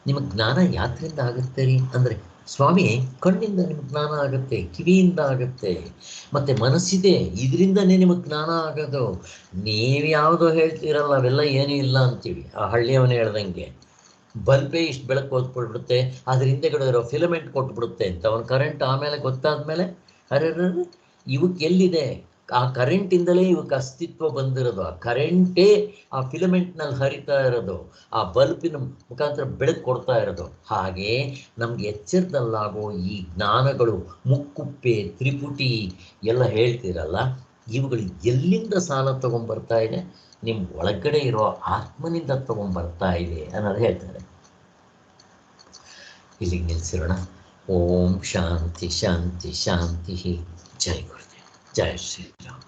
ನಿಮಗೆ ಜ್ಞಾನ ಯಾತ್ರಿಂದ ಆಗುತ್ತೆ ರೀ ಅಂದರೆ, ಸ್ವಾಮಿ ಕಣ್ಣಿಂದ ನಿಮಗೆ ಜ್ಞಾನ ಆಗುತ್ತೆ, ಕಿವಿಯಿಂದ ಆಗುತ್ತೆ, ಮತ್ತು ಮನಸ್ಸಿದೆ, ಇದರಿಂದನೇ ನಿಮಗೆ ಜ್ಞಾನ ಆಗೋದು. ನೀವು ಯಾವುದೋ ಹೇಳ್ತೀರಲ್ಲ ಅವೆಲ್ಲ ಏನೂ ಇಲ್ಲ ಅಂತೀವಿ. ಆ ಹಳ್ಳಿಯವನು ಹೇಳ್ದಂಗೆ ಬಲ್ಬೇ ಇಷ್ಟು ಬೆಳಕು ಕೊಟ್ಬಿಡುತ್ತೆ, ಅದ್ರ ಹಿಂದೆಗಡೆ ಇರೋ ಫಿಲಮೆಂಟ್ ಕೊಟ್ಬಿಡುತ್ತೆ ಅಂತ. ಅವನು ಕರೆಂಟ್ ಆಮೇಲೆ ಗೊತ್ತಾದ್ಮೇಲೆ ಅರೆ ಇವಕ್ಕೆ ಎಲ್ಲಿದೆ, ಆ ಕರೆಂಟಿಂದಲೇ ಇವಕ್ಕೆ ಅಸ್ತಿತ್ವ ಬಂದಿರೋದು, ಆ ಕರೆಂಟೇ ಆ ಫಿಲಮೆಂಟ್ನಲ್ಲಿ ಹರಿತಾ ಇರೋದು, ಆ ಬಲ್ಬಿನ ಮುಖಾಂತರ ಬೆಳಕು ಕೊಡ್ತಾ ಇರೋದು. ಹಾಗೆ ನಮ್ಗೆ ಎಚ್ಚರದಲ್ಲಾಗೋ ಈ ಜ್ಞಾನಗಳು, ಮುಕ್ಕುಪ್ಪೆ, ತ್ರಿಪುಟಿ ಎಲ್ಲ ಹೇಳ್ತೀರಲ್ಲ, ಇವುಗಳು ಎಲ್ಲಿಂದ ಸಾಲ ತಗೊಂಡ್ಬರ್ತಾ ಇದೆ? ನಿಮ್ಮ ಒಳಗಡೆ ಇರೋ ಆತ್ಮನಿಂದ ತಗೊಂಡ್ಬರ್ತಾ ಇದೆ ಅನ್ನೋದು ಹೇಳ್ತಾರೆ. ಇಲ್ಲಿಗೆ ನಿಲ್ಲಿಸಿರೋಣ. ಓಂ ಶಾಂತಿ ಶಾಂತಿ ಶಾಂತಿ. ಜೈ ಗುರುದೇವ್, ಜೈ ಶ್ರೀರಾಮ್.